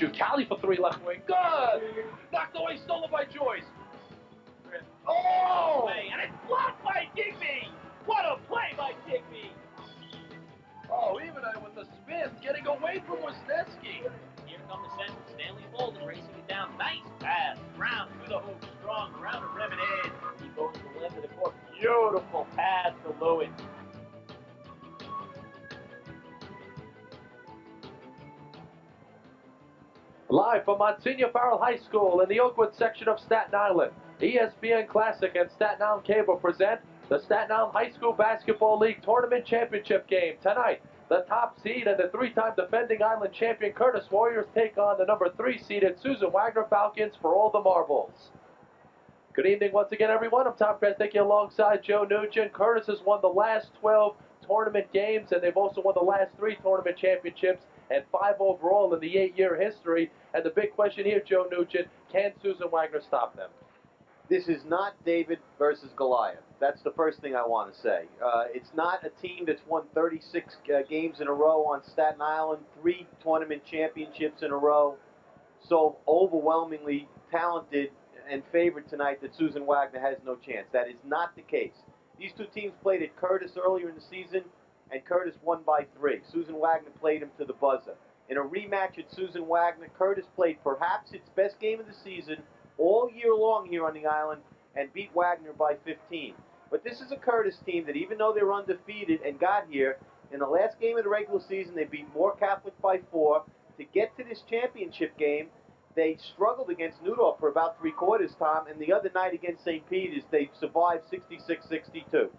shoot. Cali for three, left wing. Good. Knocked away, stolen by Joyce. Oh! And it's blocked by Digby. What a play by Digby. Oh, even with the Smith getting away from Wisniewski. Here comes the center. Stanley Bolden racing it down. Nice pass. Brown through the hoop. Strong around the rim and in. He goes to the left of the court. Beautiful pass to Lewis. Live from Monsignor Farrell High School in the Oakwood section of Staten Island, ESPN Classic and Staten Island Cable present the Staten Island High School Basketball League Tournament Championship game. Tonight, the top seed and the three-time defending Island champion Curtis Warriors take on the number 3 seeded Susan Wagner Falcons for all the marbles. Good evening once again, everyone. I'm Tom Krasnicki alongside Joe Nugent. Curtis has won the last 12 tournament games, and they've also won the last 3 tournament championships and 5 overall in the 8-year history. And the big question here, Joe Nugent, can Susan Wagner stop them? This is not David versus Goliath. That's the first thing I want to say. It's not a team that's won 36 games in a row on Staten Island, 3 tournament championships in a row, so overwhelmingly talented and favored tonight that Susan Wagner has no chance. That is not the case. These 2 teams played at Curtis earlier in the season, and Curtis won by 3. Susan Wagner played him to the buzzer. In a rematch at Susan Wagner, Curtis played perhaps its best game of the season all year long here on the island and beat Wagner by 15. But this is a Curtis team that, even though they were undefeated and got here, in the last game of the regular season, they beat Moore Catholic by 4. To get to this championship game, they struggled against Newdorf for about 3 quarters, Tom, and the other night against St. Peter's, they survived 66-62.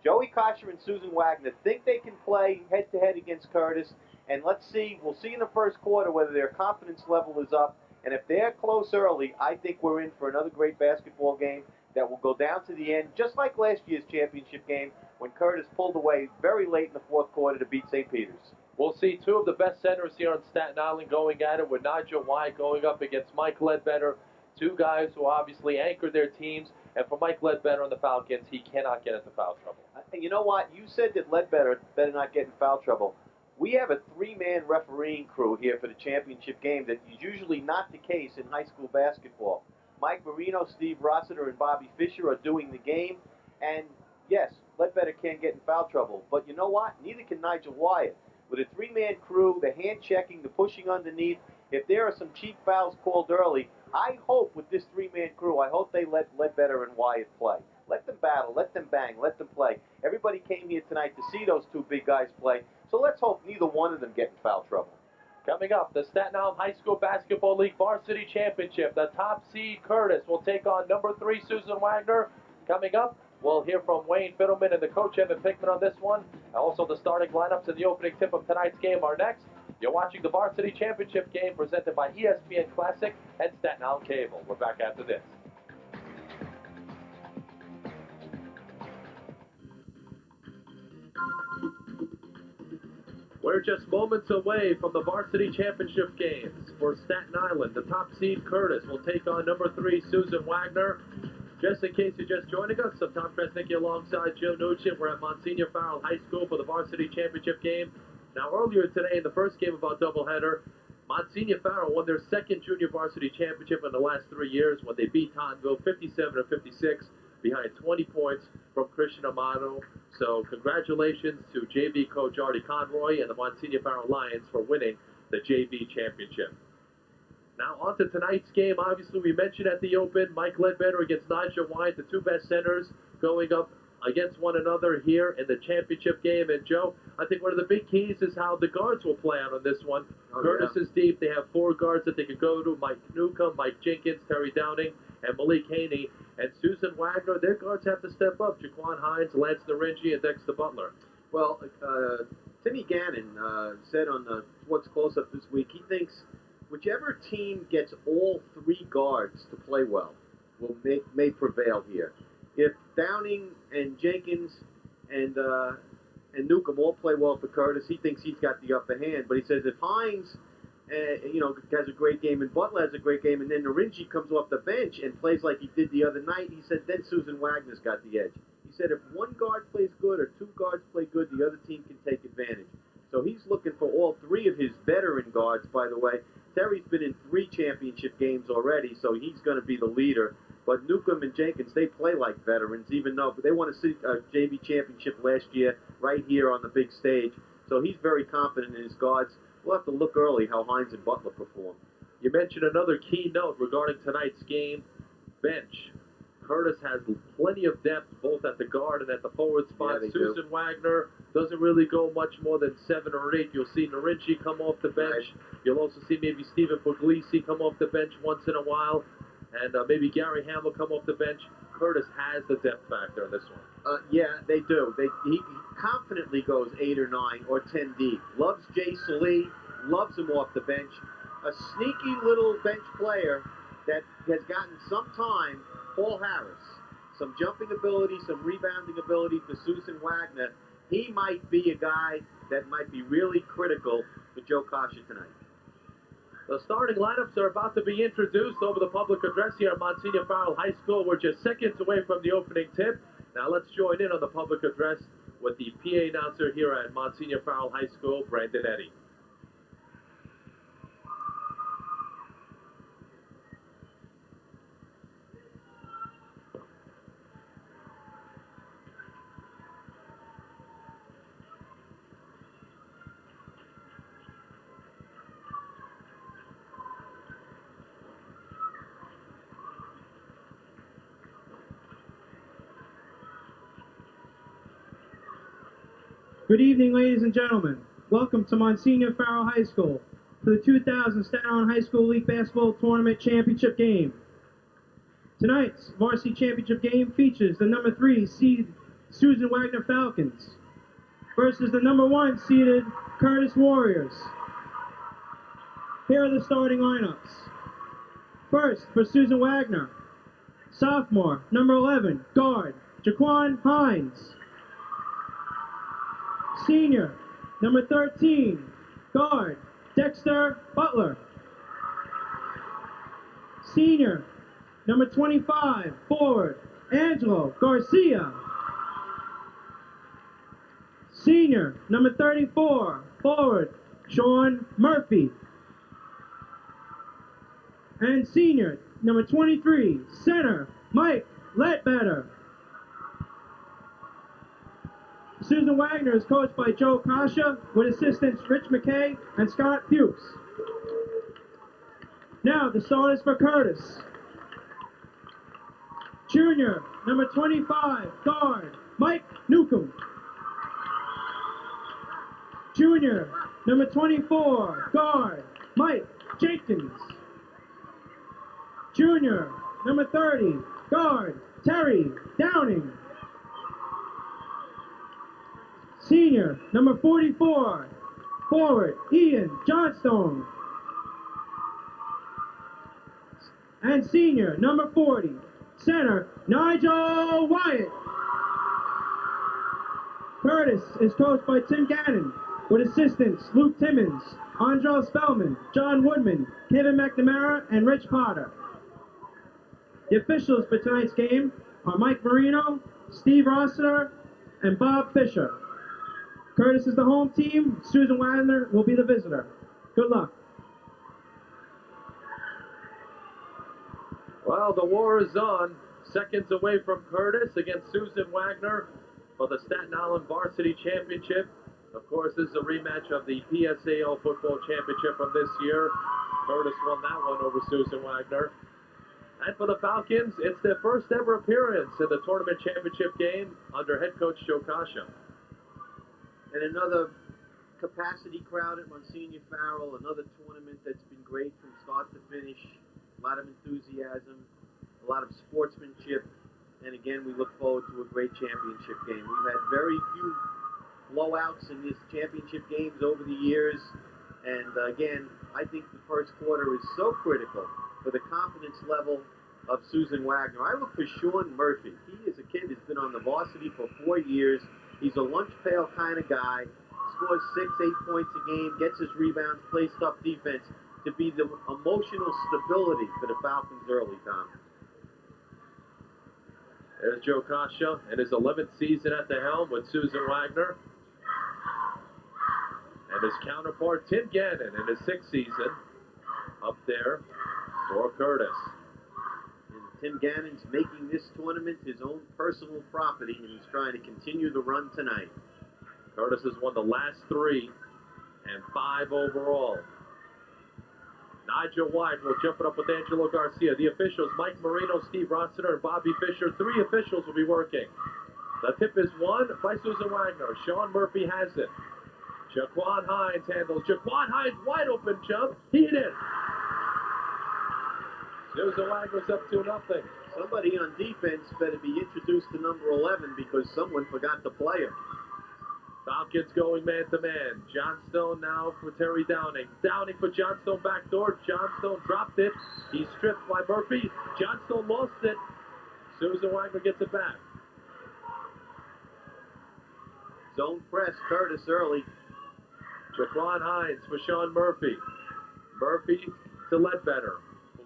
Joey Kosher and Susan Wagner think they can play head-to-head against Curtis, and let's see, we'll see in the first quarter whether their confidence level is up, and if they're close early, I think we're in for another great basketball game that will go down to the end, just like last year's championship game when Curtis pulled away very late in the fourth quarter to beat St. Peter's. We'll see 2 of the best centers here on Staten Island going at it, with Nigel White going up against Mike Ledbetter, 2 guys who obviously anchor their teams. And for Mike Ledbetter on the Falcons, he cannot get into foul trouble. And you know what? You said that Ledbetter better not get in foul trouble. We have a 3-man refereeing crew here for the championship game that is usually not the case in high school basketball. Mike Marino, Steve Rossiter, and Bobby Fisher are doing the game. And yes, Ledbetter can't get in foul trouble. But you know what? Neither can Nigel Wyatt. With a 3-man crew, the hand-checking, the pushing underneath, if there are some cheap fouls called early, I hope with this 3-man crew, I hope they let Ledbetter and Wyatt play. Let them battle, let them bang, let them play. Everybody came here tonight to see those 2 big guys play, so let's hope neither one of them get in foul trouble. Coming up, the Staten Island High School Basketball League Varsity Championship. The top seed, Curtis, will take on number 3, Susan Wagner. Coming up, we'll hear from Wayne Fiddleman and the coach, Evan Pickman, on this one. And also, the starting lineups and the opening tip of tonight's game are next. You're watching the Varsity Championship game presented by ESPN Classic and Staten Island Cable. We're back after this. We're just moments away from the Varsity Championship games. For Staten Island, the top seed Curtis will take on number 3 Susan Wagner. Just in case you're just joining us, I'm Tom Krasnicki alongside Joe Nugent. We're at Monsignor Farrell High School for the Varsity Championship game. Now, earlier today in the first game of our doubleheader, Monsignor Farrell won their 2nd junior varsity championship in the last 3 years when they beat Tottenville 57-56 behind 20 points from Christian Amato. So congratulations to JV coach Artie Conroy and the Monsignor Farrell Lions for winning the JV championship. Now on to tonight's game. Obviously, we mentioned at the open, Mike Ledbetter against Nigel White, the 2 best centers going up against one another here in the championship game. And Joe, I think one of the big keys is how the guards will play out on this one. Curtis is deep. They have 4 guards that they can go to: Mike Newcomb, Mike Jenkins, Terry Downing, and Malik Haney. And Susan Wagner, their guards have to step up: Jaquan Hines, Lance Narinji, and Dexter Butler. Well, Timmy Gannon said on the Sports Close-Up this week, he thinks whichever team gets all 3 guards to play well may prevail here. If Downing and Jenkins and Newcomb all play well for Curtis, he thinks he's got the upper hand. But he says if Hines, has a great game and Butler has a great game, and then Narinji comes off the bench and plays like he did the other night, he said then Susan Wagner's got the edge. He said if 1 guard plays good or 2 guards play good, the other team can take advantage. So he's looking for all 3 of his veteran guards, by the way. Terry's been in championship games already, so he's going to be the leader. But Newcomb and Jenkins, they play like veterans, even though they won a JV championship last year right here on the big stage. So he's very confident in his guards. We'll have to look early how Hines and Butler perform. You mentioned another key note regarding tonight's game, bench. Curtis has plenty of depth both at the guard and at the forward spot. Yeah, Susan Wagner doesn't really go much more than 7 or 8. You'll see Narinci come off the bench. Right. You'll also see maybe Stephen Puglisi come off the bench once in a while. And maybe Gary Hamill come off the bench. Curtis has the depth factor in this one. Yeah, they do. He confidently goes 8 or 9 or 10 deep. Loves Jay Salee, loves him off the bench. A sneaky little bench player that has gotten some time, Paul Harris. Some jumping ability, some rebounding ability for Susan Wagner. He might be a guy that might be really critical for Joe Kasha tonight. The starting lineups are about to be introduced over the public address here at Monsignor Farrell High School. We're just seconds away from the opening tip. Now let's join in on the public address with the PA announcer here at Monsignor Farrell High School, Brandon Eddy. Good evening, ladies and gentlemen. Welcome to Monsignor Farrell High School for the 2000 Staten Island High School League Basketball Tournament Championship game. Tonight's varsity championship game features the number 3 seed Susan Wagner Falcons versus the number 1 seeded Curtis Warriors. Here are the starting lineups. First, for Susan Wagner, sophomore, number 11, guard, Jaquan Hines. Senior, number 13, guard, Dexter Butler. Senior, number 25, forward, Angelo Garcia. Senior, number 34, forward, Sean Murphy. And senior, number 23, center, Mike Ledbetter. Susan Wagner is coached by Joe Kasha with assistants Rich McKay and Scott Fuchs. Now the starters for Curtis. Junior, number 25, guard, Mike Newcomb. Junior, number 24, guard, Mike Jenkins. Junior, number 30, guard, Terry Downing. Senior, number 44, forward, Ian Johnstone. And senior, number 40, center, Nigel Wyatt. Curtis is coached by Tim Gannon, with assistants Luke Timmons, Andrel Spellman, John Woodman, Kevin McNamara, and Rich Potter. The officials for tonight's game are Mike Marino, Steve Rossiter, and Bob Fisher. Curtis is the home team. Susan Wagner will be the visitor. Good luck. Well, the war is on. Seconds away from Curtis against Susan Wagner for the Staten Island Varsity Championship. Of course, this is a rematch of the PSAL Football Championship from this year. Curtis won that one over Susan Wagner. And for the Falcons, it's their first ever appearance in the tournament championship game under head coach Joe Kasha. And another capacity crowd at Monsignor Farrell, another tournament that's been great from start to finish. A lot of enthusiasm, a lot of sportsmanship, and again, we look forward to a great championship game. We've had very few blowouts in these championship games over the years, and again, I think the first quarter is so critical for the confidence level of Susan Wagner. I look for Sean Murphy. He is a kid that's been on the varsity for 4 years. He's a lunch pail kind of guy, scores 6, 8 points a game, gets his rebounds, plays tough defense to be the emotional stability for the Falcons early, Tom. There's Joe Kasha in his 11th season at the helm with Susan Wagner. And his counterpart, Tim Gannon, in his 6th season up there for Curtis. And Tim Gannon's making this tournament his own personal property, and he's trying to continue the run tonight. Curtis has won the last 3 and 5 overall. Nigel White will jump it up with Angelo Garcia. The officials, Mike Marino, Steve Rossiter, and Bobby Fisher. 3 officials will be working. The tip is won by Susan Wagner. Sean Murphy has it. Jaquan Hines handles. Jaquan Hines, wide open jump. He hit it. Susan Wagner's up 2-0. Somebody on defense better be introduced to number 11 because someone forgot to play him. Falcons going man-to-man. Johnstone now for Terry Downing. Downing for Johnstone backdoor. Johnstone dropped it. He's stripped by Murphy. Johnstone lost it. Susan Wagner gets it back. Zone press, Curtis early. Jaquan Hines for Sean Murphy. Murphy to Ledbetter.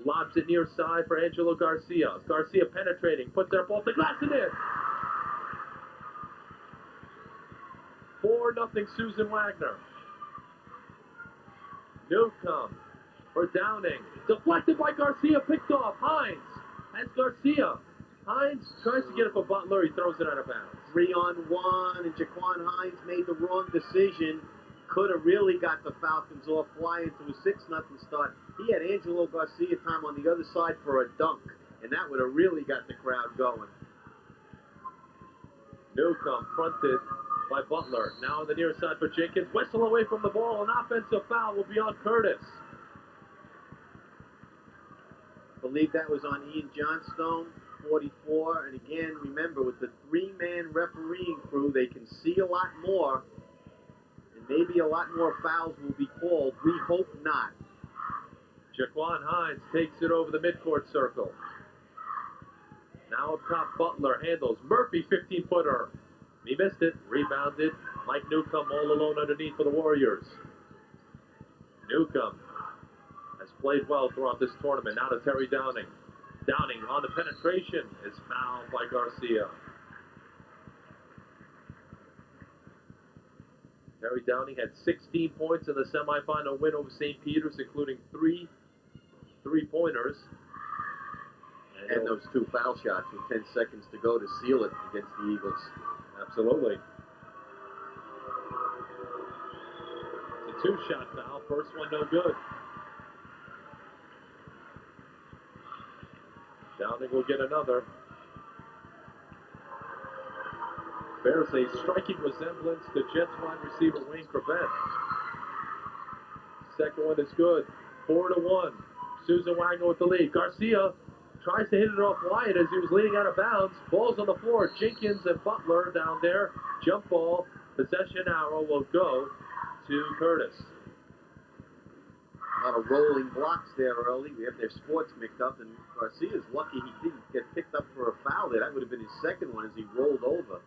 Lobs it near side for Angelo Garcia. Garcia penetrating. Puts their ball to glass and in. 4-0 Susan Wagner. Newcomb for Downing. Deflected by Garcia. Picked off. Hines has Garcia. Hines tries to get it for Butler. He throws it out of bounds. 3-on-1, and Jaquan Hines made the wrong decision. Could have really got the Falcons off flying to a 6-0 start. He had Angelo Garcia time on the other side for a dunk, and that would have really got the crowd going. Newcomb fronted by Butler. Now on the near side for Jenkins. Whistle away from the ball. An offensive foul will be on Curtis. Believe that was on Ian Johnstone, 44. And again, remember, with the 3-man refereeing crew, they can see a lot more. And maybe a lot more fouls will be called. We hope not. Jaquan Hines takes it over the midcourt circle. Now up top, Butler handles. Murphy, 15-footer. He missed it. Rebounded. Mike Newcomb all alone underneath for the Warriors. Newcomb has played well throughout this tournament. Now to Terry Downing. Downing on the penetration is fouled by Garcia. Terry Downing had 16 points in the semifinal win over St. Peter's, including 3 3-pointers. And those 2 foul shots with 10 seconds to go to seal it against the Eagles. Absolutely. It's a 2-shot foul. First one no good. Downing will get another. Bears a striking resemblance to Jets wide receiver Wayne Corbett. Second one is good. 4-1. Susan Wagner with the lead. Garcia tries to hit it off Wyatt as he was leading out of bounds. Ball's on the floor. Jenkins and Butler down there. Jump ball. Possession arrow will go to Curtis. A lot of rolling blocks there early. We have their sports mixed up, and Garcia's lucky he didn't get picked up for a foul there. That would have been his second one as he rolled over.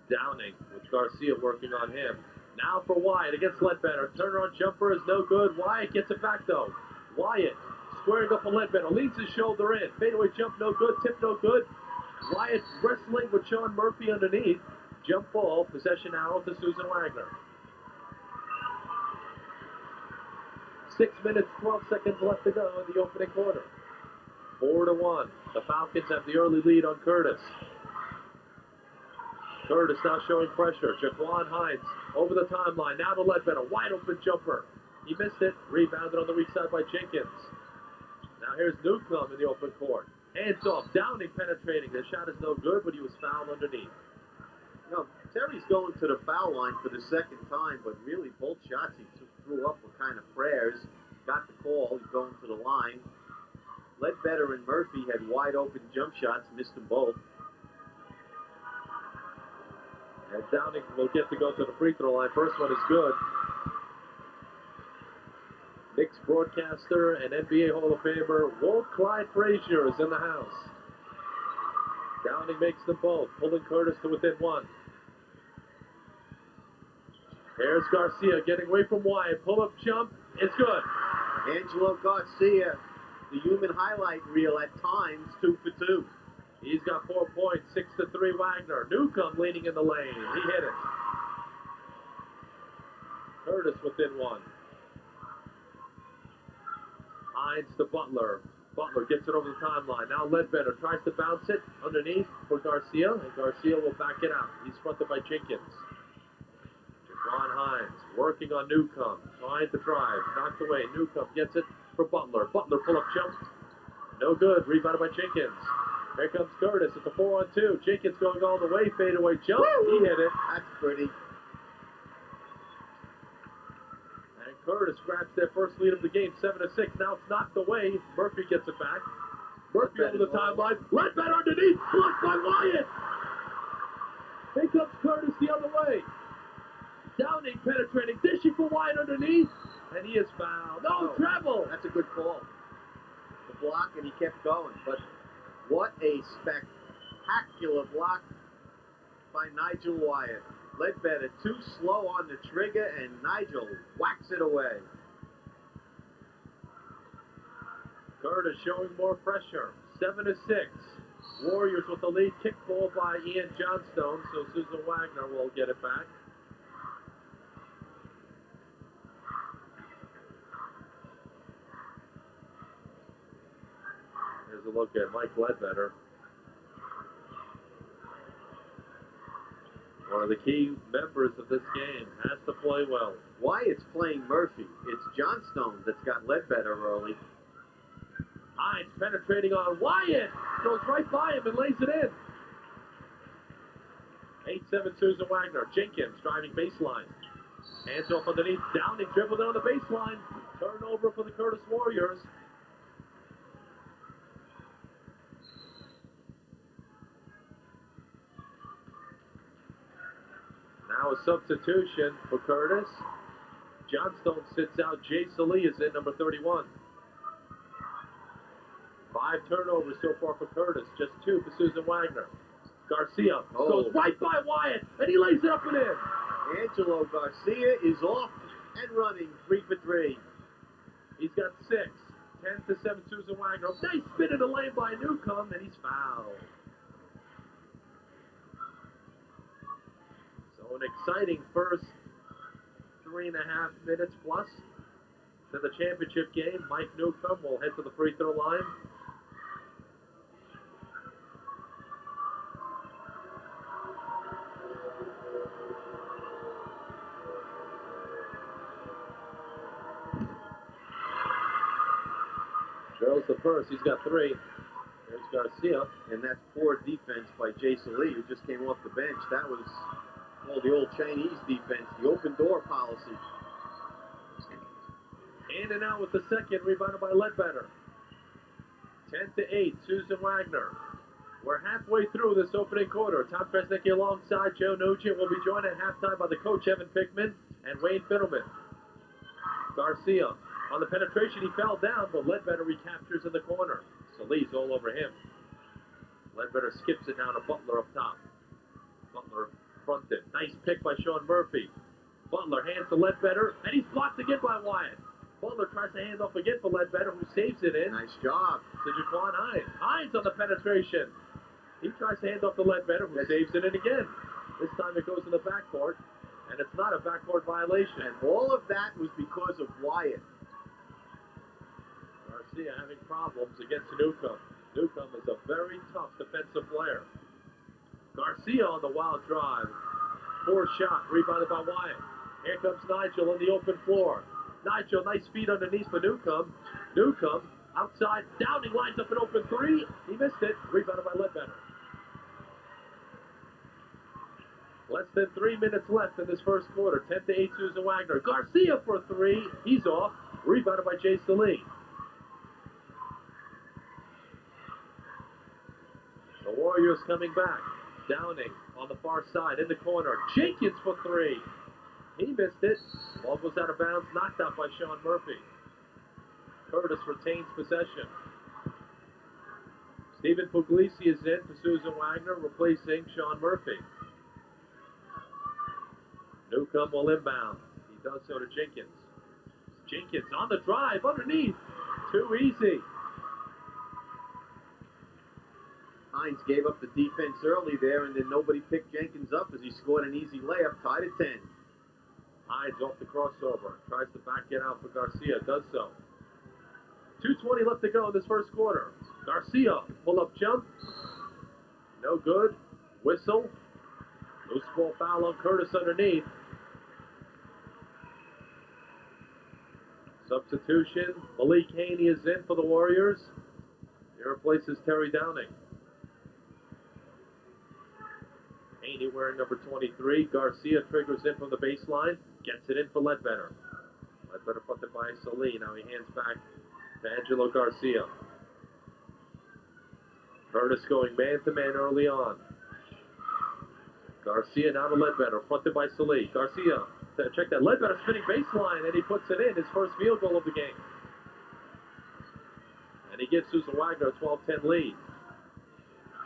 Downing with Garcia working on him. Now for Wyatt against Ledbetter. Turnaround jumper is no good. Wyatt gets it back though. Wyatt squaring up for Ledbetter. Leads his shoulder in. Fadeaway jump no good. Tip no good. Wyatt wrestling with Sean Murphy underneath. Jump ball. Possession arrow to Susan Wagner. 6 minutes, 12 seconds left to go in the opening quarter. 4-1. The Falcons have the early lead on Curtis. Curtis now showing pressure. Jaquan Hines over the timeline. Now to Ledbetter. Wide open jumper. He missed it. Rebounded on the weak side by Jenkins. Now here's Newcomb in the open court. Hands off. Downing penetrating. The shot is no good, but he was fouled underneath. No, Terry's going to the foul line for the second time, but really both shots he threw up were kind of prayers. Got the call. He's going to the line. Ledbetter and Murphy had wide open jump shots. Missed them both. And Downing will get to go to the free throw line. First one is good. Knicks broadcaster and NBA Hall of Famer Walt Clyde Frazier is in the house. Downing makes them both, pulling Curtis to within 1. Here's Garcia getting away from Wyatt. Pull-up jump is good. Angelo Garcia, the human highlight reel at times, 2 for 2. He's got 4 points, 6-3 Wagner. Newcomb leading in the lane. He hit it. Curtis within 1. Hines to Butler. Butler gets it over the timeline. Now Ledbetter tries to bounce it underneath for Garcia, and Garcia will back it out. He's fronted by Jenkins. Jaquan Hines working on Newcomb, trying to drive, knocked away. Newcomb gets it for Butler. Butler pull-up jump. No good. Rebounded by Jenkins. Here comes Curtis at the 4-on-2. Jenkins going all the way. Fadeaway jump. He hit it. That's pretty. And Curtis grabs their first lead of the game, 7-6. Now it's knocked away. Murphy gets it back. Murphy over the timeline. Ledbetter underneath. Blocked by Wyatt. Here comes Curtis the other way. Downing penetrating. Dishing for Wyatt underneath. And he is fouled. No, travel. That's a good call. The block, and he kept going. But what a spectacular block by Nigel Wyatt. Ledbetter too slow on the trigger, and Nigel whacks it away. Curtis showing more pressure. 7-6. Warriors with the lead. Kick ball by Ian Johnstone, so Susan Wagner will get it back. Here's a look at Mike Ledbetter. One of the key members of this game, has to play well. Wyatt's playing Murphy. It's Johnstone that's got Ledbetter early. Hines penetrating on Wyatt. Goes right by him and lays it in. 8-7 Susan Wagner. Jenkins driving baseline. Hands off underneath. Downing dribble down the baseline. Turnover for the Curtis Warriors. Now a substitution for Curtis. Johnstone sits out. Jay Salee is in, number 31. 5 turnovers so far for Curtis, just 2 for Susan Wagner. Garcia goes right by Wyatt, and he lays it up and in. Angelo Garcia is off and running 3 for 3. He's got 6. 10-7 Susan Wagner. Nice spin in the lane by Newcomb, and he's fouled. So an exciting first 3.5 minutes plus to the championship game. Mike Newcomb will head to the free throw line. Drills the first. He's got 3. There's Garcia. And that's poor defense by Jason Lee, who just came off the bench. That was the old Chinese defense, the open door policy. In and out with the second, rebounded by Ledbetter. 10-8, Susan Wagner. We're halfway through this opening quarter. Tom Kresnicki alongside Joe Nugent will be joined at halftime by the coach, Evan Pickman, and Wayne Fiddleman. Garcia. On the penetration, he fell down, but Ledbetter recaptures in the corner. Salih's all over him. Ledbetter skips it down to Butler up top. Butler fronted. Nice pick by Sean Murphy. Butler hands to Ledbetter, and he's blocked again by Wyatt. Butler tries to hand off again for Ledbetter, who saves it in. Nice job. To Jaquan Hines. Hines on the penetration. He tries to hand off to Ledbetter, who saves it in again. This time it goes in the backcourt, and it's not a backcourt violation. And all of that was because of Wyatt. Garcia having problems against Newcomb. Newcomb is a very tough defensive player. Garcia on the wild drive. Poor shot, rebounded by Wyatt. Here comes Nigel on the open floor. Nigel, nice feed underneath for Newcomb. Newcomb, outside, Downing lines up an open 3. He missed it, rebounded by Ledbetter. Less than 3 minutes left in this first quarter. 10-8 Susan Wagner. Garcia for 3. He's off, rebounded by Jay Salee. The Warriors coming back. Downing on the far side in the corner. Jenkins for 3. He missed it. Ball goes out of bounds, knocked out by Sean Murphy. Curtis retains possession. Stephen Puglisi is in for Susan Wagner, replacing Sean Murphy. Newcomb will inbound. He does so to Jenkins. Jenkins on the drive, underneath. Too easy. Hines gave up the defense early there, and then nobody picked Jenkins up as he scored an easy layup, tied at 10. Hines off the crossover. Tries to back it out for Garcia. Does so. 2:20 left to go in this first quarter. Garcia, pull-up jump. No good. Whistle. Loose ball foul on Curtis underneath. Substitution. Malik Haney is in for the Warriors. He replaces Terry Downing. Haney wearing number 23. Garcia triggers in from the baseline. Gets it in for Ledbetter. Ledbetter punted by Salih. Now he hands back to Angelo Garcia. Curtis going man-to-man early on. Garcia now to Ledbetter. Punted by Salih. Garcia. Check that. Ledbetter spinning baseline, and he puts it in. His first field goal of the game. And he gives Susan Wagner a 12-10 lead.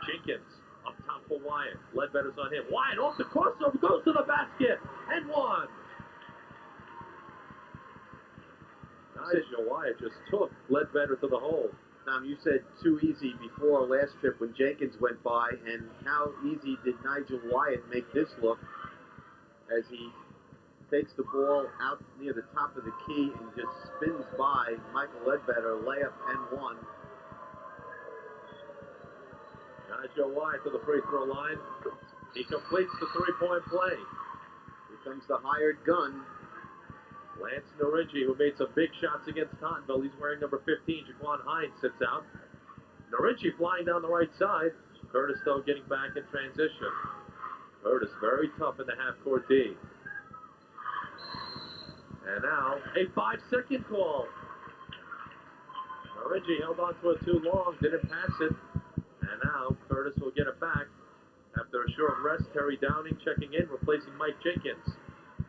Jenkins up top for Wyatt. Ledbetter's on him. Wyatt off the crossover, goes to the basket, and one. Nigel Wyatt just took Ledbetter to the hole. Tom, you said too easy before last trip when Jenkins went by, and how easy did Nigel Wyatt make this look as he takes the ball out near the top of the key and just spins by Michael Ledbetter, layup and one. Nigel Wyatt to the free throw line. He completes the three-point play. Here comes the hired gun. Lance Noringi, who made some big shots against Tottenville. He's wearing number 15. Jaquan Hines sits out. Noringi flying down the right side. Curtis, though, getting back in transition. Curtis very tough in the half-court D. And now, a 5-second call. Noringi held on to it too long, didn't pass it. And now, Curtis will get it back. After a short rest, Terry Downing checking in, replacing Mike Jenkins.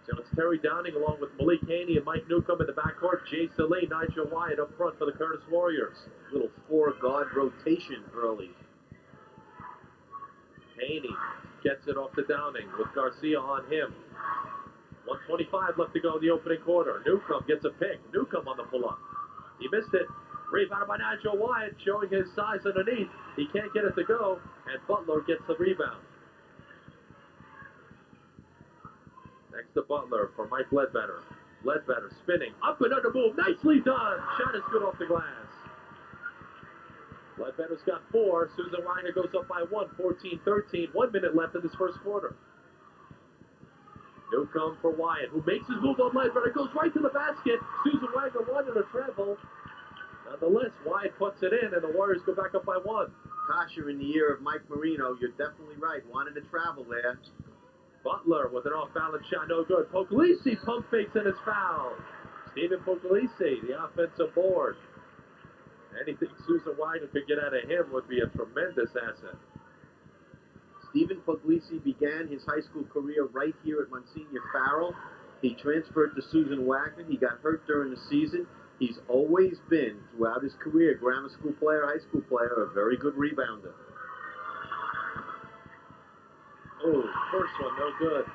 So it's Terry Downing along with Malik Haney and Mike Newcomb in the backcourt. Jay Saleh, Nigel Wyatt up front for the Curtis Warriors. Little four-guard rotation early. Haney gets it off to Downing with Garcia on him. 1:25 left to go in the opening quarter. Newcomb gets a pick. Newcomb on the pull-up. He missed it. Rebounded by Nigel Wyatt, showing his size underneath. He can't get it to go, and Butler gets the rebound. Next to Butler for Mike Ledbetter. Ledbetter spinning, up and under move, nicely done. Shot is good off the glass. Ledbetter's got 4. Susan Wagner goes up by 1, 14-13. 1 minute left in this first quarter. Newcomb for Wyatt, who makes his move on Ledbetter, goes right to the basket. Susan Wagner wanted to travel. Nonetheless, Wyatt puts it in, and the Warriors go back up by 1. Tasha, in the year of Mike Marino, you're definitely right. Wanted to travel there. Butler with an off-balance shot, no good. Puglisi pump fakes and is fouled. Stephen Puglisi, the offensive board. Anything Susan Wagner could get out of him would be a tremendous asset. Stephen Puglisi began his high school career right here at Monsignor Farrell. He transferred to Susan Wagner. He got hurt during the season. He's always been, throughout his career, grammar school player, high school player, a very good rebounder. Oh, first one, no good.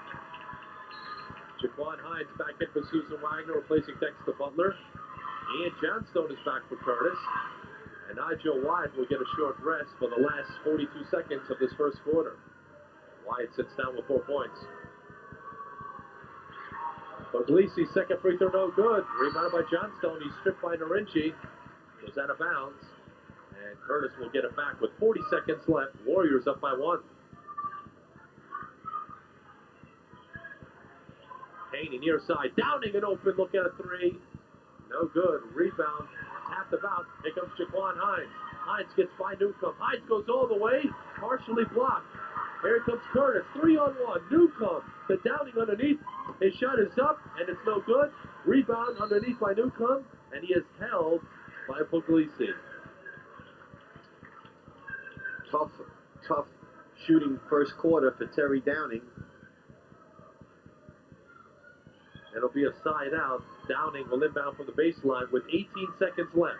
Jaquan Hines back in for Susan Wagner, replacing Dexter Butler. Ian Johnstone is back for Curtis. And Nigel Wyatt will get a short rest for the last 42 seconds of this first quarter. Wyatt sits down with 4 points. Puglisi's second free throw, no good. Rebounded by Johnstone. He's stripped by Noringi. Goes out of bounds. And Curtis will get it back with 40 seconds left. Warriors up by 1. Haney near side. Downing an open look at a 3. No good. Rebound. Tapped about. Here comes Jaquan Hines. Hines gets by Newcomb. Hines goes all the way. Partially blocked. Here comes Curtis. 3-on-1. Newcomb. The Downing underneath. His shot is up, and it's no good. Rebound underneath by Newcomb, and he is held by Puglisi. Tough shooting first quarter for Terry Downing. It'll be a side out. Downing will inbound from the baseline with 18 seconds left.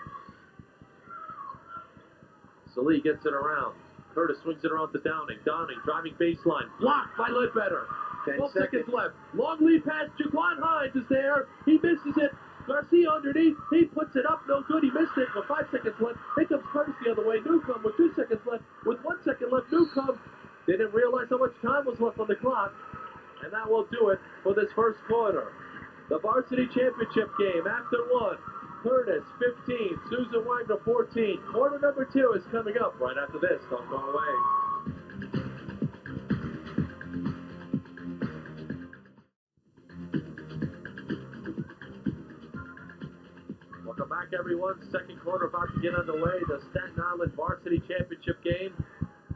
Salih gets it around. Curtis swings it around to Downing. Downing driving baseline. Blocked by Ledbetter. 12 seconds left. Long lead pass. Jaquan Hines is there. He misses it. Garcia underneath. He puts it up. No good. He missed it. With 5 seconds left. Here comes Curtis the other way. Newcomb with 2 seconds left. With 1 second left. Newcomb didn't realize how much time was left on the clock. And that will do it for this first quarter. The varsity championship game after 1. Curtis 15, Susan Wagner 14. Quarter number 2 is coming up right after this. Don't go away. Welcome back, everyone. Second quarter about to get underway. The Staten Island Varsity Championship game.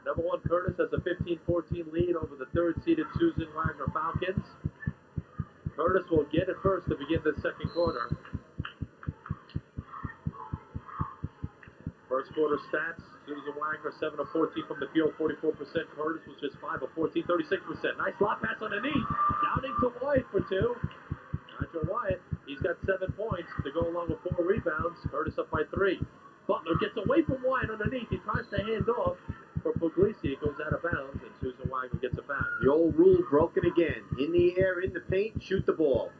Number 1 Curtis has a 15-14 lead over the third-seeded Susan Wagner Falcons. Curtis will get it first to begin this second quarter. First quarter stats, Susan Wagner 7 of 14 from the field, 44%. Curtis was just 5 of 14, 36%. Nice lob pass underneath. Downing to Wyatt for 2. Nigel Wyatt, he's got 7 points to go along with 4 rebounds. Curtis up by 3. Butler gets away from Wyatt underneath. He tries to hand off for Puglisi. It goes out of bounds, and Susan Wagner gets it back. The old rule broken again. In the air, in the paint, shoot the ball.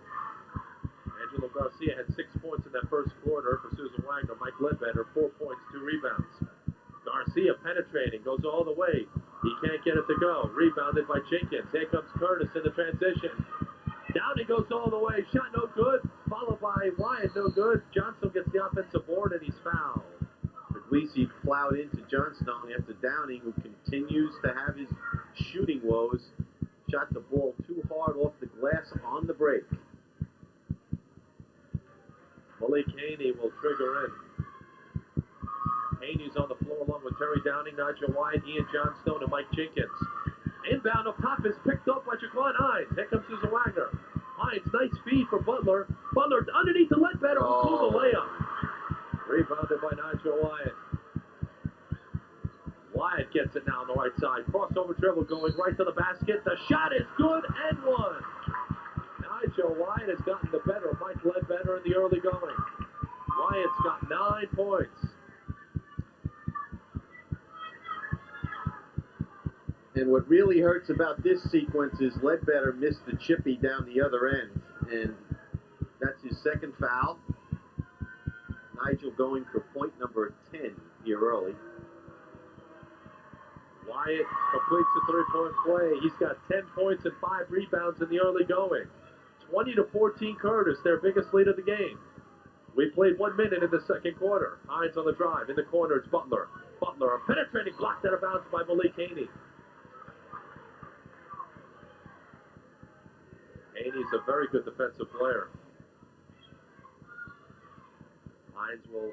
Angelo Garcia had 6 points in that first quarter for Susan Wagner. Mike Ledbetter, 4 points, 2 rebounds. Garcia penetrating, goes all the way. He can't get it to go. Rebounded by Jenkins. Here comes Curtis in the transition. Downing goes all the way. Shot no good. Followed by Wyatt, no good. Johnson gets the offensive board, and he's fouled. Puglisi plowed into Johnstone after Downing, who continues to have his shooting woes, shot the ball too hard off the glass on the break. Malik Haney will trigger in. Haney's on the floor along with Terry Downing, Nigel Wyatt, Ian Johnstone, and Mike Jenkins. Inbound up top is picked up by Jaquan Hines. Here comes Susan Wagner. Hines, nice feed for Butler. Butler underneath the Ledbetter will pull the layup. Rebounded by Nigel Wyatt. Wyatt gets it now on the right side. Crossover dribble going right to the basket. The shot is good and one. Nigel Wyatt has gotten the better of Mike Ledbetter in the early going. Wyatt's got 9 points. And what really hurts about this sequence is Ledbetter missed the chippy down the other end. And that's his second foul. Nigel going for point number 10 here early. Wyatt completes the 3-point play. He's got 10 points and 5 rebounds in the early going. 20-14 Curtis, their biggest lead of the game. We played 1 minute in the second quarter. Hines on the drive. In the corner, it's Butler. Butler, a penetrating block out of bounds by Malik Haney. Haney's a very good defensive player. Hines will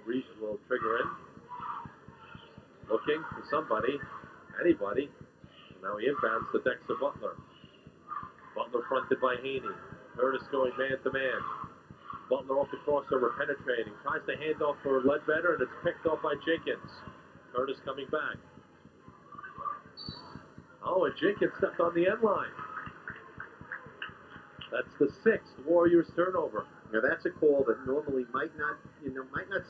trigger in. Looking for somebody, anybody. Now he inbounds to Dexter Butler. Butler fronted by Haney. Curtis going man-to-man. Butler off the crossover, penetrating. Tries to hand off for Ledbetter, and it's picked off by Jenkins. Curtis coming back. Oh, and Jenkins stepped on the end line. That's the 6th Warriors turnover. Now that's a call that normally might not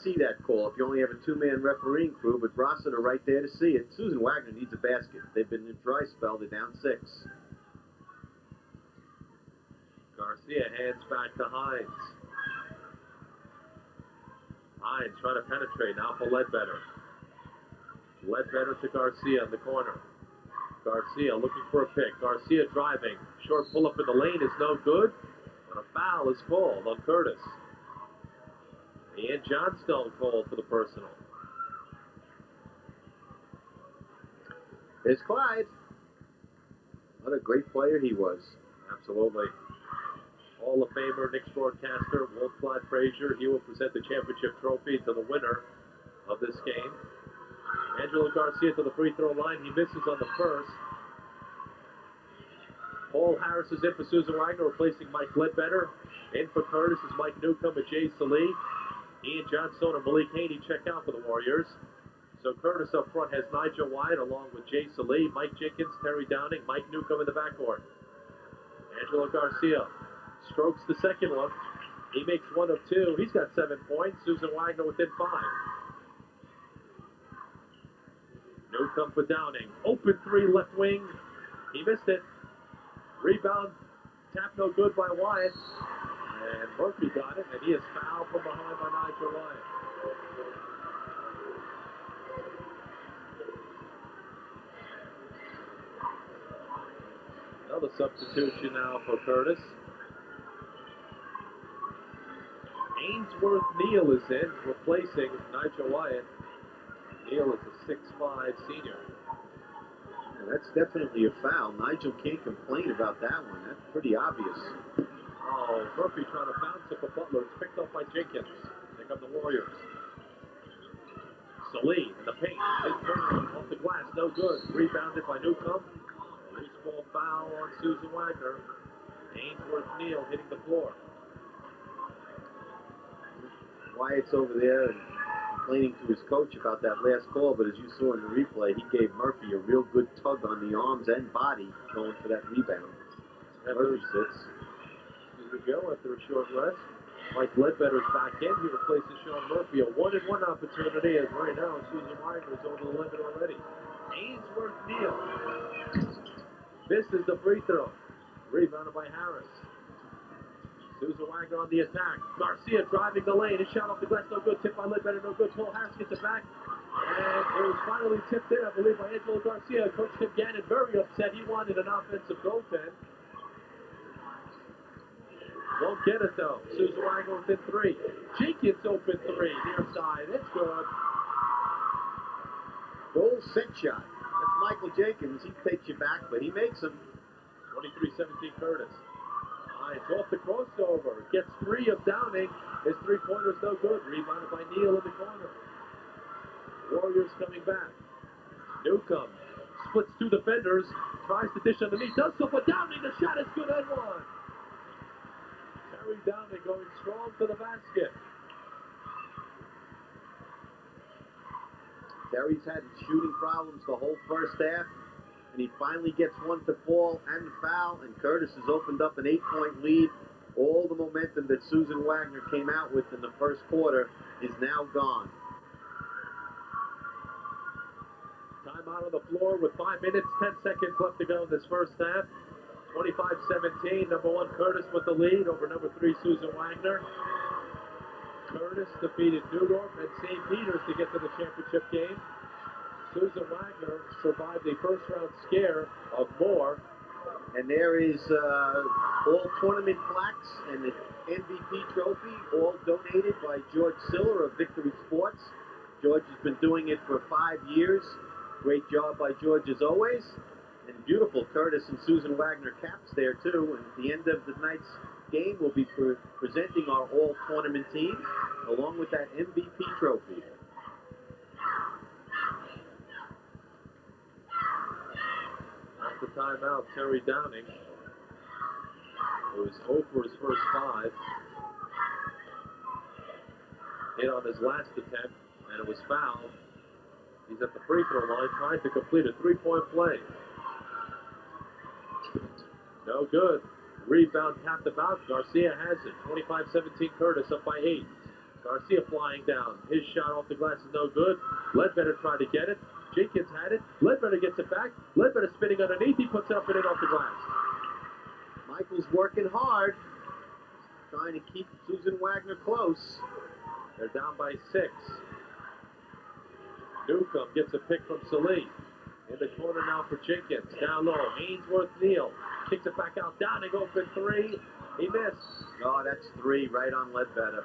see that call if you only have a 2-man refereeing crew, but Rossiter right there to see it. Susan Wagner needs a basket. They've been in a dry spell. They're down 6. Garcia hands back to Hines. Hines trying to penetrate now for Ledbetter. Ledbetter to Garcia in the corner. Garcia looking for a pick. Garcia driving. Short pull-up in the lane is no good. But a foul is called on Curtis. Ian Johnstone called for the personal. There's Clyde. What a great player he was. Absolutely. Hall of Famer, Knicks broadcaster, Walt Clyde Frazier. He will present the championship trophy to the winner of this game. Angelo Garcia to the free throw line. He misses on the first. Paul Harris is in for Susan Wagner, replacing Mike Ledbetter. In for Curtis is Mike Newcomb and Jay Salee. Ian Johnstone and Malik Haney check out for the Warriors. So Curtis up front has Nigel Wyatt along with Jay Salee, Mike Jenkins, Terry Downing, Mike Newcomb in the backcourt. Angelo Garcia strokes the second one. He makes 1 of 2. He's got 7 points. Susan Wagner within 5. Newcomb for Downing. Open 3 left wing. He missed it. Rebound. Tap no good by Wyatt. And Murphy got it, and he is fouled from behind by Nigel Wyatt. Another substitution now for Curtis. Ainsworth Neal is in, replacing Nigel Wyatt. Neal is a 6'5 senior. Yeah, that's definitely a foul. Nigel can't complain about that one. That's pretty obvious. Oh, Murphy trying to bounce it for Butler. It's picked up by Jenkins. Here come the Warriors. Salee in the paint. His turn off the glass, no good. Rebounded by Newcomb. A loose ball foul on Susan Wagner. Ainsworth Neal hitting the floor. Wyatt's over there and complaining to his coach about that last call, but as you saw in the replay, he gave Murphy a real good tug on the arms and body going for that rebound. Murphy sits. Here we go after a short rest. Mike Ledbetter's back in. He replaces Sean Murphy. A 1-and-1 opportunity as right now Susan Wagner's over the limit already. Ainsworth Neal misses the free throw. Rebounded by Harris. Susan Wagner on the attack. Garcia driving the lane. His shot off the glass, no good. Tipped by Ledbetter, no good. Paul Harris gets it back. And it was finally tipped in, I believe, by Angelo Garcia. Coach Tim Gannon very upset. He wanted an offensive goaltend. Won't get it though. Susan Wagner within 3. Jenkins open 3. Near side. It's good. Goal set shot. That's Michael Jenkins. He takes you back, but he makes them. 23-17 Curtis. It's off the crossover. Gets free of Downing. His three-pointer's no good. Rebounded by Neal in the corner. Warriors coming back. Newcomb splits 2 defenders. Tries to dish underneath. Does so, but Downing, the shot is good and one. Terry Downing going strong to the basket. Terry's had shooting problems the whole first half, and he finally gets one to fall and foul, and Curtis has opened up an 8-point lead. All the momentum that Susan Wagner came out with in the first quarter is now gone. Timeout on the floor with 5 minutes, 10 seconds left to go in this first half. 25-17, number 1 Curtis with the lead over number 3 Susan Wagner. Curtis defeated Neudorf and St. Peter's to get to the championship game. Susan Wagner survived a first-round scare of Moore. And there is all tournament plaques and the MVP trophy, all donated by George Siller of Victory Sports. George has been doing it for 5 years. Great job by George as always. And beautiful Curtis and Susan Wagner caps there too. And at the end of the night's game, we'll be presenting our all-tournament team along with that MVP trophy. After timeout, Terry Downing, who was 0 for his first 5, hit on his last attempt, and it was fouled. He's at the free throw line trying to complete a 3-point play. No good. Rebound tapped about. Garcia has it. 25-17 Curtis up by 8. Garcia flying down. His shot off the glass is no good. Ledbetter tried to get it. Jenkins had it. Ledbetter gets it back. Ledbetter spinning underneath. He puts it up and in off the glass. Michael's working hard, trying to keep Susan Wagner close. They're down by 6. Newcomb gets a pick from Salee. In the corner now for Jenkins. Down low. Ainsworth Neal. Kicks it back out. Downing open 3. He missed. Oh, that's 3 right on Ledbetter.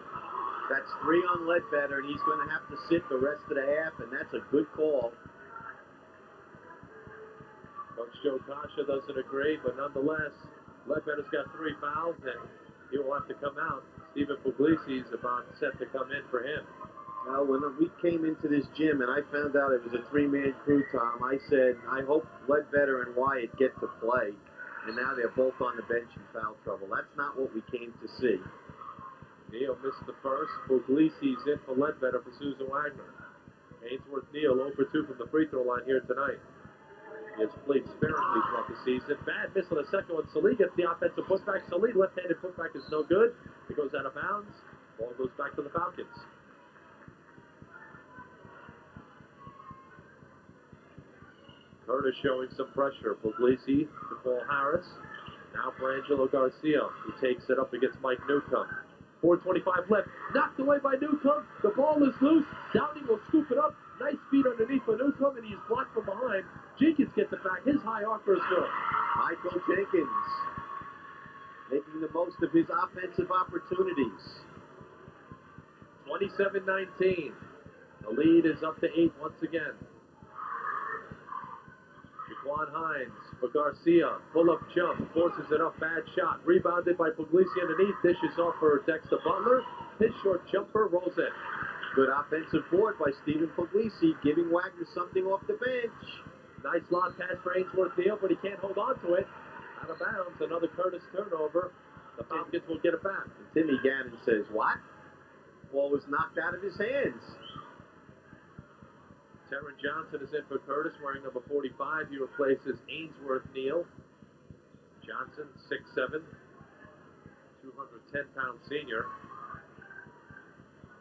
That's 3 on Ledbetter, and he's going to have to sit the rest of the half, and that's a good call. Coach Joe Kasha doesn't agree, but nonetheless, Ledbetter's got 3 fouls, and he will have to come out. Stephen Puglisi is about set to come in for him. Well, when we came into this gym and I found out it was a 3-man crew, Tom, I said, I hope Ledbetter and Wyatt get to play. And now they're both on the bench in foul trouble. That's not what we came to see. Neal missed the first. Puglisi's in for Ledbetter for Susan Wagner. Ainsworth Neal 0 for 2 from the free throw line here tonight. He has played sparingly throughout the season. Bad miss on the second one. Salee gets the offensive putback. Salee, left-handed putback is no good. It goes out of bounds. Ball goes back to the Falcons. Curtis showing some pressure. Puglisi to Paul Harris. Now for Angelo Garcia, who takes it up against Mike Newcomb. 4:25 left. Knocked away by Newcomb. The ball is loose. Downing will scoop it up. Nice feed underneath for Newcomb, and he's blocked from behind. Jenkins gets it back. His high archer is good. Michael Jenkins making the most of his offensive opportunities. 27-19. The lead is up to 8 once again. Jaquan Hines for Garcia. Pull-up jump. Forces it up. Bad shot. Rebounded by Puglisi underneath. Dishes off for Dexter Butler. His short jumper rolls in. Good offensive board by Stephen Puglisi, giving Wagner something off the bench. Nice lob pass for Ainsworth Neal, but he can't hold on to it. Out of bounds. Another Curtis turnover. The Falcons will get it back. And Timmy Gannon says, what? Ball was knocked out of his hands. Terran Johnson is in for Curtis, wearing number 45. He replaces Ainsworth Neal. Johnson, 6'7", 210-pound senior.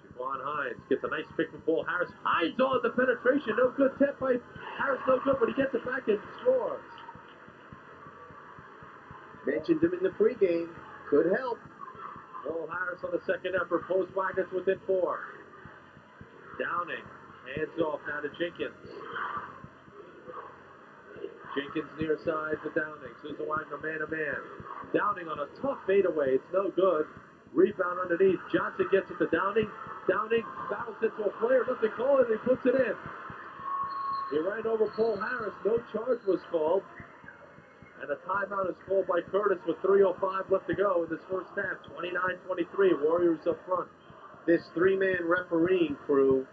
Jaquan Hines gets a nice pick from Paul Harris. Hines on the penetration. No good. Tip by Harris, no good, but he gets it back and scores. Mentioned him in the pregame. Could help. Paul Harris on the second effort. Pulls Wagner within 4. Downing. Hands off now to Jenkins. Jenkins near side to Downing. Susan Wagner man-to-man. Downing on a tough fadeaway. It's no good. Rebound underneath. Johnson gets it to Downing. Downing bounces into a player. Doesn't call it. He puts it in. He ran over Paul Harris. No charge was called. And a timeout is called by Curtis with 3:05 left to go in this first half. 29-23. Warriors up front. This three-man refereeing crew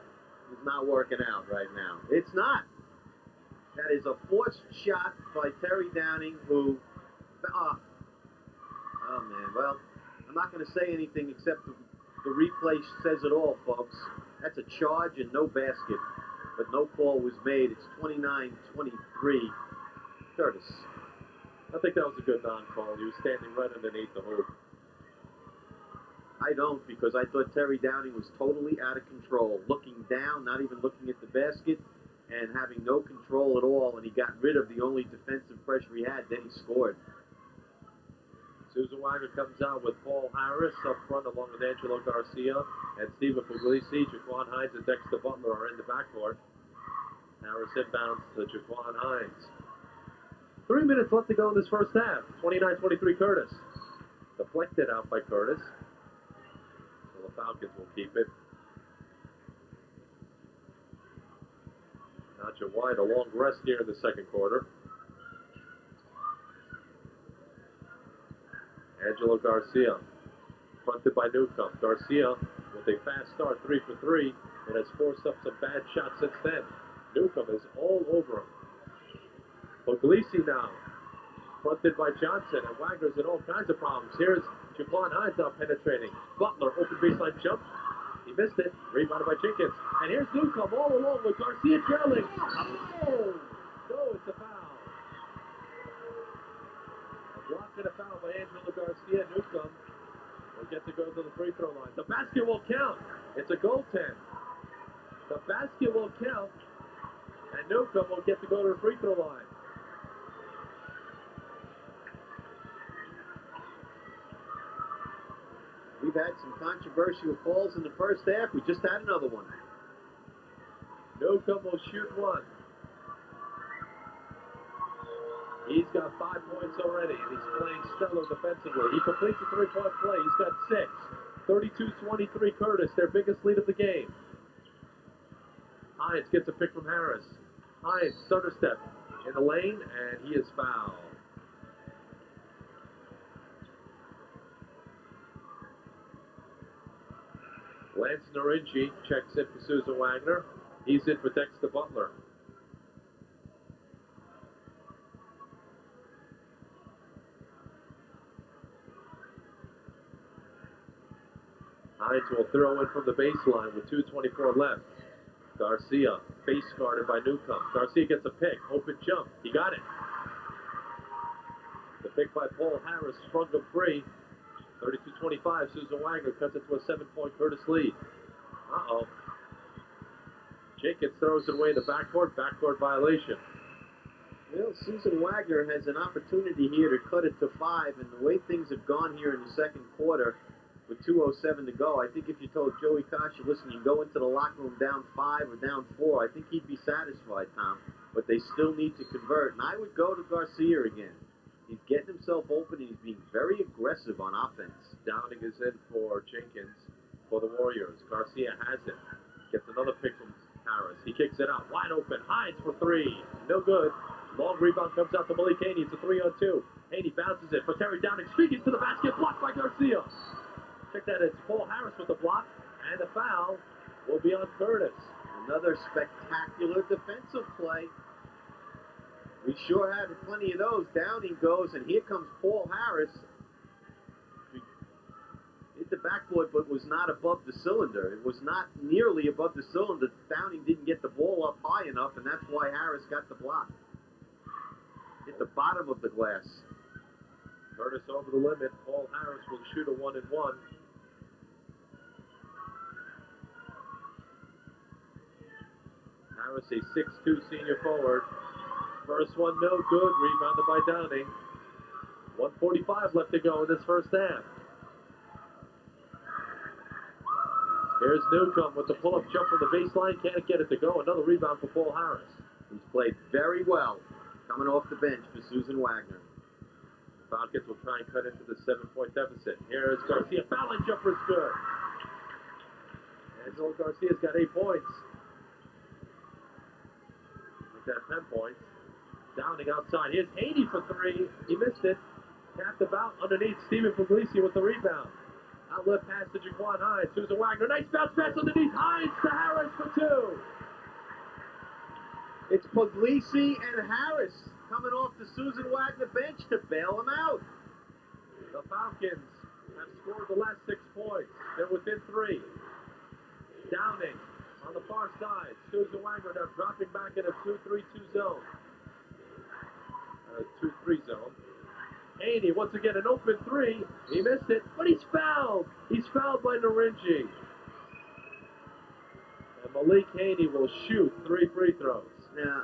is not working out right now. It's not. That is a forced shot by Terry Downing, who, oh man, well, I'm not going to say anything except the replay says it all, folks. That's a charge and no basket, but no call was made. It's 29-23. Curtis. I think that was a good non-call. He was standing right underneath the hoop. I don't, because I thought Terry Downing was totally out of control, looking down, not even looking at the basket, and having no control at all, and he got rid of the only defensive pressure he had, then he scored. Susan Wagner comes out with Paul Harris up front along with Angelo Garcia and Stephen Puglisi. Jaquan Hines and Dexter Butler are in the backcourt. Harris inbounds to Jaquan Hines. 3 minutes left to go in this first half. 29-23 Curtis. Deflected out by Curtis. So the Falcons will keep it. Nacho White, a long rest here in the second quarter. Angelo Garcia, fronted by Newcomb. Garcia with a fast start, 3 for 3, and has forced up some bad shots since then. Newcomb is all over him. Puglisi now, fronted by Johnson, and Wagner's in all kinds of problems. Here's Jaquan Hines now penetrating. Butler, open baseline jump. He missed it. Rebounded by Jenkins. And here's Newcomb all along with Garcia trailing. Oh! No, it's a foul. A block and a foul by Angelo Garcia. Newcomb will get to go to the free throw line. The basket will count. It's a goaltend. The basket will count. And Newcomb will get to go to the free throw line. We've had some controversial calls in the first half. We just had another one. Newcomb will shoot one. He's got 5 points already, and he's playing stellar defensively. He completes a three-point play. He's got 6. 32-23 Curtis, their biggest lead of the game. Hines gets a pick from Harris. Hines, stutter step in the lane, and he is fouled. Lance Narinci checks in for Susan Wagner. He's in for Dexter Butler. Hines will throw in from the baseline with 2:24 left. Garcia, face guarded by Newcomb. Garcia gets a pick, open jump. He got it. The pick by Paul Harris sprung him free. 32-25, Susan Wagner cuts it to a 7-point Curtis lead. Uh-oh. Jenkins throws it away in the backcourt violation. Well, Susan Wagner has an opportunity here to cut it to 5, and the way things have gone here in the second quarter, with 2:07 to go, I think if you told Joey Kasha, listen, you go into the locker room down 5 or down 4, I think he'd be satisfied, Tom. But they still need to convert, and I would go to Garcia again. He's getting himself open, and he's being very aggressive on offense. Downing is in for Jenkins. for the Warriors. Garcia has it. Gets another pick from Harris. He kicks it out. Wide open. Hines for three. No good. Long rebound comes out to Malik Haney. It's a 3-on-2. Haney bounces it for Terry Downing. Streaking to the basket. Blocked by Garcia. Check that. It's Paul Harris with the block. And the foul will be on Curtis. Another spectacular defensive play. We sure had plenty of those. Downing goes, and here comes Paul Harris. Hit the backboard, but was not above the cylinder. It was not nearly above the cylinder. Downing didn't get the ball up high enough, and that's why Harris got the block. Hit the bottom of the glass. Curtis over the limit. Paul Harris will shoot a 1-and-1. Harris, a 6'2" senior forward. First one, no good. Rebounded by Downing. 1:45 left to go in this first half. Here's Newcomb with the pull-up jump from the baseline. Can't get it to go. Another rebound for Paul Harris. He's played very well coming off the bench for Susan Wagner. The Falcons will try and cut into the 7-point deficit. Here's Garcia. Fouling jumper is good. Angelo Garcia's got 8 points. He's got 10 points. Downing outside. Here's Haney for three. He missed it. Tapped about underneath. Stephen Puglisi with the rebound. Outlet pass to Jaquan Hines. Susan Wagner. Nice bounce pass underneath. Hines to Harris for two. It's Puglisi and Harris coming off the Susan Wagner bench to bail him out. The Falcons have scored the last 6 points. They're within 3. Downing on the far side. Susan Wagner now dropping back in a 2-3-2 zone. 2-3 zone. Haney, once again, an open three. He missed it, but he's fouled. He's fouled by Narinji. And Malik Haney will shoot 3 free throws. Now,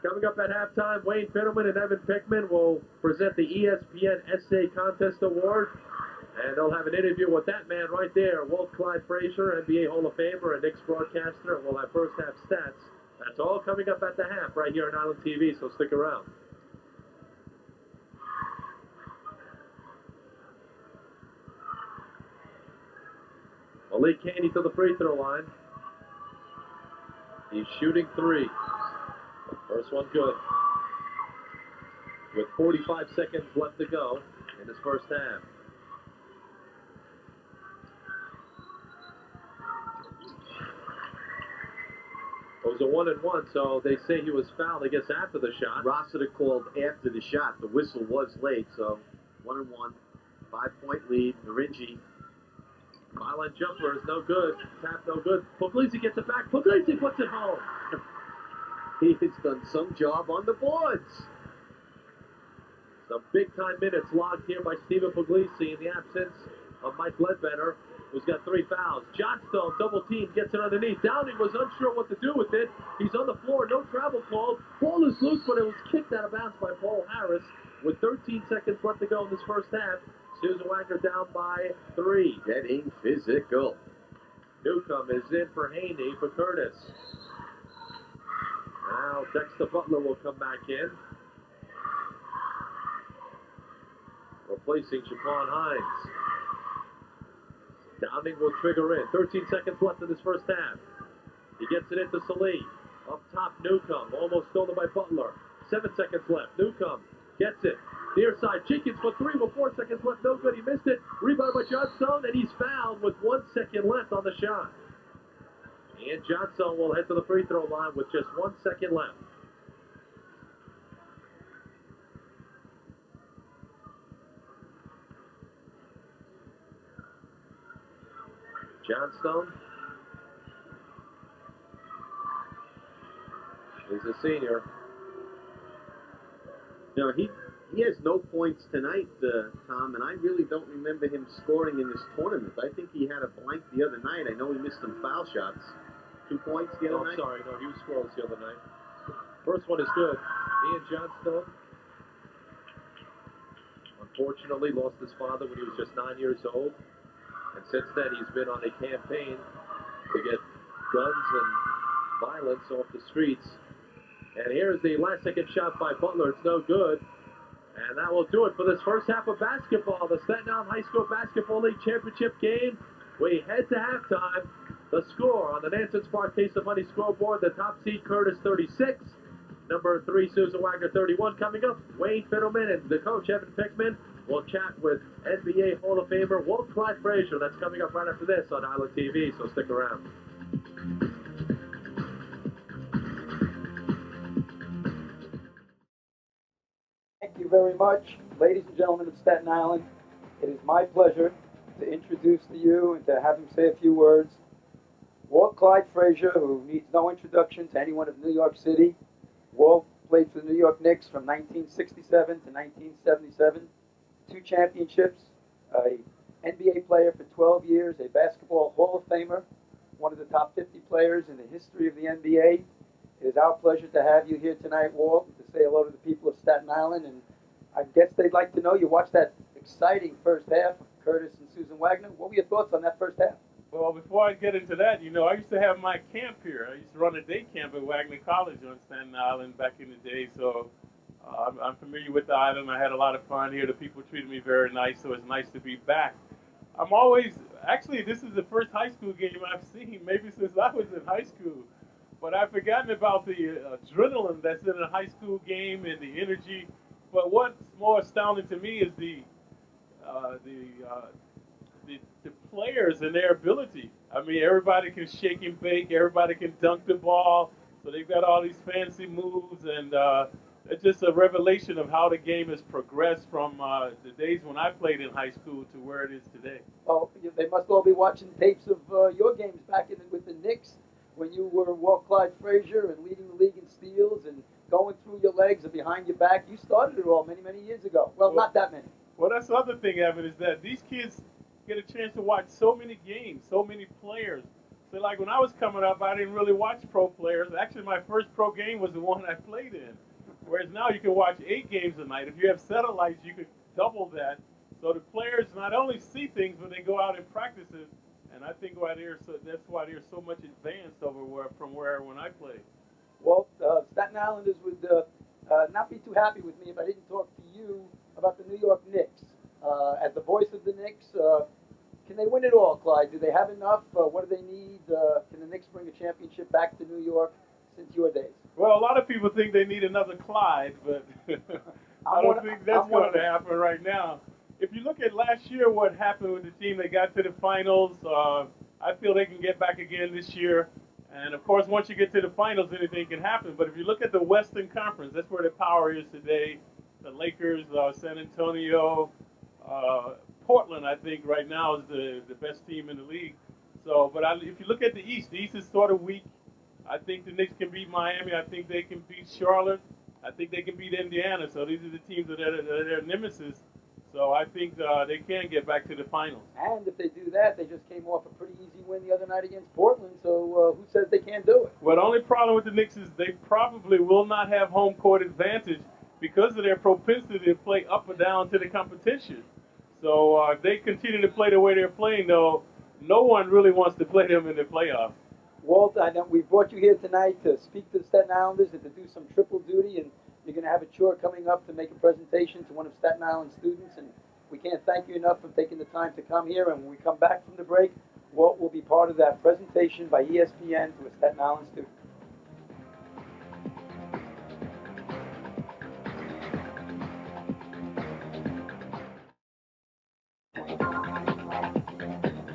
coming up at halftime, Wayne Fiddleman and Evan Pickman will present the ESPN Essay Contest Award. And they'll have an interview with that man right there, Walt Clyde Frazier, NBA Hall of Famer and Knicks broadcaster. And we'll have first half stats. That's all coming up at the half right here on Island TV, so stick around. Malik Haney to the free throw line. He's shooting 3. First one good. With 45 seconds left to go in this first half. It was a 1-and-1, so they say he was fouled, I guess, after the shot. Rossiter called after the shot. The whistle was late, so 1-and-1. 5-point lead. Narinji. Byline jumper is no good. Tap no good. Puglisi gets it back. Puglisi puts it home. He has done some job on the boards. Some big-time minutes logged here by Stephen Puglisi in the absence of Mike Ledbetter, who's got 3 fouls. Johnstone, double team, gets it underneath. Downing was unsure what to do with it. He's on the floor, no travel called. Ball is loose, but it was kicked out of bounds by Paul Harris with 13 seconds left to go in this first half. Susan Wagner down by 3. Getting physical. Newcomb is in for Haney for Curtis. Now Dexter Butler will come back in, replacing Jaquan Hines. Downing will trigger in. 13 seconds left in this first half. He gets it into Salee. Up top, Newcomb. Almost stolen by Butler. 7 seconds left. Newcomb gets it. Near side. Jenkins for 3 with 4 seconds left. No good. He missed it. Rebound by Johnstone, and he's fouled with 1 second left on the shot. And Johnstone will head to the free throw line with just 1 second left. Johnstone is a senior. No, he has no points tonight, Tom, and I really don't remember him scoring in this tournament. I think he had a blank the other night. I know he missed some foul shots. 2 points the other night? Sorry, no, he was scoreless the other night. First one is good. Ian Johnstone, unfortunately, lost his father when he was just 9 years old. And since then, he's been on a campaign to get guns and violence off the streets. And here's the last second shot by Butler. It's no good. And that will do it for this first half of basketball. The Staten Island High School Basketball League Championship game. We head to halftime. The score on the Nansen Spark Taste of Money scoreboard, the top seed Curtis 36, number 3 Susan Wagner 31. Coming up, Wayne Fiddleman and the coach Evan Pickman will chat with NBA Hall of Famer Walt Clyde Frazier. That's coming up right after this on Island TV, so stick around. Thank you very much, ladies and gentlemen of Staten Island. It is my pleasure to introduce to you and to have him say a few words. Walt Clyde Frazier, who needs no introduction to anyone of New York City. Walt played for the New York Knicks from 1967 to 1977. 2 championships, a NBA player for 12 years, a basketball Hall of Famer, one of the top 50 players in the history of the NBA. It is our pleasure to have you here tonight, Walt, to say hello to the people of Staten Island. And I guess they'd like to know, you watched that exciting first half of Curtis and Susan Wagner. What were your thoughts on that first half? Well, before I get into that, you know, I used to have my camp here. I used to run a day camp at Wagner College on Staten Island back in the day, so I'm familiar with the island. I had a lot of fun here. The people treated me very nice, so it's nice to be back. I'm always, actually, this is the first high school game I've seen, maybe since I was in high school. But I've forgotten about the adrenaline that's in a high school game and the energy. But what's more astounding to me is the players and their ability. I mean, everybody can shake and bake, everybody can dunk the ball, so they've got all these fancy moves, and it's just a revelation of how the game has progressed from the days when I played in high school to where it is today. Oh, they must all be watching tapes of your games back with the Knicks when you were Walt Clyde Frazier and leading the league in steals and going through your legs and behind your back. You started it all many, many years ago. Well, not that many. Well, that's the other thing, Evan, is that these kids get a chance to watch so many games, so many players. So, like, when I was coming up, I didn't really watch pro players. Actually, my first pro game was the one I played in. Whereas now you can watch 8 games a night. If you have satellites, you could double that. So the players not only see things, but they go out and practice it. And I think that's why they're so much advanced from when I played. Well, Staten Islanders would not be too happy with me if I didn't talk to you about the New York Knicks. As the voice of the Knicks, can they win it all, Clyde? Do they have enough? What do they need? Can the Knicks bring a championship back to New York since your days? Well, a lot of people think they need another Clyde, but I don't think that's going to happen right now. If you look at last year, what happened with the team, they got to the finals. I feel they can get back again this year. And, of course, once you get to the finals, anything can happen. But if you look at the Western Conference, that's where the power is today. The Lakers, San Antonio, Portland, I think, right now is the best team in the league. So, but if you look at the East is sort of weak. I think the Knicks can beat Miami. I think they can beat Charlotte. I think they can beat Indiana. So these are the teams that are their nemesis. So I think they can get back to the finals. And if they do that, they just came off a pretty easy win the other night against Portland. So who says they can't do it? Well, the only problem with the Knicks is they probably will not have home court advantage because of their propensity to play up or down to the competition. So if they continue to play the way they're playing, though, no one really wants to play them in the playoffs. Walt, I know we brought you here tonight to speak to the Staten Islanders and to do some triple duty, and you're going to have a chore coming up to make a presentation to one of Staten Island's students, and we can't thank you enough for taking the time to come here. And when we come back from the break, Walt will be part of that presentation by ESPN to a Staten Island student.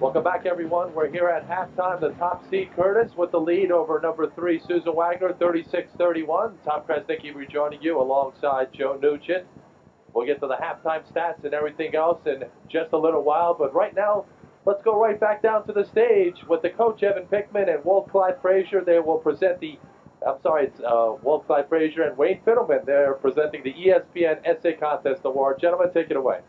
Welcome back, everyone. We're here at halftime. The top seed, Curtis, with the lead over number 3, Susan Wagner, 36-31. Tom Krasnicki rejoining you alongside Joe Nugent. We'll get to the halftime stats and everything else in just a little while. But right now, let's go right back down to the stage with the coach, Evan Pickman, and Walt Clyde Frazier. They will present it's Walt Clyde Frazier and Wayne Fiddleman. They're presenting the ESPN Essay Contest Award. Gentlemen, take it away.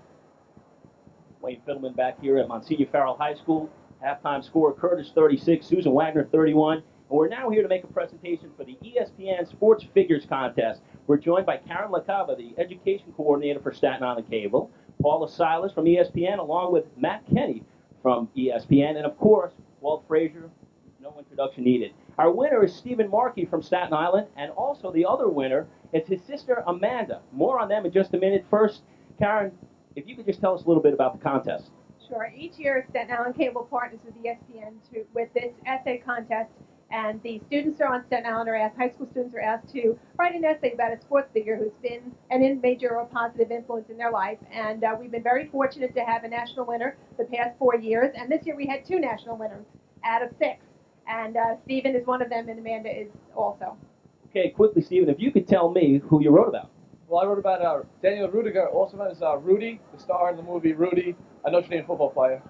Wayne Fiddleman back here at Monsignor Farrell High School. Halftime score, Curtis 36, Susan Wagner 31. And we're now here to make a presentation for the ESPN Sports Figures Contest. We're joined by Karen LaCava, the Education Coordinator for Staten Island Cable, Paula Silas from ESPN, along with Matt Kenny from ESPN, and of course, Walt Frazier, no introduction needed. Our winner is Stephen Markey from Staten Island, and also the other winner It's his sister, Amanda. More on them in just a minute. First, Karen, if you could just tell us a little bit about the contest. Sure. Each year, Staten Island Cable partners with ESPN with this essay contest, and the students are on Staten Island are asked, high school students are asked to write an essay about a sports figure who's been an major or positive influence in their life. And we've been very fortunate to have a national winner the past 4 years, and this year we had 2 national winners out of 6. And Stephen is one of them, and Amanda is also. Okay, quickly, Stephen, if you could tell me who you wrote about. Well, I wrote about Daniel Rudiger, also known as Rudy, the star in the movie Rudy, a Notre Dame football player.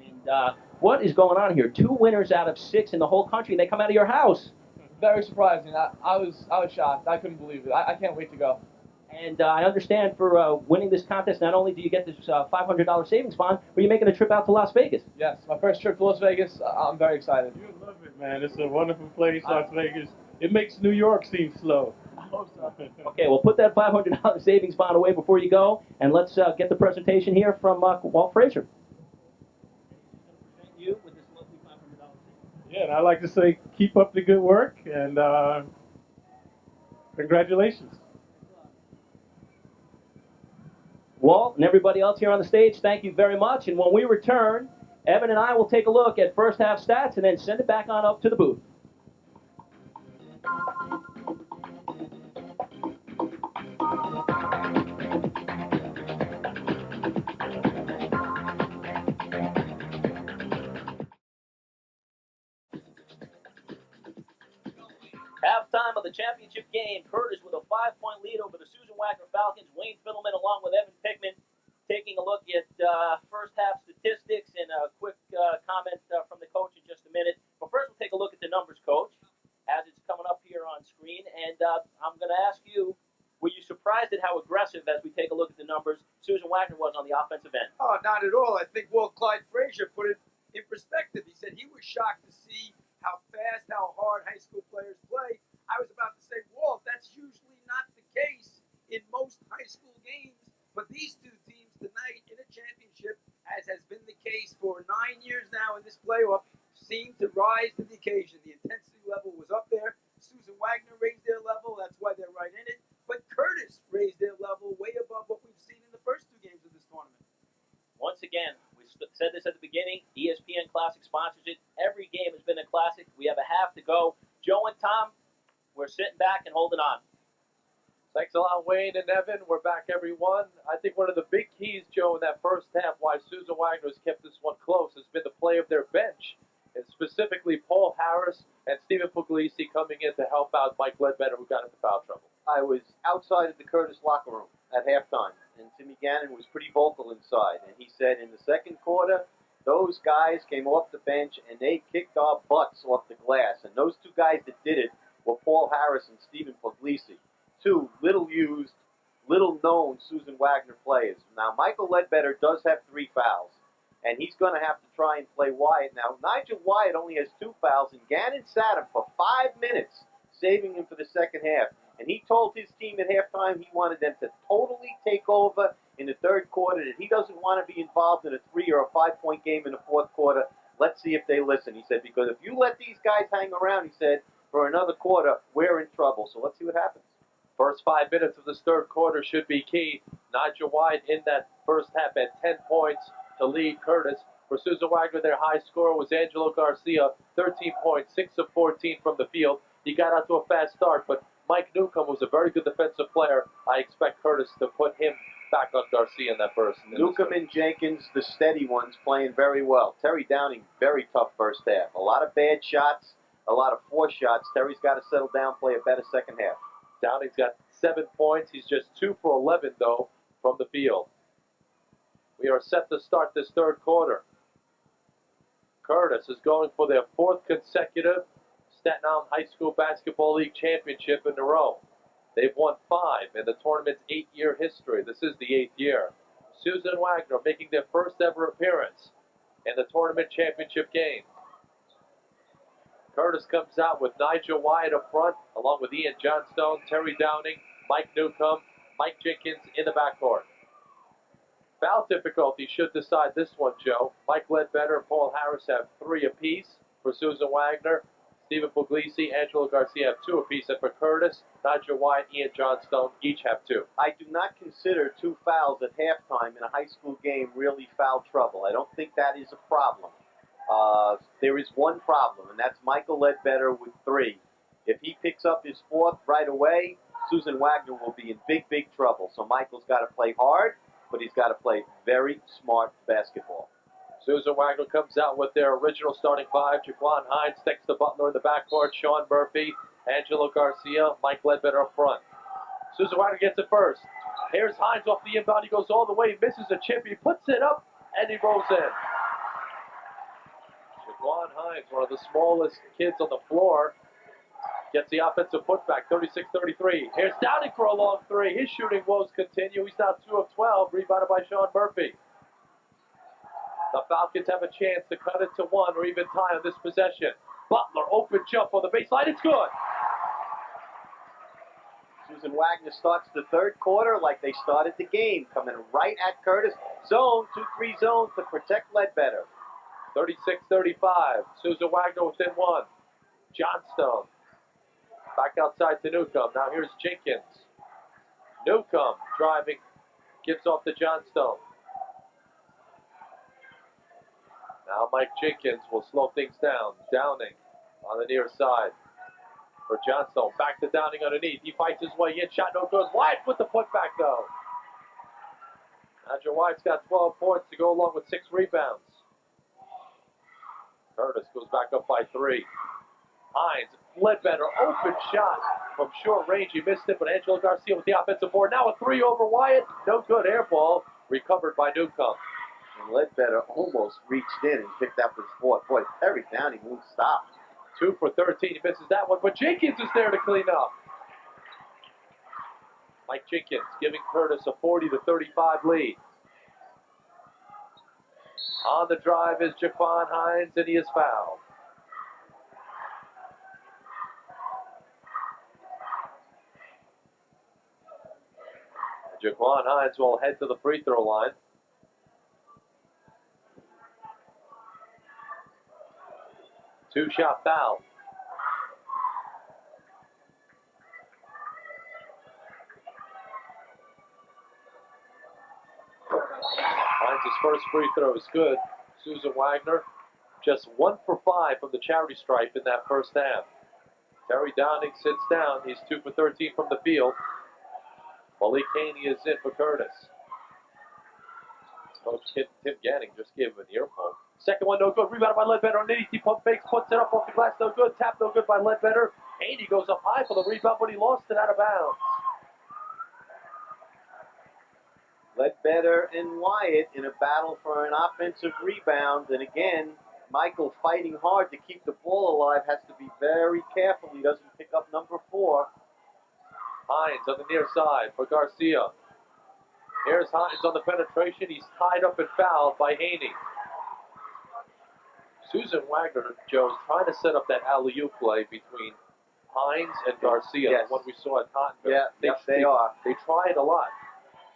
And what is going on here? 2 winners out of 6 in the whole country, and they come out of your house. Very surprising. I was shocked. I couldn't believe it. I can't wait to go. And I understand for winning this contest, not only do you get this $500 savings bond, but you're making a trip out to Las Vegas. Yes, my first trip to Las Vegas. I'm very excited. You love it, man. It's a wonderful place, Las Vegas. It makes New York seem slow. I hope so. Okay, well, put that $500 savings bond away before you go, and let's get the presentation here from Walt Frazier. You with this lovely $500 savings. Yeah, and I'd like to say keep up the good work, and congratulations. Walt and everybody else here on the stage, thank you very much. And when we return, Evan and I will take a look at first half stats and then send it back on up to the booth. Halftime of the championship game, Curtis with a 5-point lead over the Susan Wagner Falcons. Wayne Fiddleman along with Evan Pickman taking a look at first half statistics and a quick comment from the coach in just a minute. But first we'll take a look at the numbers, Coach, as it's coming up here on screen. And I'm going to ask you, were you surprised at how aggressive, as we take a look at the numbers, Susan Wagner was on the offensive end? Oh, not at all. I think Walt Clyde Frazier put it in perspective. He said he was shocked to see how fast, how hard high school players play. I was about to say, Walt, that's usually not the case in most high school games. But these 2 teams tonight in a championship, as has been the case for 9 years now in this playoff, seemed to rise to the occasion. The intensity level was up there. Susan Wagner raised their level. That's why they're right in it. But Curtis raised their level way above what we've seen in the first 2 games of this tournament. Once again, we said this at the beginning, ESPN Classic sponsors it. Every game has been a classic. We have a half to go. Joe and Tom, we're sitting back and holding on. Thanks a lot, Wayne and Evan. We're back, everyone. I think one of the big keys, Joe, in that first half, why Susan Wagner has kept this one close, has been the play of their bench, and specifically Paul Harris and Stephen Puglisi coming in to help out Mike Ledbetter, who got into foul trouble. I was outside of the Curtis locker room at halftime, and Timmy Gannon was pretty vocal inside. And he said in the second quarter, those guys came off the bench and they kicked our butts off the glass. And those 2 guys that did it were Paul Harris and Stephen Puglisi, 2 little-used, little-known Susan Wagner players. Now, Michael Ledbetter does have 3 fouls, and he's going to have to try and play Wyatt. Now, Nigel Wyatt only has 2 fouls, and Gannon sat him for 5 minutes, saving him for the second half. And he told his team at halftime he wanted them to totally take over in the third quarter, that he doesn't want to be involved in a 3 or a 5-point game in the fourth quarter. Let's see if they listen, he said, because if you let these guys hang around, he said, for another quarter, we're in trouble. So let's see what happens. First 5 minutes of this third quarter should be key. Nigel Wyatt in that first half at 10 points to lead Curtis. For Susan Wagner, their high scorer was Angelo Garcia, 13 points, 6 of 14 from the field. He got out to a fast start, but Mike Newcomb was a very good defensive player. I expect Curtis to put him back on Garcia in that first. Newcomb and Jenkins, the steady ones, playing very well. Terry Downing, very tough first half. A lot of bad shots, a lot of forced shots. Terry's got to settle down, play a better second half. Downing's got 7 points. He's just 2 for 11, though, from the field. We are set to start this third quarter. Curtis is going for their 4th consecutive Staten Island High School Basketball League championship in a row. They've won 5 in the tournament's 8-year history. This is the 8th year. Susan Wagner making their first ever appearance in the tournament championship game. Curtis comes out with Nigel Wyatt up front, along with Ian Johnstone, Terry Downing, Mike Newcomb, Mike Jenkins in the backcourt. Foul difficulty should decide this one, Joe. Mike Ledbetter and Paul Harris have 3 apiece for Susan Wagner. Stephen Puglisi, Angelo Garcia have 2 apiece, and for Curtis, Nigel Wyatt, Ian Johnstone each have 2. I do not consider 2 fouls at halftime in a high school game really foul trouble. I don't think that is a problem. There is one problem, and that's Michael Ledbetter with 3. If he picks up his 4th right away, Susan Wagner will be in big, big trouble. So Michael's got to play hard, but he's got to play very smart basketball. Susan Wagner comes out with their original starting 5. Jaquan Hines, Dexter Butler in the backcourt, Sean Murphy, Angelo Garcia, Mike Ledbetter up front. Susan Wagner gets it first. Here's Hines off the inbound. He goes all the way, misses a chip. He puts it up, and he rolls in. Jaquan Hines, one of the smallest kids on the floor, gets the offensive putback, 36-33. Here's Downing for a long 3. His shooting woes continue. He's now 2 of 12, rebounded by Sean Murphy. The Falcons have a chance to cut it to 1 or even tie on this possession. Butler, open jump on the baseline. It's good. Susan Wagner starts the 3rd quarter like they started the game, coming right at Curtis. Zone, 2-3 zone to protect Ledbetter. 36-35. Susan Wagner within 1. Johnstone. Back outside to Newcomb. Now here's Jenkins. Newcomb driving. Gives off to Johnstone. Now Mike Jenkins will slow things down. Downing on the near side for Johnstone. Back to Downing underneath. He fights his way in. Shot no good. Wyatt with the putback though. Nigel Wyatt's got 12 points to go along with 6 rebounds. Curtis goes back up by 3. Hines, Ledbetter, open shot from short range. He missed it, but Angelo Garcia with the offensive board. Now a 3 over Wyatt. No good. Air ball recovered by Newcomb. And Ledbetter almost reached in and picked up his 4th. Boy, Terry Downing won't stop. 2 for 13. He misses that one, but Jenkins is there to clean up. Mike Jenkins giving Curtis a 40-35 lead. On the drive is Jaquan Hines, and he is fouled. Jaquan Hines will head to the free throw line. Two-shot foul. Hines' first free throw is good. Susan Wagner, just 1 for 5 from the charity stripe in that first half. Terry Downing sits down. He's 2 for 13 from the field. Malik Haney is in for Curtis. Coach Tim Ganning just gave him an earful. Second one, no good. Rebounded by Ledbetter underneath. He pump fakes, puts it up off the glass, no good. Tap, no good by Ledbetter. Haney goes up high for the rebound, but he lost it out of bounds. Ledbetter and Wyatt in a battle for an offensive rebound. And again, Michael fighting hard to keep the ball alive, has to be very careful he doesn't pick up number 4. Hines on the near side for Garcia. Here's Hines on the penetration. He's tied up and fouled by Haney. Susan Wagner, Joe's trying to set up that alley-oop play between Hines and Garcia, yes. the one we saw at Tottenham. Yeah, they are. They try it a lot.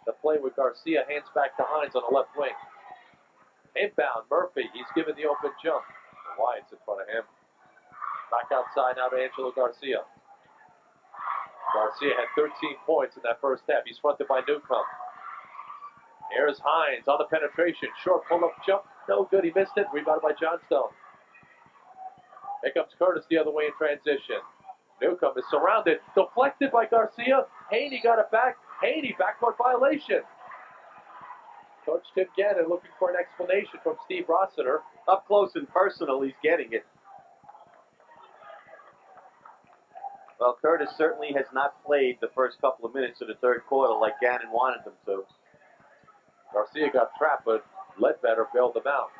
The play with Garcia, hands back to Hines on the left wing. Inbound, Murphy, he's given the open jump. Wyatt's in front of him. Back outside now to Angelo Garcia. Garcia had 13 points in that first half. He's fronted by Newcomb. Here's Hines on the penetration. Short pull-up jump. No good. He missed it. Rebounded by Johnstone. Here comes Curtis the other way in transition. Newcomb is surrounded. Deflected by Garcia. Haney got it back. Haney, backcourt violation. Coach Tim Gannon looking for an explanation from Steve Rossiter. Up close and personal, he's getting it. Well, Curtis certainly has not played the first couple of minutes of the 3rd quarter like Gannon wanted them to. Garcia got trapped, but Ledbetter bailed him out.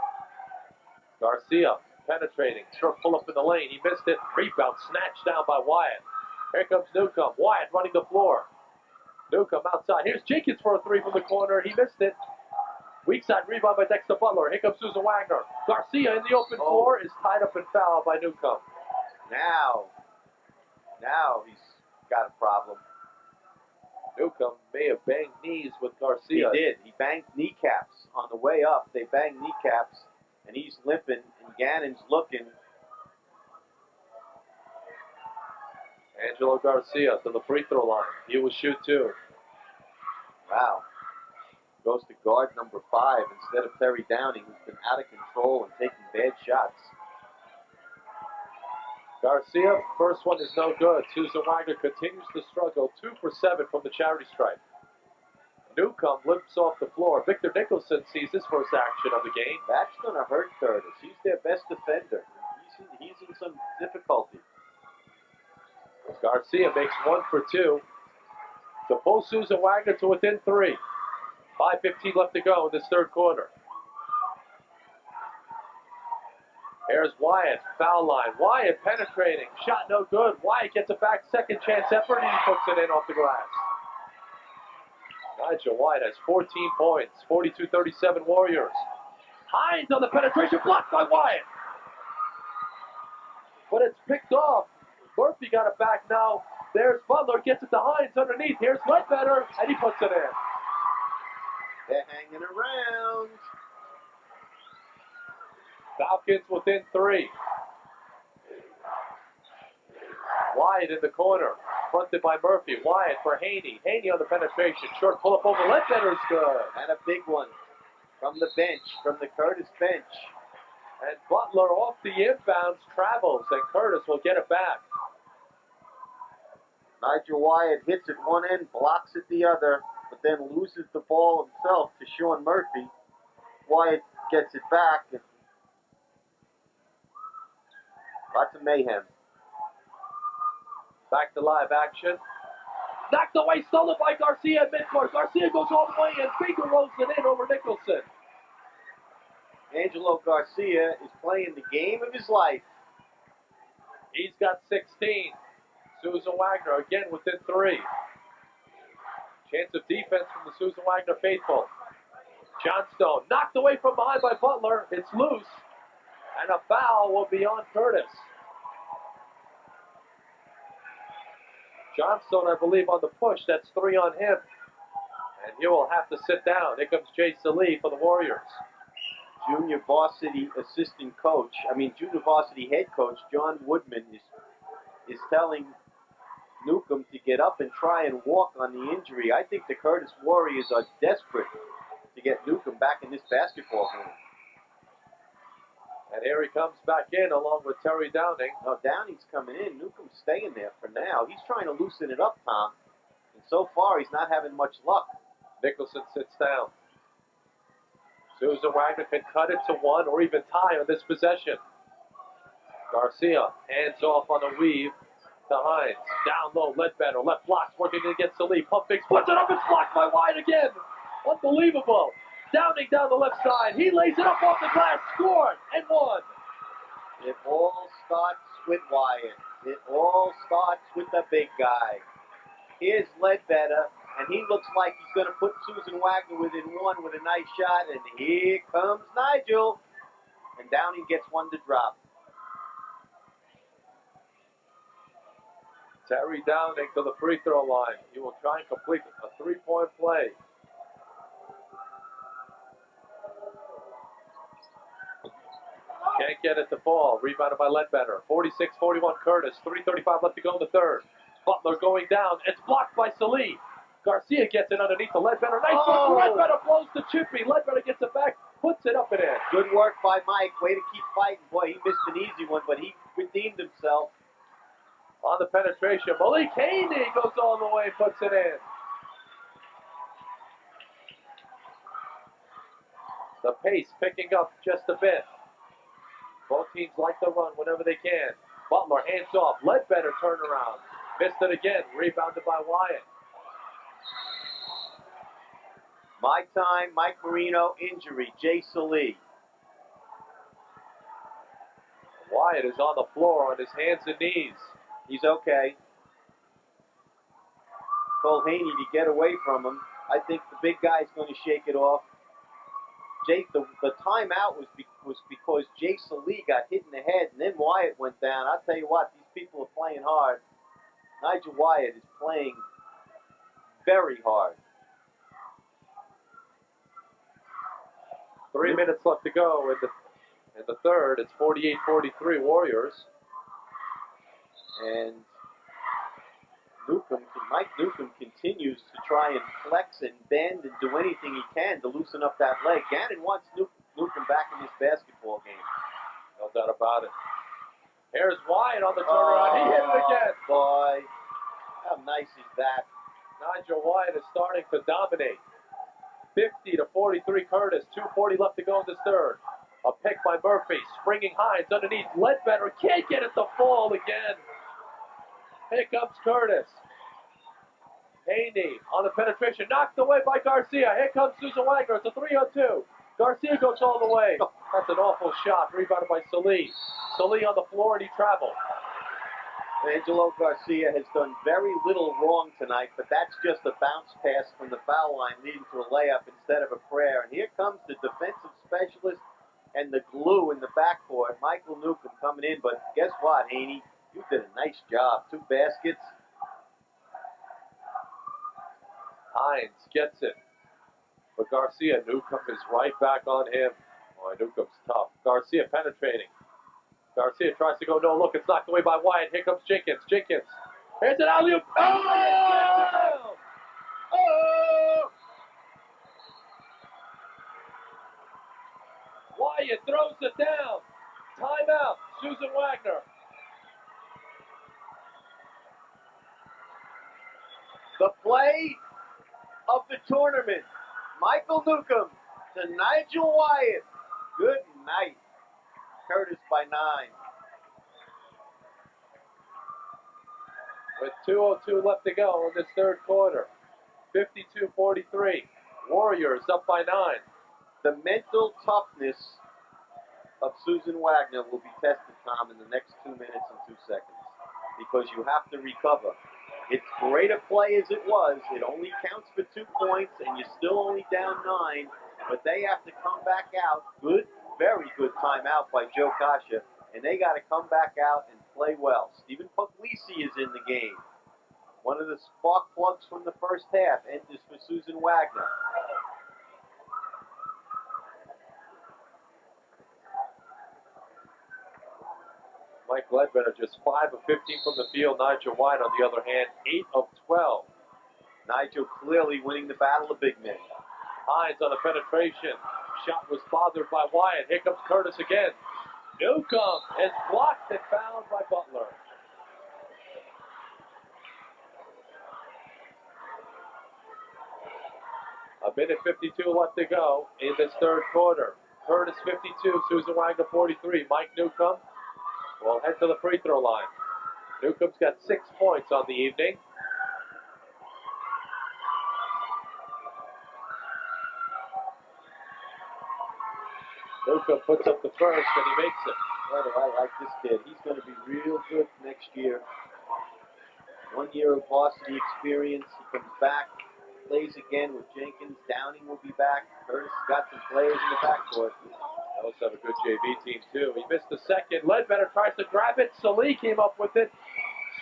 Garcia penetrating, short pull up in the lane. He missed it. Rebound snatched down by Wyatt. Here comes Newcomb. Wyatt running the floor. Newcomb outside. Here's Jenkins for a 3 from the corner. He missed it. Weak side rebound by Dexter Butler. Here comes Susan Wagner. Garcia in the open floor is tied up and fouled by Newcomb. Now he's got a problem. Newcomb may have banged knees with Garcia. He did. He banged kneecaps. On the way up, they banged kneecaps, and he's limping, and Gannon's looking. Angelo Garcia to the free throw line. He will shoot 2. Wow. Goes to guard number 5 instead of Terry Downing, who's been out of control and taking bad shots. Garcia, first one is no good. Susan Wagner continues to struggle. 2 for 7 from the charity stripe. Newcomb limps off the floor. Victor Nicholson sees his first action of the game. That's going to hurt Curtis. He's their best defender. He's in some difficulty. Garcia makes 1 for 2 to pull Susan Wagner to within 3. 5:15 left to go in this third quarter. Here's Wyatt, foul line. Wyatt penetrating, shot no good. Wyatt gets it back, second chance effort, and he puts it in off the glass. Nigel Wyatt has 14 points, 42-37 Warriors. Hines on the penetration, blocked by Wyatt. But it's picked off. Murphy got it back now. There's Butler, gets it to Hines underneath. Here's Ledbetter, and he puts it in. They're hanging around. Falcons within 3. Wyatt in the corner, fronted by Murphy. Wyatt for Haney. Haney on the penetration. Short pull-up over Ledbetter is good. And a big one from the bench, from the Curtis bench. And Butler off the inbounds travels, and Curtis will get it back. Nigel Wyatt hits it one end, blocks it the other, but then loses the ball himself to Sean Murphy. Wyatt gets it back. And lots of mayhem. Back to live action. Knocked away, stolen by Garcia at midcourt. Garcia goes all the way and finger rolls it in over Nicholson. Angelo Garcia is playing the game of his life. He's got 16. Susan Wagner again within 3. Chance of defense from the Susan Wagner faithful. Johnstone knocked away from behind by Butler. It's loose. And a foul will be on Curtis. Johnstone, I believe, on the push. That's 3 on him. And he will have to sit down. Here comes Jay Salee for the Warriors. Junior varsity head coach John Woodman is telling Newcomb to get up and try and walk on the injury. I think the Curtis Warriors are desperate to get Newcomb back in this basketball game. And here he comes back in along with Terry Downing. No, Downing's coming in. Newcomb's staying there for now. He's trying to loosen it up, Tom. And so far, he's not having much luck. Nicholson sits down. Susan Wagner can cut it to 1 or even tie on this possession. Garcia hands off on a weave to Hines. Down low, Ledbetter, left blocks, working against the lead. Pump fakes, puts it up, it's blocked by Wyatt again. Unbelievable. Downing down the left side. He lays it up off the glass, scored, and won. It all starts with Wyatt. It all starts with the big guy. Here's Ledbetter, and he looks like he's going to put Susan Wagner within 1 with a nice shot, and here comes Nigel. And Downing gets 1 to drop. Terry Downing to the free throw line. He will try and complete a 3-point play. Can't get it to fall. Rebounded by Ledbetter. 46-41 Curtis. 3:35 left to go in the third. Butler going down. It's blocked by Salee. Garcia gets it underneath the Ledbetter. Nice one. Ledbetter blows to Chippy. Ledbetter gets it back. Puts it up and in. Good work by Mike. Way to keep fighting. Boy, he missed an easy one, but he redeemed himself. On the penetration. Malik Haney goes all the way and puts it in. The pace picking up just a bit. Both teams like to run whenever they can. Butler hands off. Ledbetter turnaround. Missed it again. Rebounded by Wyatt. My time, Mike Marino, injury, Jay Salee. Wyatt is on the floor on his hands and knees. He's okay. Told Haney to get away from him. I think the big guy's going to shake it off. The timeout was because Jay Salee got hit in the head, and then Wyatt went down. I'll tell you what, these people are playing hard. Nigel Wyatt is playing very hard. 3 minutes left to go in the third. It's 48-43 Warriors. And Mike Newcomb continues to try and flex and bend and do anything he can to loosen up that leg. Gannon wants Newcomb back in this basketball game. No doubt about it. Here's Wyatt on the turnaround. He hit it again. Boy, how nice is that? Nigel Wyatt is starting to dominate. 50-43 Curtis. 2:40 left to go in this third. A pick by Murphy. Springing Hines underneath. Ledbetter can't get it to fall again. Here comes Curtis. Haney on the penetration. Knocked away by Garcia. Here comes Susan Wagner. It's a 3-on-2. Garcia goes all the way. That's an awful shot. Rebounded by Salih. Salih on the floor and he traveled. Angelo Garcia has done very little wrong tonight, but that's just a bounce pass from the foul line leading to a layup instead of a prayer. And here comes the defensive specialist and the glue in the backcourt, Michael Newcomb coming in. But guess what, Haney? You did a nice job. 2 baskets. Hines gets it. But Garcia, Newcomb is right back on him. Boy, Newcomb's tough. Garcia penetrating. Garcia tries to go no look. It's knocked away by Wyatt. Here comes Jenkins. Jenkins. Here's an alley-oop. Oh! Oh! Wyatt throws it down. Timeout. Susan Wagner. The play of the tournament. Michael Newcomb to Nigel Wyatt. Good night. Curtis by 9. With 2:02 left to go in this third quarter. 52-43. Warriors up by 9. The mental toughness of Susan Wagner will be tested, Tom, in the next 2 minutes and 2 seconds. Because you have to recover. It's great a play as it was. It only counts for 2 points, and you're still only down 9. But they have to come back out. Good, very good timeout by Joe Kasha. And they got to come back out and play well. Stephen Puglisi is in the game. One of the spark plugs from the first half enters for Susan Wagner. Mike Ledbetter just 5 of 15 from the field. Nigel Wyatt, on the other hand, 8 of 12. Nigel clearly winning the battle of big men. Hines on the penetration. Shot was bothered by Wyatt. Here comes Curtis again. Newcomb is blocked and fouled by Butler. A minute 52 left to go in this third quarter. Curtis 52, Susan Wagner 43. Mike Newcomb will head to the free throw line. Newcomb's got 6 points on the evening. Newcomb puts up the first and he makes it. Why do I like this kid? He's going to be real good next year. 1 year of varsity experience. He comes back, plays again with Jenkins. Downing will be back. Curtis got some players in the backcourt. They also have a good JV team, too. He missed the second. Ledbetter tries to grab it. Salih came up with it.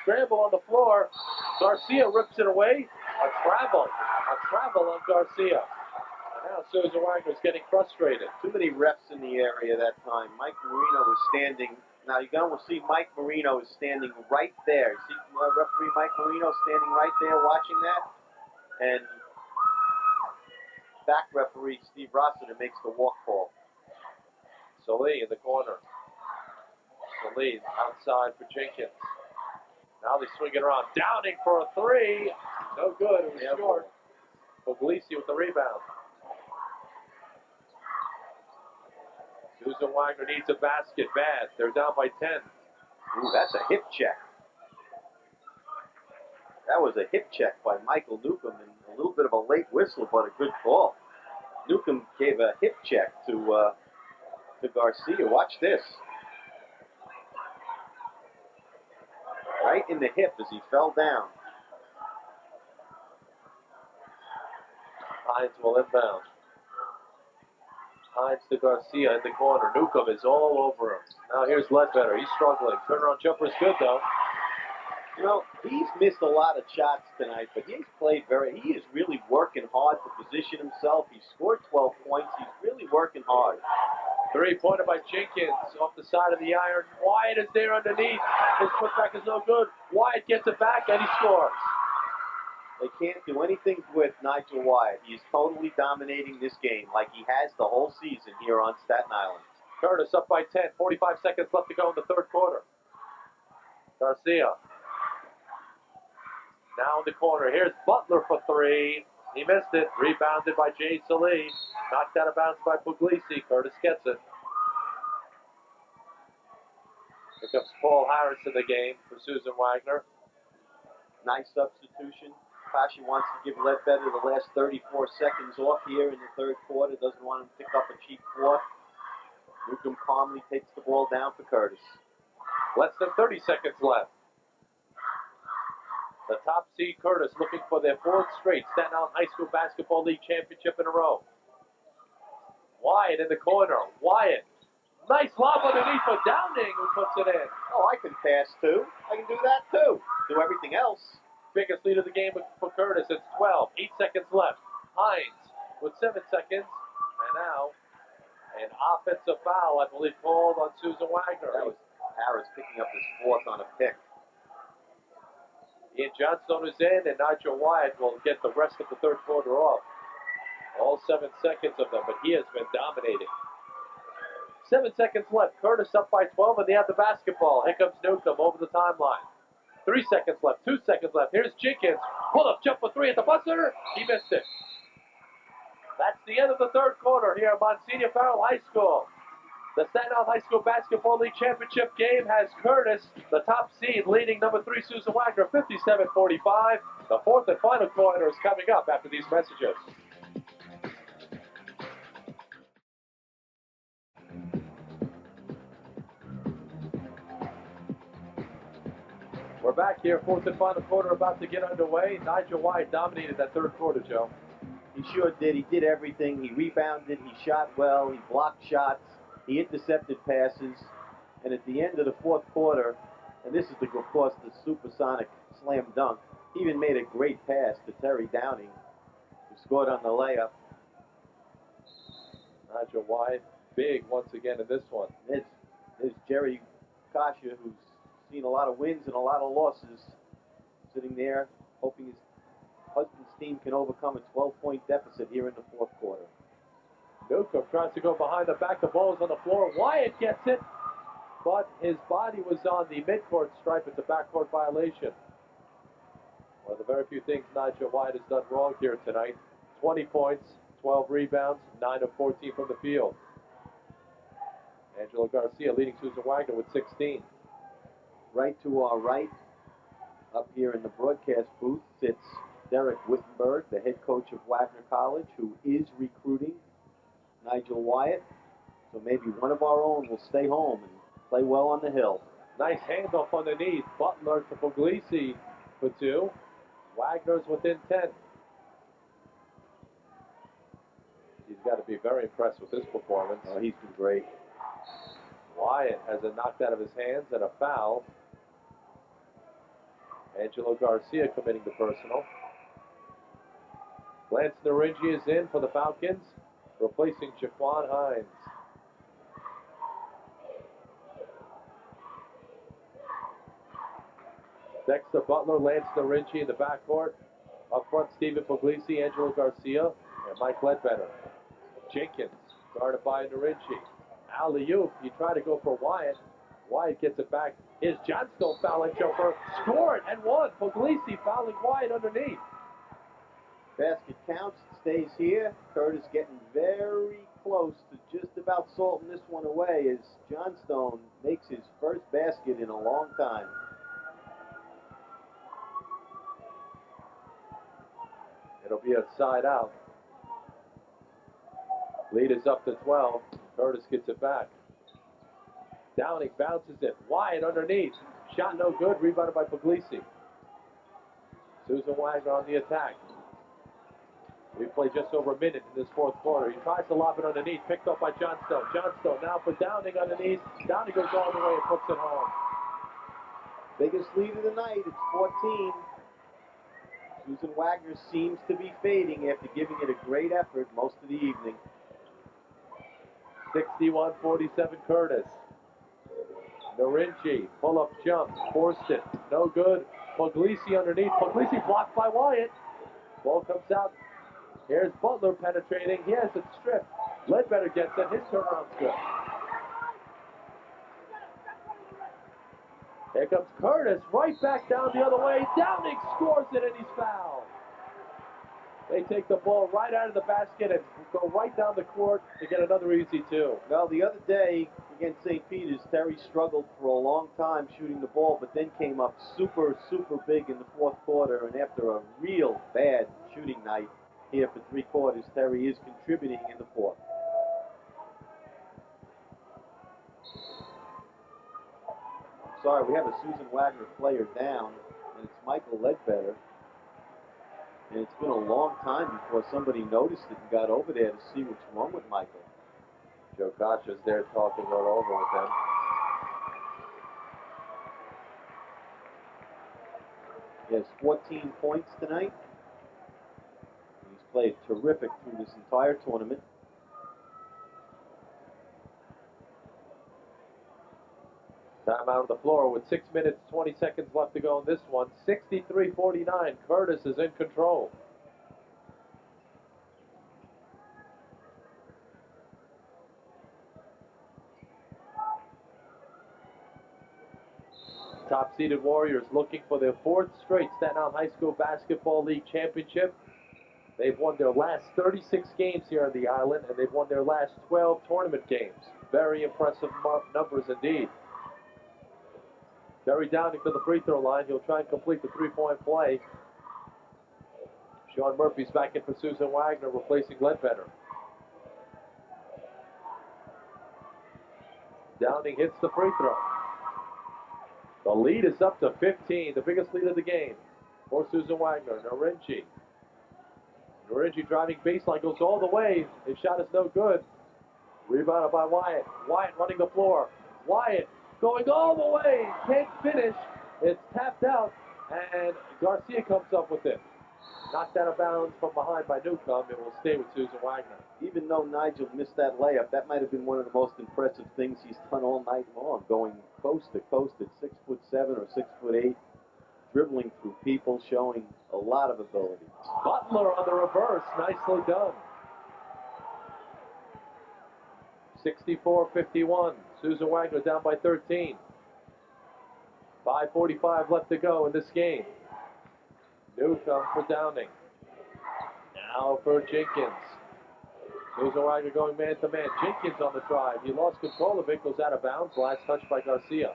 Scramble on the floor. Garcia rips it away. A travel on Garcia. And now Susan Wagner's getting frustrated. Too many refs in the area that time. Mike Marino was standing. Now you're going to see Mike Marino is standing right there. You see referee Mike Marino standing right there watching that? And back referee Steve Rossiter makes the walk call. Salih in the corner. Salih outside for Jenkins. Now they swing it around. Downing for a 3. No good. It was short. Puglisi with the rebound. Susan Wagner needs a basket bad. They're down by 10. Ooh, that's a hip check. That was a hip check by Michael Newcomb, and a little bit of a late whistle, but a good call. Newcomb gave a hip check to Garcia. Watch this. Right in the hip as he fell down. Hines will inbound. Hines to Garcia in the corner. Newcomb is all over him. Now here's Ledbetter. He's struggling. Turnaround jumper is good, though. You know, he's missed a lot of shots tonight, but he is really working hard to position himself. He scored 12 points. He's really working hard. 3-pointer by Jenkins off the side of the iron. Wyatt is there underneath. His putback is no good. Wyatt gets it back and he scores. They can't do anything with Nigel Wyatt. He's totally dominating this game like he has the whole season here on Staten Island. Curtis up by 10. 45 seconds left to go in the third quarter. Garcia. Now in the corner. Here's Butler for three. He missed it. Rebounded by Jay Salee. Knocked out of bounds by Puglisi. Curtis gets it. Here comes Paul Harris in the game for Susan Wagner. Nice substitution. Kashi wants to give Ledbetter the last 34 seconds off here in the third quarter. Doesn't want him to pick up a cheap fourth. Newcomb calmly takes the ball down for Curtis. Less than 30 seconds left. The top seed Curtis looking for their fourth straight Staten Island High School Basketball League championship in a row. Wyatt in the corner. Wyatt. Nice lob underneath for Downing, who puts it in. Oh, I can pass too. I can do that too. Do everything else. Biggest lead of the game for Curtis. It's 12. 8 seconds left. Hines with 7 seconds. And now an offensive foul, I believe, called on Susan Wagner. That was Harris picking up his fourth on a pick. Ian Johnstone is in, and Nigel Wyatt will get the rest of the third quarter off. All 7 seconds of them, but he has been dominating. 7 seconds left. Curtis up by 12, and they have the basketball. Here comes Newcomb over the timeline. 3 seconds left. 2 seconds left. Here's Jenkins. Pull up, jump for three at the buzzer. He missed it. That's the end of the third quarter here at Monsignor Farrell High School. The Staten Island High School Basketball League Championship game has Curtis, the top seed, leading number 3 Susan Wagner, 57-45. The fourth and final quarter is coming up after these messages. We're back here, fourth and final quarter about to get underway. Nigel Wyatt dominated that third quarter, Joe. He sure did. He did everything. He rebounded. He shot well. He blocked shots. He intercepted passes. And at the end of the fourth quarter, and this is, of course, the supersonic slam dunk, he even made a great pass to Terry Downing, who scored on the layup. Nigel Wyatt, big once again in this one. There's Jerry Kasha, who's seen a lot of wins and a lot of losses, sitting there hoping his husband's team can overcome a 12-point deficit here in the fourth quarter. Newcomb tries to go behind the back. The ball is on the floor. Wyatt gets it, but his body was on the midcourt stripe. It's a backcourt violation. One of the very few things Nigel Wyatt has done wrong here tonight. 20 points, 12 rebounds, 9 of 14 from the field. Angelo Garcia leading Susan Wagner with 16. Right to our right, up here in the broadcast booth, sits Derek Wittenberg, the head coach of Wagner College, who is recruiting Nigel Wyatt. So maybe one of our own will stay home and play well on the hill. Nice handoff underneath. Butler to Puglisi for 2. Wagner's within 10. He's got to be very impressed with his performance. Oh, he's been great. Wyatt has it knocked out of his hands and a foul. Angelo Garcia committing the personal. Lance Naringi is in for the Falcons, replacing Jaquan Hines. Dexter Butler, Lance Naringi in the backcourt. Up front, Stephen Puglisi, Angelo Garcia, and Mike Ledbetter. Jenkins, guarded by Naringi. Alley-oop, you try to go for Wyatt. Wyatt gets it back. Here's Johnstone fouling jumper. Scored and one. Puglisi fouling Wyatt underneath. Basket counts, stays here. Curtis getting very close to just about salting this one away as Johnstone makes his first basket in a long time. It'll be a side out. Lead is up to 12. Curtis gets it back. Downing bounces it. Wyatt underneath. Shot no good. Rebounded by Puglisi. Susan Wagner on the attack. We play just over a minute in this fourth quarter. He tries to lob it underneath. Picked up by Johnstone. Johnstone now for Downing underneath. Downing goes all the way and puts it home. Biggest lead of the night. It's 14. Susan Wagner seems to be fading after giving it a great effort most of the evening. 61-47 Curtis. Naringi, pull-up jump, forced it, no good. Puglisi underneath. Puglisi blocked by Wyatt. Ball comes out. Here's Butler penetrating. He has it stripped. Ledbetter gets it. His turnaround's good. Here comes Curtis, right back down the other way. Downing scores it, and he's fouled. They take the ball right out of the basket and go right down the court to get another easy two. Well, the other day against St. Peter's, Terry struggled for a long time shooting the ball, but then came up super big in the fourth quarter. And after a real bad shooting night here for 3 quarters, Terry is contributing in the fourth. Sorry, we have a Susan Wagner player down, and it's Michael Ledbetter. And it's been a long time before somebody noticed it and got over there to see what's wrong with Michael. Joe Kasha's there talking all over with them. He has 14 points tonight. He's played terrific through this entire tournament. Time out of the floor with 6 minutes, 20 seconds left to go in this one. 63-49. Curtis is in control. Top-seeded Warriors looking for their 4th straight Staten Island High School Basketball League championship. They've won their last 36 games here on the island, and they've won their last 12 tournament games. Very impressive numbers indeed. Terry Downing to the free throw line. He'll try and complete the 3-point play. Sean Murphy's back in for Susan Wagner, replacing Ledbetter. Downing hits the free throw. The lead is up to 15, the biggest lead of the game for Susan Wagner. Narinji driving baseline, goes all the way. His shot is no good. Rebounded by Wyatt. Wyatt running the floor. Wyatt going all the way. Can't finish. It's tapped out, and Garcia comes up with it. Knocked out of bounds from behind by Newcomb. It will stay with Susan Wagner. Even though Nigel missed that layup, that might have been one of the most impressive things he's done all night long, going coast to coast at 6'7" or 6'8", dribbling through people, showing a lot of ability. Butler on the reverse. Nicely done. 64-51. Susan Wagner down by 13. 5:45 left to go in this game. Newcomb for Downing. Now for Jenkins. Susan Wagner going man-to-man. Jenkins on the drive. He lost control of it. Goes out of bounds. Last touch by Garcia.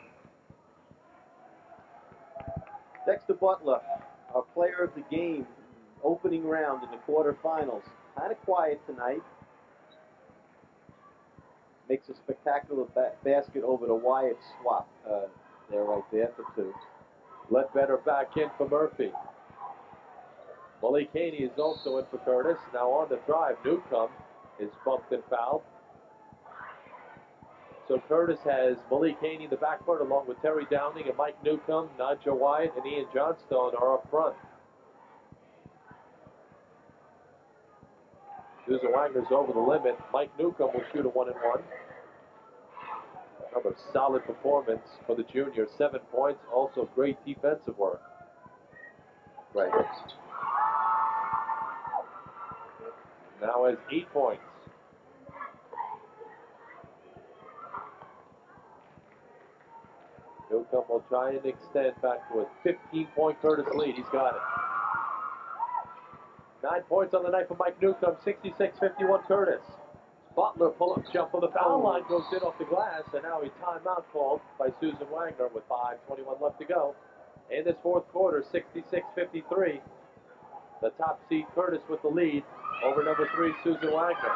Dexter Butler, our player of the game, opening round in the quarterfinals. Kind of quiet tonight. Makes a spectacular basket over to Wyatt swap. There, right there for 2. Ledbetter back in for Murphy. Malik Haney is also in for Curtis. Now on the drive, Newcomb is bumped and fouled. So Curtis has Malik Haney in the backcourt along with Terry Downing and Mike Newcomb. Nadja Wyatt and Ian Johnstone are up front. Susan Wagner's over the limit. Mike Newcomb will shoot a 1-and-1. Another solid performance for the junior. 7 points. Also great defensive work. Right. Now has 8 points. Newcomb will try and extend back to a 15-point Curtis lead. He's got it. 9 points on the night for Mike Newcomb. 66-51 Curtis. Butler pull-up jump on the foul line, goes in off the glass, and now a timeout called by Susan Wagner with 5:21 left to go. In this fourth quarter, 66-53. The top seed Curtis with the lead over number 3 Susan Wagner.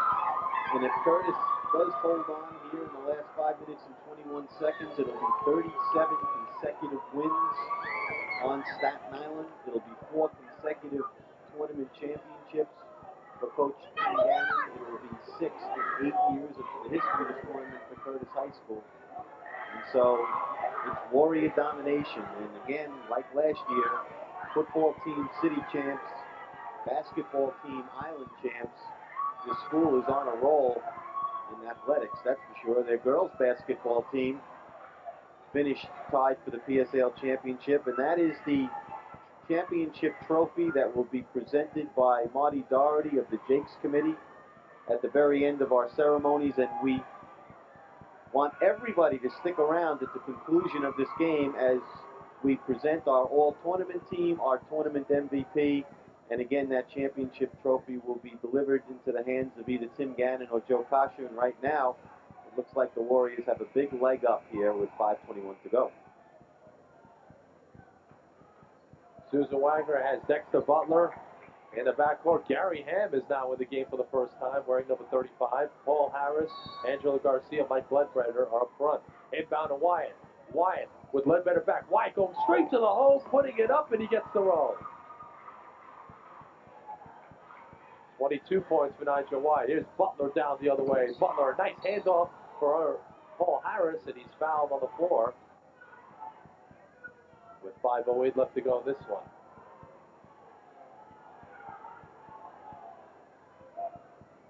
And if Curtis does hold on here in the last 5 minutes and 21 seconds, it'll be 37 consecutive wins on Staten Island. It'll be 4 consecutive tournament championships for Coach Gannon. It will be 6 in 8 years of the history of this tournament for Curtis High School. And so it's Warrior domination. And again, like last year, football team city champs, basketball team island champs. The school is on a roll in athletics, that's for sure. Their girls basketball team finished tied for the PSAL championship, and that is the championship trophy that will be presented by Marty Doherty of the Jakes Committee at the very end of our ceremonies, and we want everybody to stick around at the conclusion of this game as we present our all-tournament team, our tournament MVP, and again, that championship trophy will be delivered into the hands of either Tim Gannon or Joe Kasha, and right now, it looks like the Warriors have a big leg up here with 5:21 to go. Susan Wagner has Dexter Butler in the backcourt. Gary Ham is now in the game for the first time, wearing number 35. Paul Harris, Angelo Garcia, Mike Ledbetter are up front. Inbound to Wyatt. Wyatt with Ledbetter back. Wyatt going straight to the hole, putting it up, and he gets the roll. 22 points for Nigel Wyatt. Here's Butler down the other way. Butler, a nice handoff for Paul Harris, and he's fouled on the floor with 5:08 left to go in this one.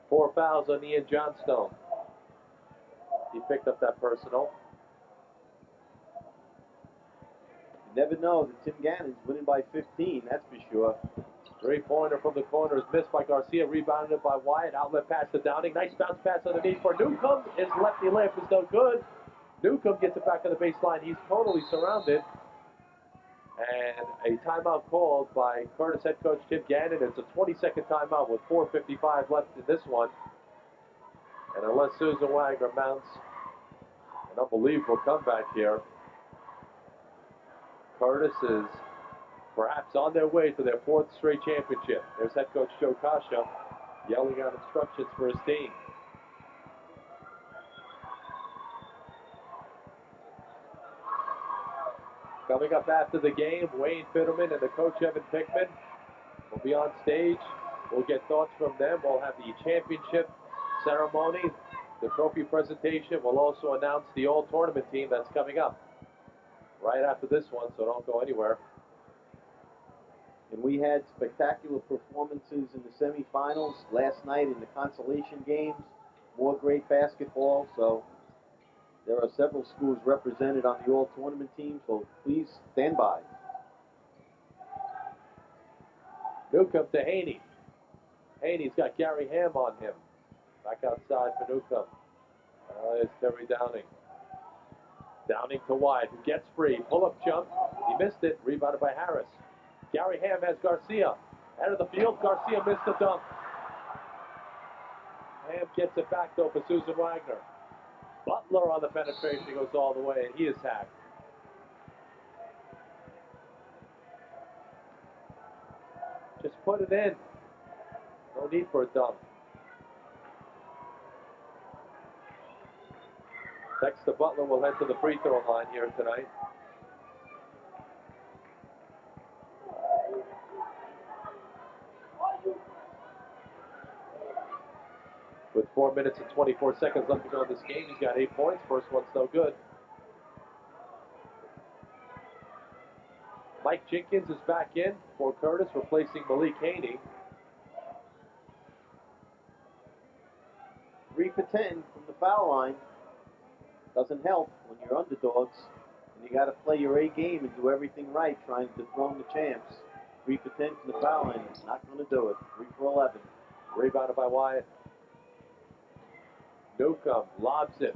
Four fouls on Ian Johnstone. He picked up that personal. You never know that Tim Gannon's winning by 15, that's for sure. Three-pointer from the corner is missed by Garcia, rebounded by Wyatt. Outlet pass to Downing. Nice bounce pass underneath for Newcomb. His lefty layup is no good. Newcomb gets it back on the baseline. He's totally surrounded. And a timeout called by Curtis head coach Tim Gannon. It's a 20-second timeout with 4:55 left in this one. And unless Susan Wagner mounts an unbelievable comeback here, Curtis is perhaps on their way to their fourth straight championship. There's head coach Joe Kasha yelling out instructions for his team. Coming up after the game, Wayne Fiddleman and the coach Evan Pickman will be on stage. We'll get thoughts from them. We'll have the championship ceremony, the trophy presentation. We'll also announce the all-tournament team that's coming up right after this one, so don't go anywhere. And we had spectacular performances in the semifinals last night in the consolation games. More great basketball, so there are several schools represented on the all-tournament team, so please stand by. Newcomb to Haney. Haney's got Gary Ham on him. Back outside for Newcomb. There's Terry Downing. Downing to Wyatt, who gets free. Pull-up jump. He missed it. Rebounded by Harris. Gary Ham has Garcia. Out of the field. Garcia missed the dunk. Ham gets it back, though, for Susan Wagner. Butler on the penetration goes all the way, and he is hacked. Just put it in. No need for a dunk. Dexter Butler will head to the free throw line here tonight. With 4 minutes and 24 seconds left to go in this game, he's got 8 points. First one's no good. Mike Jenkins is back in for Curtis, replacing Malik Haney. 3 for 10 from the foul line. Doesn't help when you're underdogs. And you got to play your A game and do everything right, trying to dethrone the champs. 3 for 10 from the foul line. It's not going to do it. 3 for 11. Rebounded by Wyatt. Newcomb lobs it.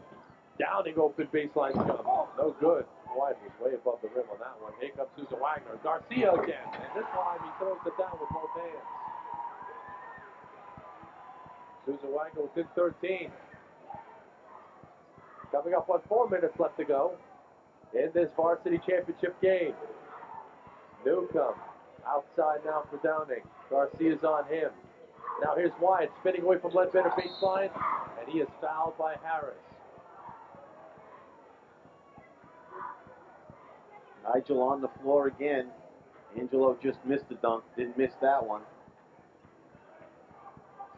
Downing open baseline jump. No good. Wyatt was way above the rim on that one. Here comes Susan Wagner. Garcia again. And this time he throws it down with both hands. Susan Wagner within 13. Coming up on 4 minutes left to go in this varsity championship game. Newcomb outside now for Downing. Garcia's on him. Now here's Wyatt spinning away from Ledbetter baseline, and he is fouled by Harris. Nigel on the floor again. Angelo just missed the dunk, didn't miss that one.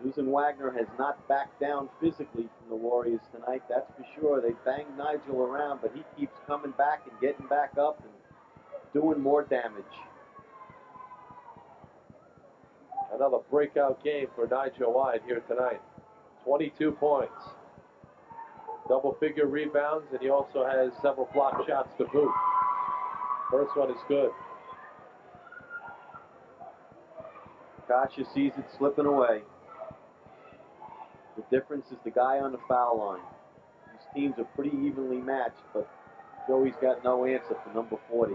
Susan Wagner has not backed down physically from the Warriors tonight, that's for sure. They banged Nigel around, but he keeps coming back and getting back up and doing more damage. Another breakout game for Nigel Wyatt here tonight. 22 points. Double-figure rebounds, and he also has several block shots to boot. First one is good. Kasha sees it slipping away. The difference is the guy on the foul line. These teams are pretty evenly matched, but Joey's got no answer for number 40.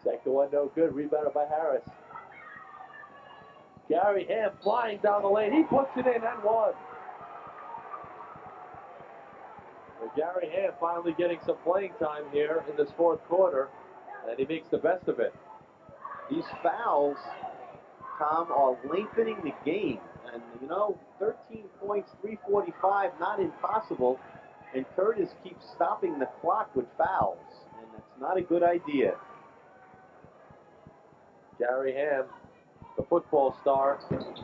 Second one, no good. Rebounded by Harris. Gary Ham flying down the lane. He puts it in and one. Well, Gary Ham finally getting some playing time here in this fourth quarter, and he makes the best of it. These fouls, Tom, are lengthening the game. And, 13 points, 3:45, not impossible. And Curtis keeps stopping the clock with fouls. And that's not a good idea. Gary Ham, the football star,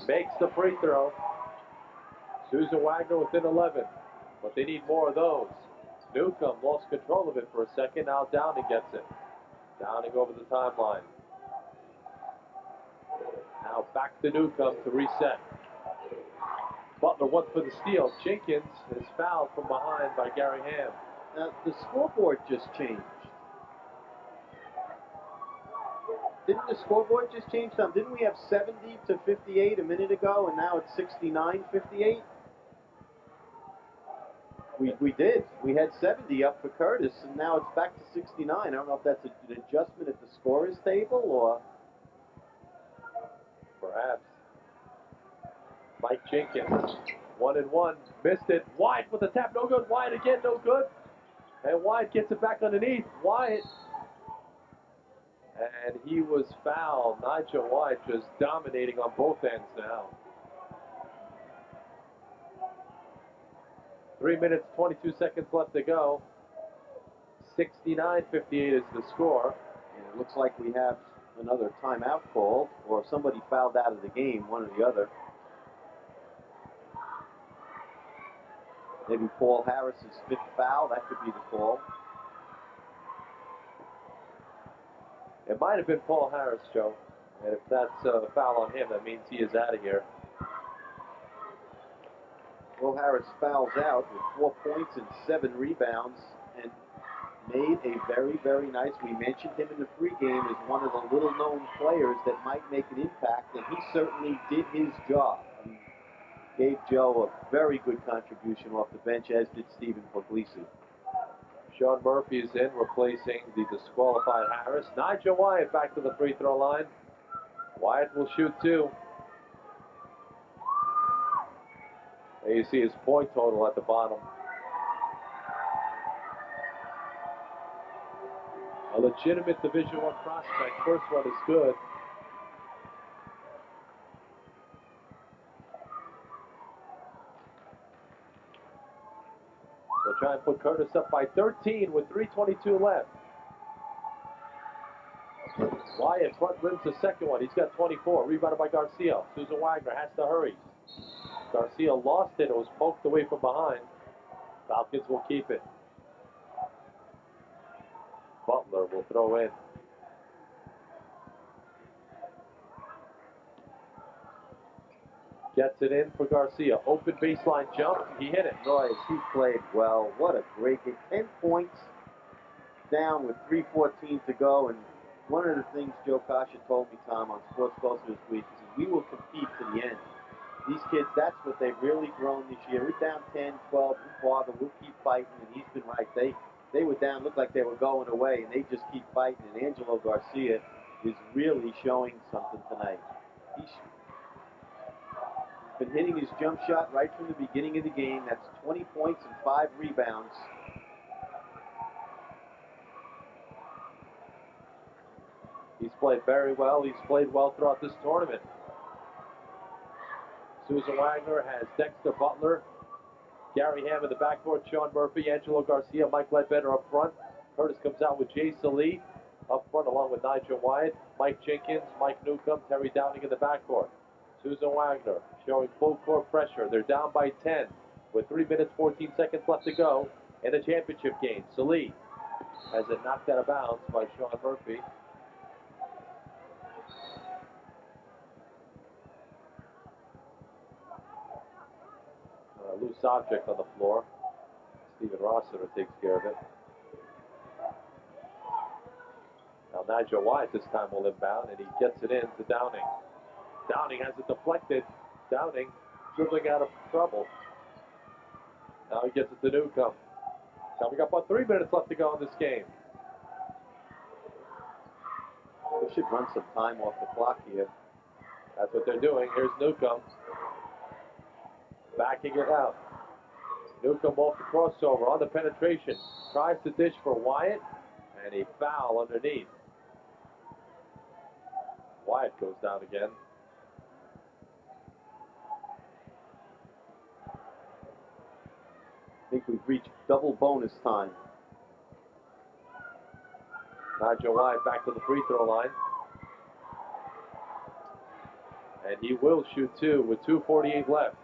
makes the free throw. Susan Wagner within 11. But they need more of those. Newcomb lost control of it for a second. Now Downing gets it. Downing over the timeline. Now back to Newcomb to reset. Butler went for the steal. Jenkins is fouled from behind by Gary Ham. Now, the scoreboard just changed. Didn't the scoreboard just change, Tom? Didn't we have 70 to 58 a minute ago, and now it's 69-58? We did. We had 70 up for Curtis, and now it's back to 69. I don't know if that's an adjustment at the scorer's table, or... Perhaps. Mike Jenkins, 1-and-1, missed it. Wyatt with the tap, no good. Wyatt again, no good. And Wyatt gets it back underneath. Wyatt. And he was fouled. Nigel Wyatt just dominating on both ends now. 3 minutes, 22 seconds left to go. 69-58 is the score. And it looks like we have another timeout called, or somebody fouled out of the game, one or the other. Maybe Paul Harris's 5th foul, that could be the call. It might have been Paul Harris, Joe. And if that's a foul on him, that means he is out of here. Paul Harris fouls out with 4 points and 7 rebounds, and made a very, very nice. We mentioned him in the pregame as one of the little-known players that might make an impact, and he certainly did his job. He gave Joe a very good contribution off the bench, as did Stephen Puglisi. Sean Murphy is in, replacing the disqualified Harris. Nigel Wyatt back to the free throw line. Wyatt will shoot 2. There you see his point total at the bottom. A legitimate Division I prospect. First one is good. They'll try and put Curtis up by 13 with 3:22 left. Wyatt front rims the second one. He's got 24. Rebounded by Garcia. Susan Wagner has to hurry. Garcia lost it. It was poked away from behind. Falcons will keep it. Butler will throw in. Gets it in for Garcia. Open baseline jump. He hit it. Noyes, he played well. What a great game. 10 points down with 3:14 to go. And one of the things Joe Kasha told me, Tom, on Sports Closer this week is we will compete to the end. These kids, that's what they've really grown this year. We're down 10, 12, we bother, we'll keep fighting, and he's been right. They were down, looked like they were going away, and they just keep fighting. And Angelo Garcia is really showing something tonight. He's been hitting his jump shot right from the beginning of the game. That's 20 points and 5 rebounds. He's played very well. He's played well throughout this tournament. Susan Wagner has Dexter Butler, Gary Ham in the backcourt, Sean Murphy, Angelo Garcia, Mike Ledbetter up front. Curtis comes out with Jay Salee up front along with Nigel Wyatt, Mike Jenkins, Mike Newcomb, Terry Downing in the backcourt. Susan Wagner showing full court pressure. They're down by 10 with 3 minutes, 14 seconds left to go in the championship game. Salee has it knocked out of bounds by Sean Murphy. Loose object on the floor. Stephen Rossiter takes care of it. Now Nigel Wyatt this time will inbound, and he gets it in to Downing. Downing has it deflected. Downing dribbling out of trouble. Now he gets it to Newcomb. Coming up on 3 minutes left to go in this game. We should run some time off the clock here. That's what they're doing. Here's Newcomb. Backing it out. Newcomb off the crossover on the penetration. Tries to dish for Wyatt, and a foul underneath. Wyatt goes down again. I think we've reached double bonus time. Nigel Wyatt back to the free throw line. And he will shoot two with 2:48 left.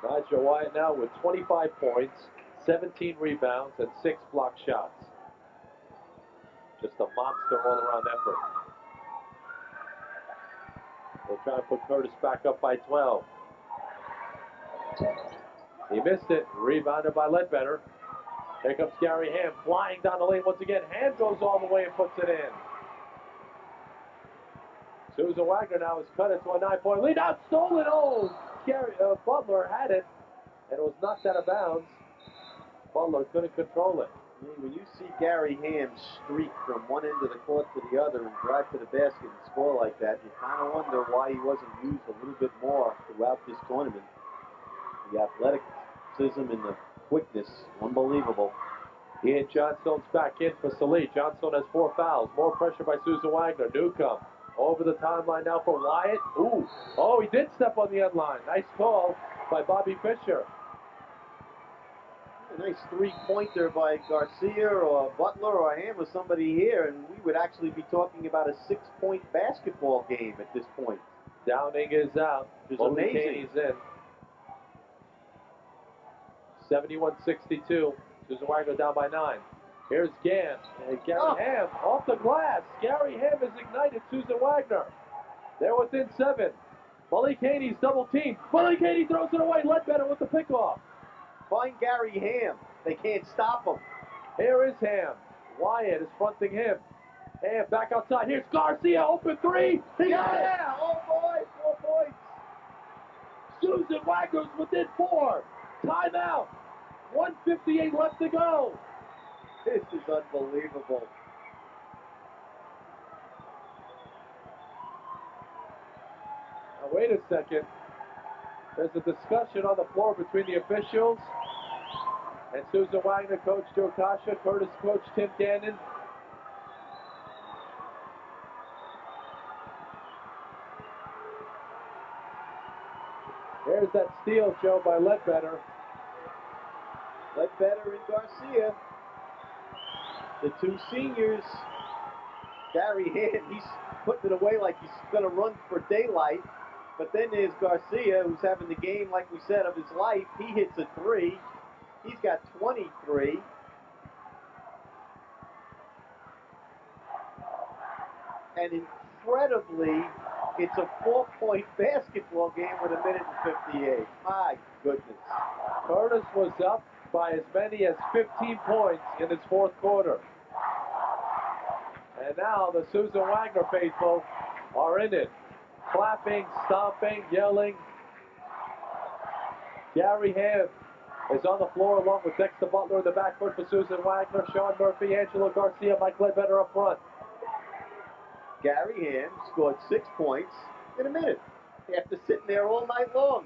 Nigel Wyatt now with 25 points, 17 rebounds, and 6 block shots. Just a monster all-around effort. They'll try to put Curtis back up by 12. He missed it. Rebounded by Ledbetter. Here comes Gary Ham flying down the lane once again. Ham goes all the way and puts it in. Susan Wagner now has cut it to a 9-point lead. Now stolen. Oh, Butler had it, and it was knocked out of bounds. Butler couldn't control it. When you see Gary Ham streak from one end of the court to the other and drive to the basket and score like that, you kind of wonder why he wasn't used a little bit more throughout this tournament. The athleticism and the quickness, unbelievable. Ian Johnstone's back in for Salih. Johnstone has 4 fouls. More pressure by Susan Wagner. Newcomb over the timeline now for Wyatt. Ooh, oh, he did step on the end line. Nice call by Bobby Fischer. A nice three-pointer by Garcia or Butler or Ham or somebody here, and we would actually be talking about a 6-point basketball game at this point. Downing is out. Which is amazing. He's in. 71-62. Susan Wagner down by 9. Here's Gann. And Gary Ham off the glass. Gary Ham has ignited Susan Wagner. They're within 7. Malik Haney's double team. Malik Haney throws it away. Ledbetter with the pickoff. Find Gary Ham. They can't stop him. Here is Ham. Wyatt is fronting him. Ham back outside. Here's Garcia. Open 3. He got it. Yeah. Oh, boy. 4 points. Susan Wagner's within 4. Timeout. 1:58 left to go. This is unbelievable. Now, wait a second. There's a discussion on the floor between the officials and Susan Wagner, Coach Joe Kasha, Curtis Coach Tim Gannon. There's that steal, Joe, by Ledbetter. Ledbetter and Garcia, the 2 seniors. Gary Ham, he's putting it away like he's going to run for daylight. But then there's Garcia, who's having the game, like we said, of his life. He hits a 3. He's got 23. And incredibly, it's a 4-point basketball game with 1:58. My goodness. Curtis was up by as many as 15 points in his 4th quarter. And now the Susan Wagner faithful are in it. Clapping, stomping, yelling. Gary Ham is on the floor along with Dexter Butler in the backcourt for Susan Wagner, Sean Murphy, Angelo Garcia, Mike Ledbetter up front. Gary Ham scored 6 points in a minute after sitting there all night long.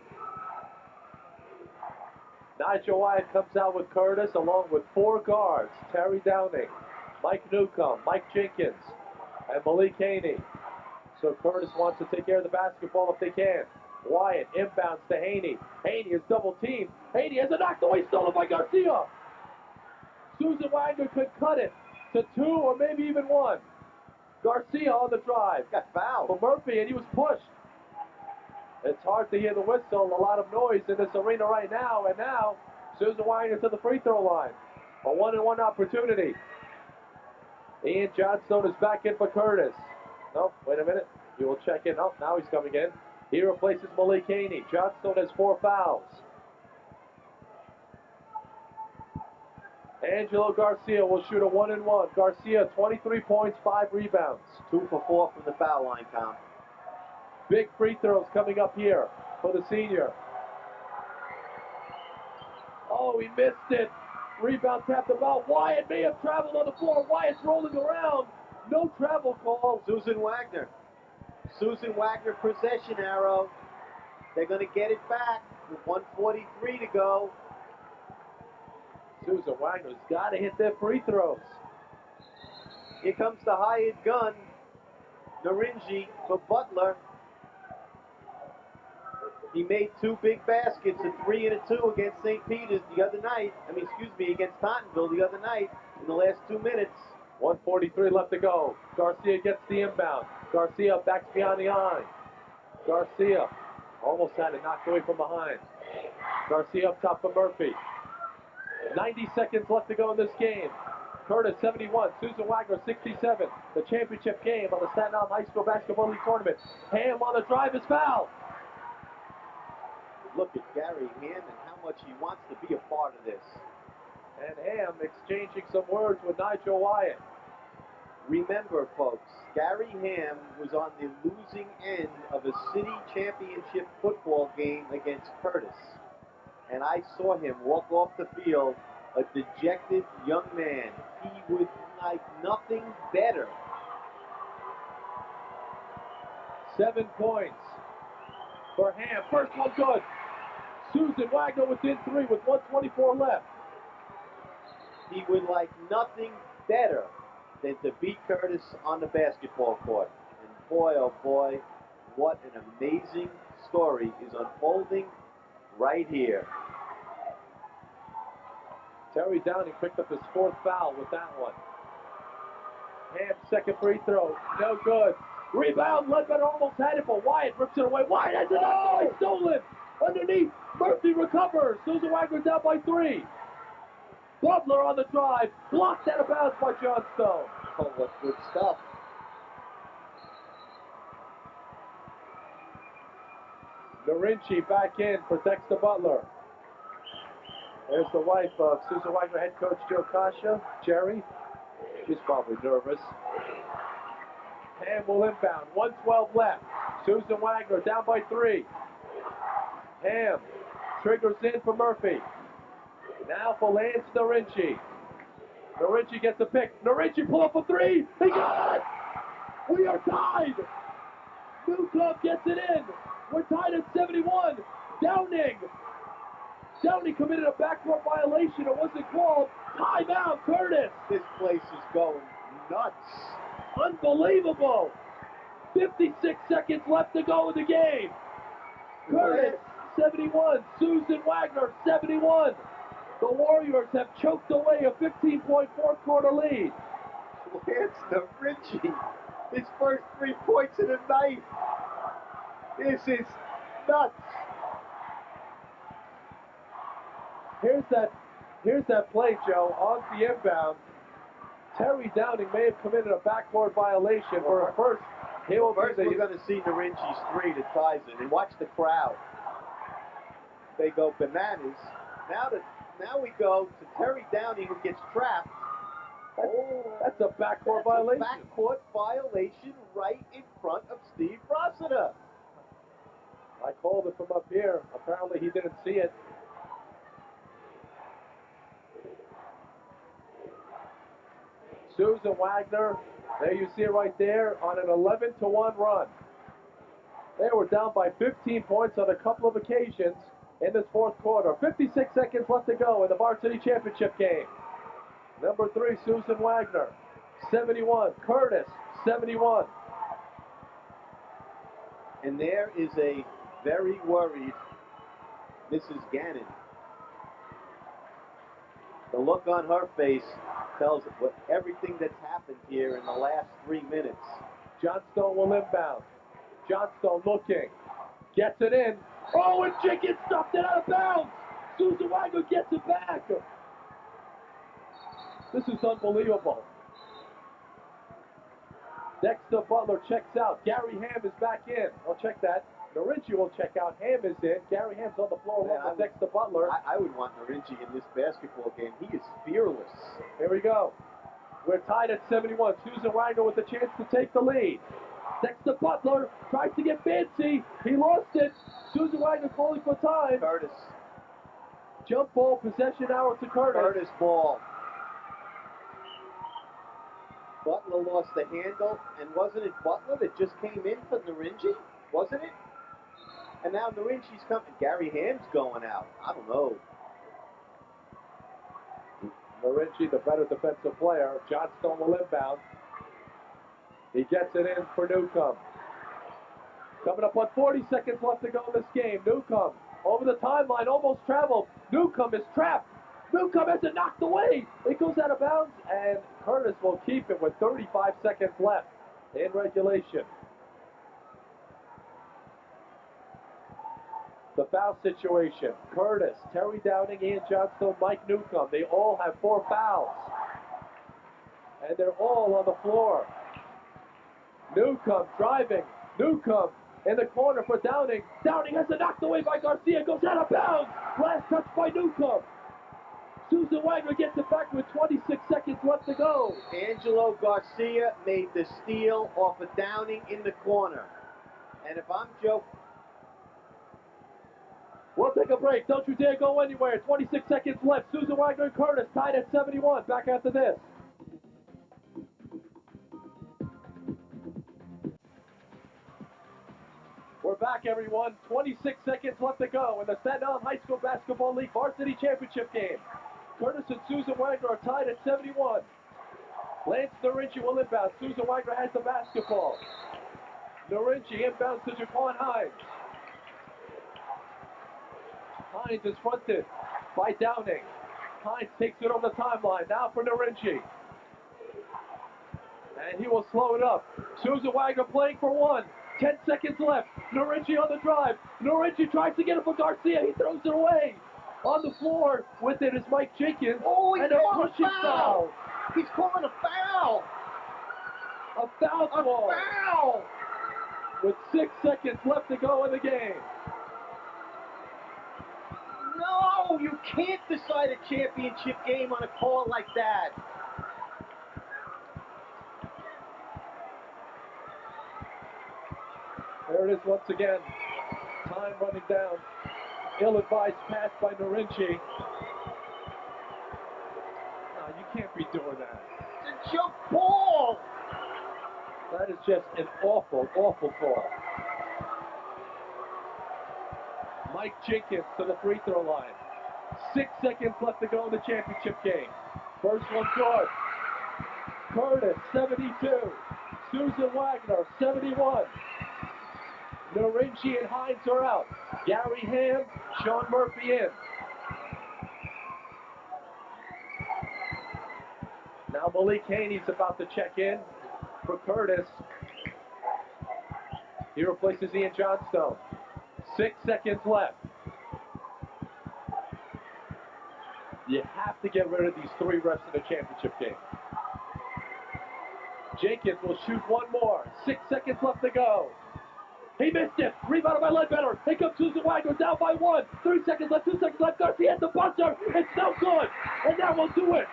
Nigel Wyatt comes out with Curtis along with 4 guards. Terry Downing, Mike Newcomb, Mike Jenkins, and Malik Haney. So Curtis wants to take care of the basketball if they can. Wyatt inbounds to Haney. Haney is double teamed. Haney has a knocked away, stolen by Garcia. Susan Wagner could cut it to 2 or maybe even 1. Garcia on the drive. Got fouled. For Murphy, and he was pushed. It's hard to hear the whistle. A lot of noise in this arena right now. And now, Susan Wagner to the free throw line. A 1-on-1 opportunity. Ian Johnstone is back in for Curtis. No, wait a minute. He will check in. Oh, now he's coming in. He replaces Malik Haney. Johnstone has 4 fouls. Angelo Garcia will shoot a 1-and-1. Garcia, 23 points, 5 rebounds. 2 for 4 from the foul line, Tom. Big free throws coming up here for the senior. Oh, he missed it. Rebound tapped about. Wyatt may have traveled on the floor. Wyatt's rolling around. No travel call. Susan Wagner. Susan Wagner possession arrow. They're going to get it back with 1:43 to go. Susan Wagner's got to hit their free throws. Here comes the hired gun, Narinji for Butler. He made 2 big baskets, a 3 and a 2 against St. Peter's the other night. Against Tottenville the other night in the last 2 minutes. 1:43 left to go. Garcia gets the inbound. Garcia backs behind the eye. Garcia almost had it knocked away from behind. Garcia up top for Murphy. 90 seconds left to go in this game. Curtis 71, Susan Wagner 67. The championship game on the Staten Island High School Basketball League Tournament. Ham on the drive is fouled. Look at Gary Ham and how much he wants to be a part of this. And Ham exchanging some words with Nigel Wyatt. Remember, folks, Gary Ham was on the losing end of a city championship football game against Curtis. And I saw him walk off the field, a dejected young man. He would like nothing better. 7 points for Ham. First one good. Susan Wagner within 3 with 1:24 left. He would like nothing better than to beat Curtis on the basketball court. And boy, oh boy, what an amazing story is unfolding right here. Terry Downing picked up his 4th foul with that one. Ham's second free throw, no good. Rebound, Ledbetter almost had it, but Wyatt rips it away. Wyatt has it knocked away, stolen. Underneath, Murphy recovers. Susan Wagner down by 3. Butler on the drive, blocked out of bounds by Johnstone. Oh, what good stuff. Narinci back in, protects the Butler. There's the wife of Susan Wagner head coach Joe Kasha, Jerry. She's probably nervous. Ham will inbound, 1:12 left. Susan Wagner down by 3. Ham triggers in for Murphy. Now for Lance Narinci. Narinci gets a pick. Narinci pull up a 3. He got it! We are tied! Newcomb gets it in. We're tied at 71. Downing committed a backcourt violation. It wasn't called. Timeout, Curtis. This place is going nuts. Unbelievable. 56 seconds left to go in the game. Curtis, 71. Susan Wagner, 71. The Warriors have choked away a 15-point fourth-quarter lead. Lance Narinci, his first 3 points of the night. This is nuts. Here's that play, Joe, on the inbound. Terry Downing may have committed a backcourt violation for a first. First, we're going to see Narinci's 3 that ties it, and watch the crowd. They go bananas. Now we go to Terry Downing, who gets trapped. That's a backcourt violation. Backcourt violation right in front of Steve Rossiter. I called it from up here. Apparently, he didn't see it. Susan Wagner, there you see it right there, on an 11-1 run. They were down by 15 points on a couple of occasions in this fourth quarter. 56 seconds left to go in the varsity championship game. Number 3, Susan Wagner, 71. Curtis, 71. And there is a very worried Mrs. Gannon. The look on her face tells what everything that's happened here in the last 3 minutes. Johnstone will inbound. Johnstone looking. Gets it in. Oh, and Jenkins stuffed it out of bounds. Susan Wagner gets it back. This is unbelievable. Dexter Butler checks out. Gary Ham is back in. I'll check that. Narinci will check out. Ham is in. Gary Ham's on the floor with Dexter Butler. I would want Narinci in this basketball game. He is fearless. tied at 71. Susan Wagner with a chance to take the lead. Next to Butler, tries to get fancy. He lost it. Susan Wagner calling for time. Curtis. Jump ball, possession now to Curtis. Curtis ball. Butler lost the handle, and wasn't it Butler that just came in for Narinji? Wasn't it? And now Narinji's coming. Gary Ham's going out. I don't know. Narinji, the better defensive player. Johnstone will inbound. He gets it in for Newcomb. Coming up on 40 seconds left to go in this game. Newcomb over the timeline, almost traveled. Newcomb is trapped. Newcomb has it knocked away. It goes out of bounds, and Curtis will keep it with 35 seconds left in regulation. The foul situation. Curtis, Terry Downing, Ian Johnstone, Mike Newcomb. They all have 4 fouls. And they're all on the floor. Newcomb driving. Newcomb in the corner for Downing. Downing has it knocked away by Garcia. Goes out of bounds. Last touch by Newcomb. Susan Wagner gets it back with 26 seconds left to go. Angelo Garcia made the steal off of Downing in the corner. And if I'm Joe... We'll take a break. Don't you dare go anywhere. 26 seconds left. Susan Wagner and Curtis tied at 71. Back after this. We're back, everyone. 26 seconds left to go in the Staten Island High School Basketball League Varsity Championship game. Curtis and Susan Wagner are tied at 71. Lance Narinji will inbound. Susan Wagner has the basketball. Narinji inbounds to Jaquan Hines. Hines is fronted by Downing. Hines takes it on the timeline. Now for Narinji. And he will slow it up. Susan Wagner playing for one. 10 seconds left. Narinji on the drive. Narinji tries to get it for Garcia. He throws it away. On the floor with it is Mike Jenkins. Oh, he's and a calling pushing a foul. foul. He's calling a foul. A foul ball. A foul. With 6 seconds left to go in the game. No, you can't decide a championship game on a call like that. There it is once again. Time running down. Ill-advised pass by Narinji. No, you can't be doing that. It's a jump ball. That is just an awful, awful call. Mike Jenkins to the free throw line. 6 seconds left to go in the championship game. First one good. Curtis, 72. Susan Wagner, 71. Narinji and Hines are out. Gary Ham, Sean Murphy in. Now Malik Haney's about to check in for Curtis. He replaces Ian Johnstone. 6 seconds left. You have to get rid of these 3 refs in the championship game. Jenkins will shoot one more. 6 seconds left to go. He missed it. Rebounded by Ledbetter. Here comes Susan Wagner down by 1. 3 seconds left. 2 seconds left. Garcia at the buzzer. It's no good. And that will do it.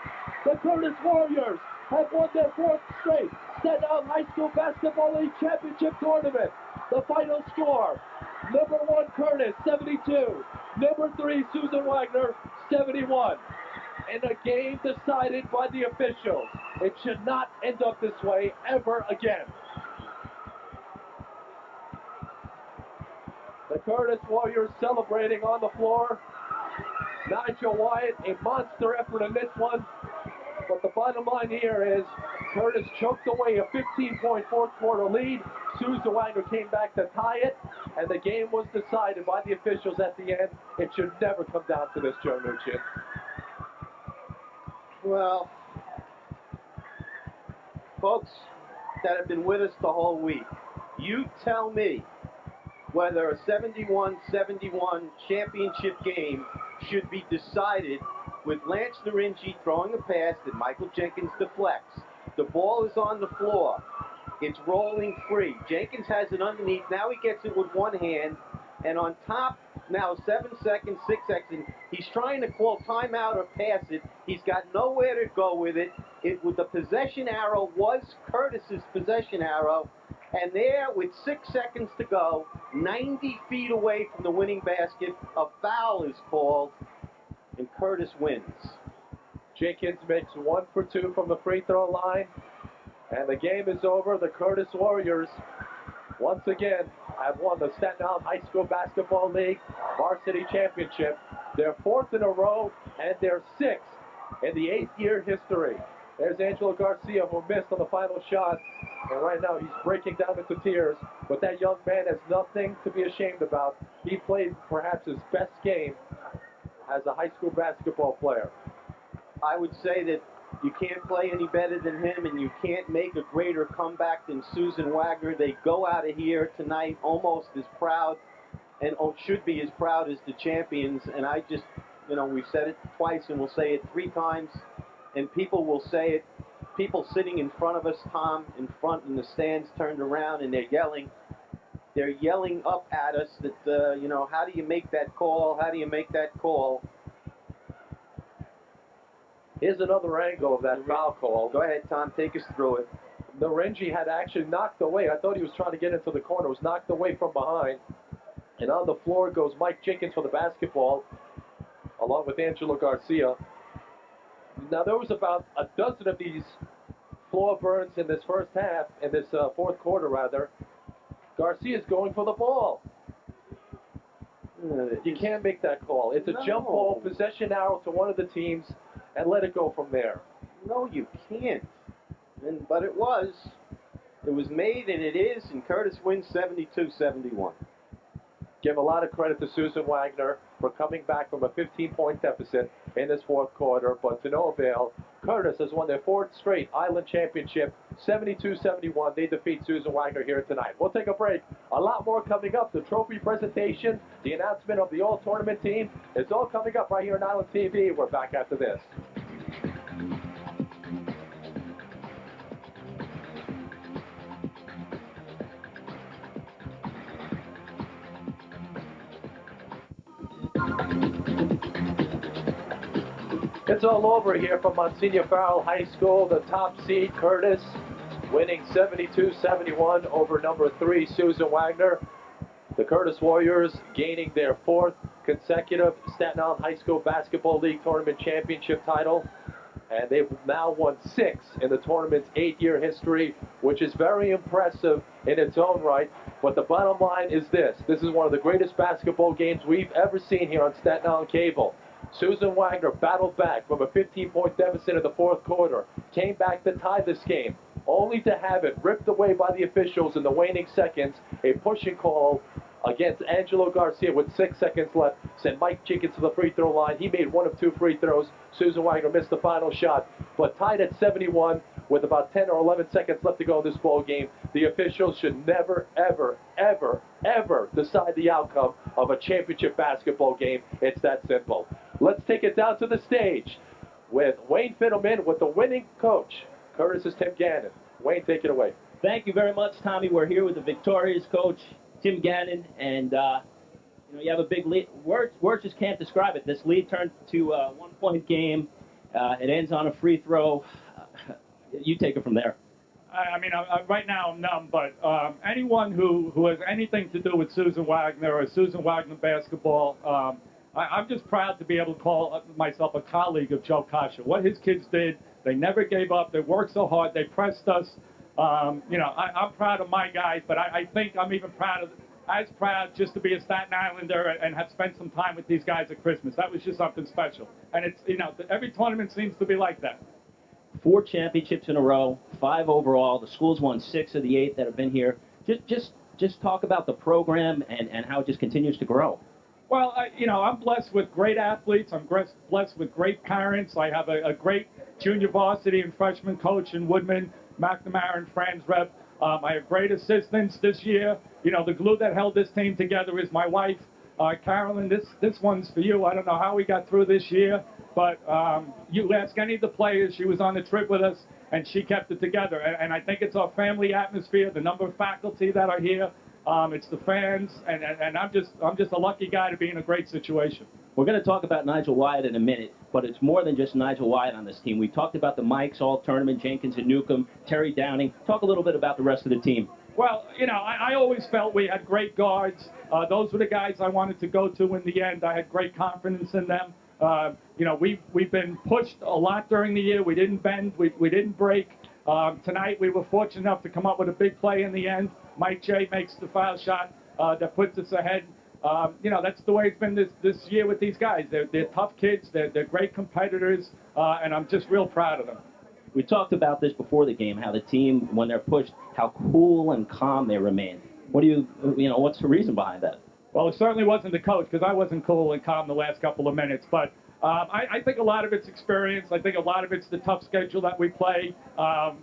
The Curtis Warriors have won their 4th straight Staten Island High School Basketball League Championship Tournament. The final score: number 1 Curtis, 72. Number 3 Susan Wagner, 71. In a game decided by the officials. It should not end up this way ever again. The Curtis Warriors celebrating on the floor. Nigel Wyatt, a monster effort in this one. But the bottom line here is Curtis choked away a 15-point fourth quarter lead. Susan Wagner came back to tie it, and the game was decided by the officials at the end. It should never come down to this, Joe Nuchin. Well, folks that have been with us the whole week, you tell me whether a 71-71 championship game should be decided with Lance Narinji throwing a pass that Michael Jenkins deflects. The ball is on the floor. It's rolling free. Jenkins has it underneath. Now he gets it with one hand. And on top, now 7 seconds, 6 seconds. He's trying to call timeout or pass it. He's got nowhere to go with it. The possession arrow was Curtis's possession arrow, and there, with 6 seconds to go, 90 feet away from the winning basket, a foul is called, and Curtis wins. Jenkins makes 1 for 2 from the free throw line, and the game is over. The Curtis Warriors, once again, have won the Staten Island High School Basketball League Varsity Championship, their 4th in a row, and their 6th in the 8-year history. There's Angelo Garcia, who missed on the final shot, and right now he's breaking down into tears, but that young man has nothing to be ashamed about. He played perhaps his best game as a high school basketball player. I would say that you can't play any better than him, and you can't make a greater comeback than Susan Wagner. They go out of here tonight almost as proud, and should be as proud as the champions. And I just, we've said it twice, and we'll say it 3 times, and people will say it. People sitting in front of us, Tom, in front in the stands, turned around, and they're yelling. They're yelling up at us that, how do you make that call? How do you make that call? Here's another angle of that foul call. Go ahead, Tom, take us through it. Narengi had actually knocked away. I thought he was trying to get into the corner. Was knocked away from behind. And on the floor goes Mike Jenkins for the basketball, along with Angelo Garcia. Now, there was about a dozen of these floor burns in this first half, in this fourth quarter, rather. Garcia's going for the ball. You can't make that call. It's a jump ball, possession arrow to one of the teams, and let it go from there. No, you can't. But it was. It was made, and it is, and Curtis wins 72-71. Give a lot of credit to Susan Wagner for coming back from a 15-point deficit in this fourth quarter, but to no avail. Curtis has won their 4th straight Island Championship, 72-71. They defeat Susan Wagner here tonight. We'll take a break. A lot more coming up. The trophy presentation, the announcement of the all-tournament team. It's all coming up right here on Island TV. We're back after this. It's all over here from Monsignor Farrell High School. The top seed, Curtis, winning 72-71 over number 3, Susan Wagner. The Curtis Warriors gaining their 4th consecutive Staten Island High School Basketball League Tournament Championship title. And they've now won 6 in the tournament's 8-year history, which is very impressive in its own right. But the bottom line is this. This is one of the greatest basketball games we've ever seen here on Staten Island Cable. Susan Wagner battled back from a 15-point deficit in the fourth quarter, came back to tie this game, only to have it ripped away by the officials in the waning seconds. A pushing call against Angelo Garcia with 6 seconds left sent Mike Jenkins to the free throw line. He made 1 of 2 free throws. Susan Wagner missed the final shot, but tied at 71 with about 10 or 11 seconds left to go in this ball game. The officials should never, ever, ever, ever decide the outcome of a championship basketball game. It's that simple. Let's take it down to the stage with Wayne Fiddleman with the winning coach. Curtis is Tim Gannon. Wayne, take it away. Thank you very much, Tommy. We're here with the victorious coach, Tim Gannon, and you have a big lead. Words just can't describe it. This lead turned to a 1-point game. It ends on a free throw. You take it from there. Right now I'm numb, but anyone who has anything to do with Susan Wagner or Susan Wagner basketball, I'm just proud to be able to call myself a colleague of Joe Kasha. What his kids did, they never gave up. They worked so hard. They pressed us. I'm proud of my guys, but I think I'm even as proud just to be a Staten Islander and have spent some time with these guys at Christmas. That was just something special. And it's, every tournament seems to be like that. 4 championships in a row, 5 overall. The school's won 6 of the 8 that have been here. Just talk about the program and how it just continues to grow. Well, I'm blessed with great athletes. I'm blessed with great parents. I have a great junior varsity and freshman coach in Woodman, McNamara and Franz Rep. I have great assistants this year. The glue that held this team together is my wife, Carolyn. This one's for you. I don't know how we got through this year, but you ask any of the players. She was on the trip with us, and she kept it together. And I think it's our family atmosphere, the number of faculty that are here. It's the fans, and I'm just a lucky guy to be in a great situation. We're going to talk about Nigel Wyatt in a minute, but it's more than just Nigel Wyatt on this team. We talked about the Mikes all-tournament, Jenkins and Newcomb, Terry Downing. Talk a little bit about the rest of the team. Well, you know, I always felt we had great guards. Those were the guys I wanted to go to in the end. I had great confidence in them. You know, we've been pushed a lot during the year. We didn't bend. We didn't break. Tonight we were fortunate enough to come up with a big play in the end. Mike J makes the foul shot that puts us ahead. You know, that's the way it's been this year with these guys. They're tough kids. They're great competitors, and I'm just real proud of them. We talked about this before the game, how the team, when they're pushed, how cool and calm they remain. What's the reason behind that? Well, it certainly wasn't the coach, because I wasn't cool and calm the last couple of minutes. But I think a lot of it's experience. I think a lot of it's the tough schedule that we play.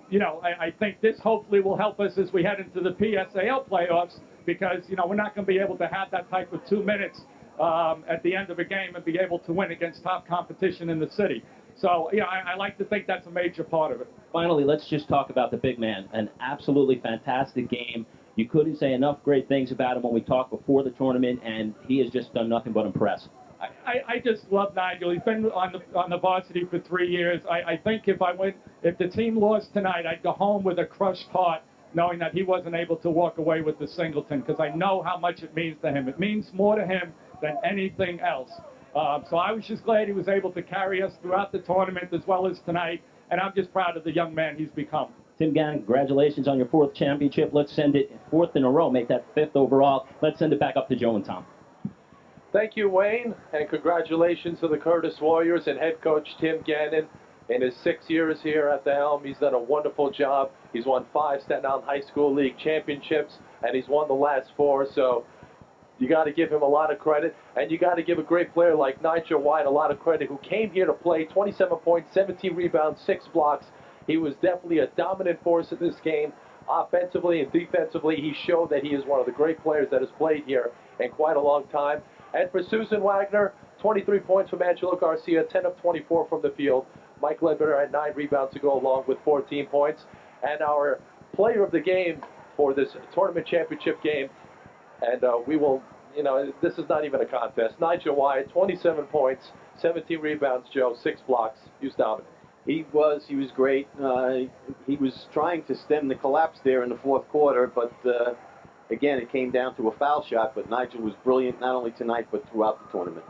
You know, I think this hopefully will help us as we head into the PSAL playoffs, because, you know, we're not going to be able to have that type of 2 minutes at the end of a game and be able to win against top competition in the city. So, yeah, I like to think that's a major part of it. Finally, let's just talk about the big man. An absolutely fantastic game. You couldn't say enough great things about him when we talked before the tournament, and he has just done nothing but impress. I just love Nigel. He's been on the varsity for 3 years. I think if the team lost tonight, I'd go home with a crushed heart, knowing that he wasn't able to walk away with the singleton, because I know how much it means to him. It means more to him than anything else. So I was just glad he was able to carry us throughout the tournament as well as tonight, and I'm just proud of the young man he's become. Tim Gannon, congratulations on your 4th championship. Let's send it 4th in a row, make that 5th overall. Let's send it back up to Joe and Tom. Thank you, Wayne, and congratulations to the Curtis Warriors and head coach Tim Gannon. In his 6 years here at the helm, he's done a wonderful job. He's won 5 Staten Island High School League championships, and he's won the last 4, so you got to give him a lot of credit, and you got to give a great player like Nigel Wyatt a lot of credit, who came here to play. 27 points, 17 rebounds, 6 blocks. He was definitely a dominant force in this game. Offensively and defensively, he showed that he is one of the great players that has played here in quite a long time. And for Susan Wagner, 23 points from Angelo Garcia, 10 of 24 from the field. Mike Ledbetter had 9 rebounds to go along with 14 points. And our player of the game for this tournament championship game, and we will, you know, this is not even a contest. Nigel Wyatt, 27 points, 17 rebounds, Joe, 6 blocks. He was dominant. He was great. He was trying to stem the collapse there in the 4th quarter, but again, it came down to a foul shot. But Nigel was brilliant, not only tonight, but throughout the tournament.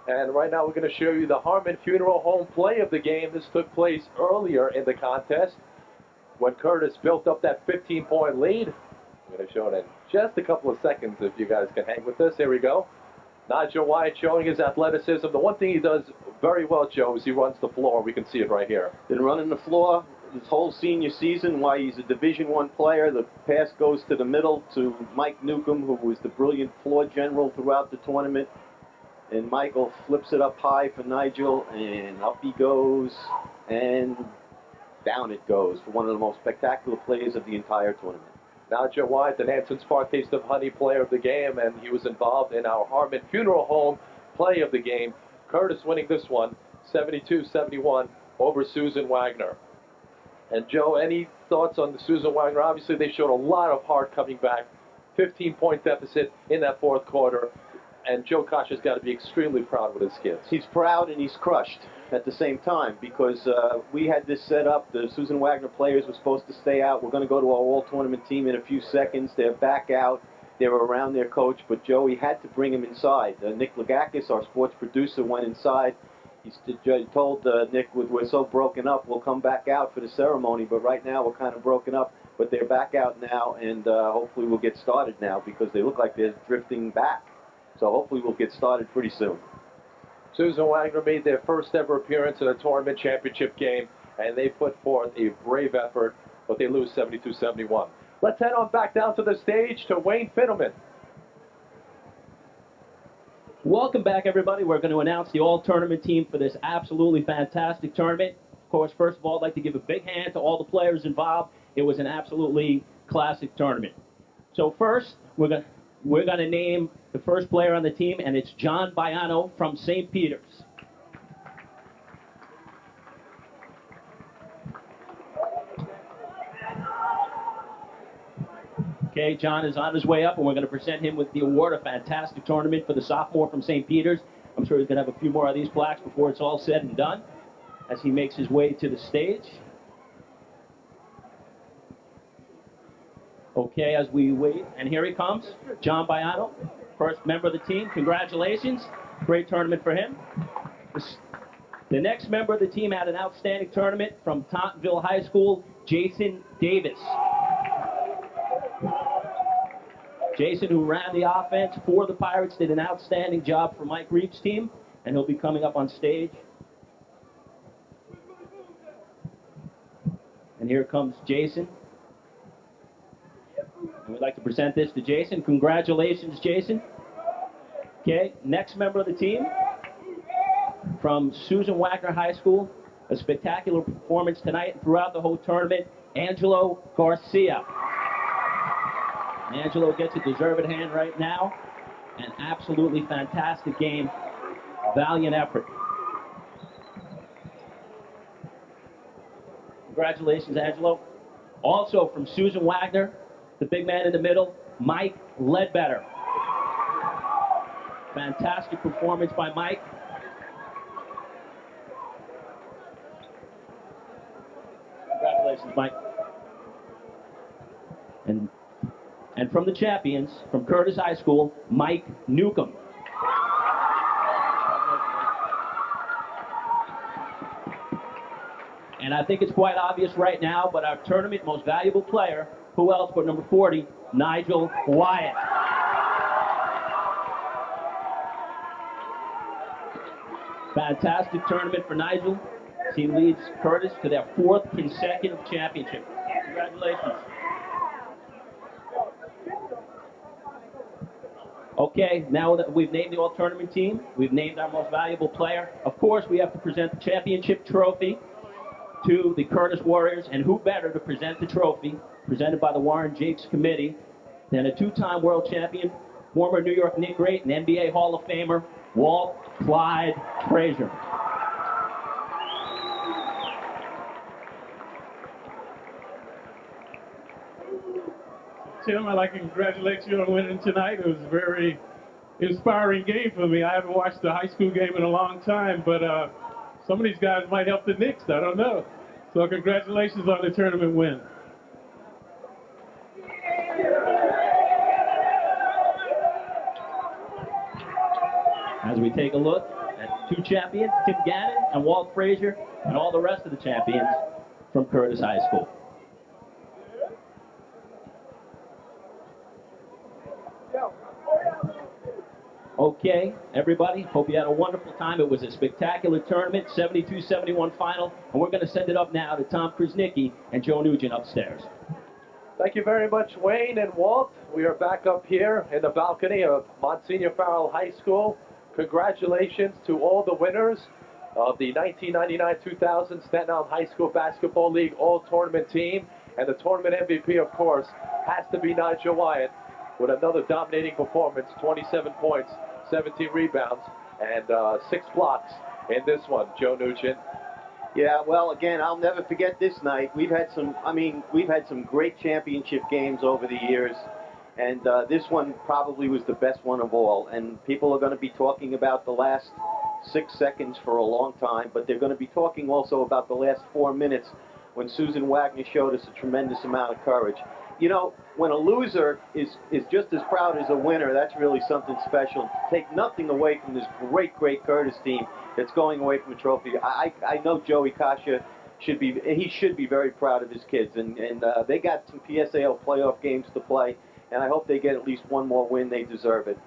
And right now we're going to show you the Harmon Funeral Home play of the game. This took place earlier in the contest when Curtis built up that 15-point lead. I'm going to show it in just a couple of seconds if you guys can hang with us. Here we go. Nigel Wyatt showing his athleticism. The one thing he does very well, Joe, is he runs the floor. We can see it right here. Been running the floor his whole senior season. Why he's a Division I player. The pass goes to the middle to Mike Newcomb, who was the brilliant floor general throughout the tournament. And Michael flips it up high for Nigel, and up he goes, and down it goes for one of the most spectacular plays of the entire tournament. Nigel Wyatt, the Nansen Spark Taste of Honey player of the game, and he was involved in our Harmon Funeral Home play of the game. Curtis winning this one, 72-71 over Susan Wagner. And Joe, any thoughts on the Susan Wagner? Obviously, they showed a lot of heart coming back. 15-point deficit in that 4th quarter. And Joe Kasha's got to be extremely proud with his kids. He's proud and he's crushed at the same time, because we had this set up. The Susan Wagner players were supposed to stay out. We're going to go to our all-tournament team in a few seconds. They're back out. They were around their coach, but Joey had to bring him inside. Nick Lagakis, our sports producer, went inside. He told Nick, we're so broken up, we'll come back out for the ceremony, but right now we're kind of broken up. But they're back out now, and hopefully we'll get started now, because they look like they're drifting back. So hopefully we'll get started pretty soon. Susan Wagner made their first ever appearance in a tournament championship game, and they put forth a brave effort, but they lose 72-71. Let's head on back down to the stage to Wayne Fiddleman. Welcome back, everybody. We're going to announce the all-tournament team for this absolutely fantastic tournament. Of course, first of all, I'd like to give a big hand to all the players involved. It was an absolutely classic tournament. So first, we're going to name the first player on the team, and it's John Baiano from St. Peter's. Okay, Okay, John is on his way up, and we're going to present him with the award, a fantastic tournament for the sophomore from St. Peter's. I'm sure he's going to have a few more of these plaques before it's all said and done as he makes his way to the stage. Okay, as we wait, and here he comes, John Baiano, first member of the team. Congratulations. Great tournament for him. The next member of the team had an outstanding tournament from Tauntonville High School, Jason Davis. Jason, who ran the offense for the Pirates, did an outstanding job for Mike Reeves' team, and he'll be coming up on stage. And here comes Jason. And we'd like to present this to Jason. Congratulations, Jason. Okay, next member of the team from Susan Wagner High School. A spectacular performance tonight and throughout the whole tournament, Angelo Garcia. Angelo gets a deserved hand right now. An absolutely fantastic game. Valiant effort. Congratulations, Angelo. Also from Susan Wagner, the big man in the middle, Mike Ledbetter. Fantastic performance by Mike. Congratulations, Mike. And from the champions, from Curtis High School, Mike Newcomb. And I think it's quite obvious right now, but our tournament most valuable player, who else but number 40, Nigel Wyatt. Fantastic tournament for Nigel. He leads Curtis to their 4th consecutive championship. Congratulations. Okay, now that we've named the all-tournament team, we've named our most valuable player, of course we have to present the championship trophy to the Curtis Warriors, and who better to present the trophy, presented by the Warren Jakes Committee, than a 2-time world champion, former New York Knicks great and NBA Hall of Famer, Walt Clyde Frazier. Tim, I'd like to congratulate you on winning tonight. It was a very inspiring game for me. I haven't watched a high school game in a long time, but some of these guys might help the Knicks. I don't know. So congratulations on the tournament win. As we take a look at 2 champions, Tim Gannon and Walt Frazier, and all the rest of the champions from Curtis High School. Okay, everybody, hope you had a wonderful time. It was a spectacular tournament, 72-71 final, and we're going to send it up now to Tom Krasnicki and Joe Nugent upstairs. Thank you very much, Wayne and Walt. We are back up here in the balcony of Monsignor Farrell High School. Congratulations to all the winners of the 1999-2000 Staten Island High School Basketball League All-Tournament team. And the tournament MVP, of course, has to be Nigel Wyatt with another dominating performance, 27 points, 17 rebounds, and 6 blocks in this one. Joe Nugent. Yeah, well, again, I'll never forget this night. We've had some great championship games over the years, and this one probably was the best one of all. And people are going to be talking about the last 6 seconds for a long time, but they're going to be talking also about the last 4 minutes when Susan Wagner showed us a tremendous amount of courage. You know, when a loser is just as proud as a winner, that's really something special. Take nothing away from this great Curtis team that's going away from a trophy. I know Joey Kasha should be very proud of his kids, and they got some PSAL playoff games to play, and I hope they get at least one more win. They deserve it.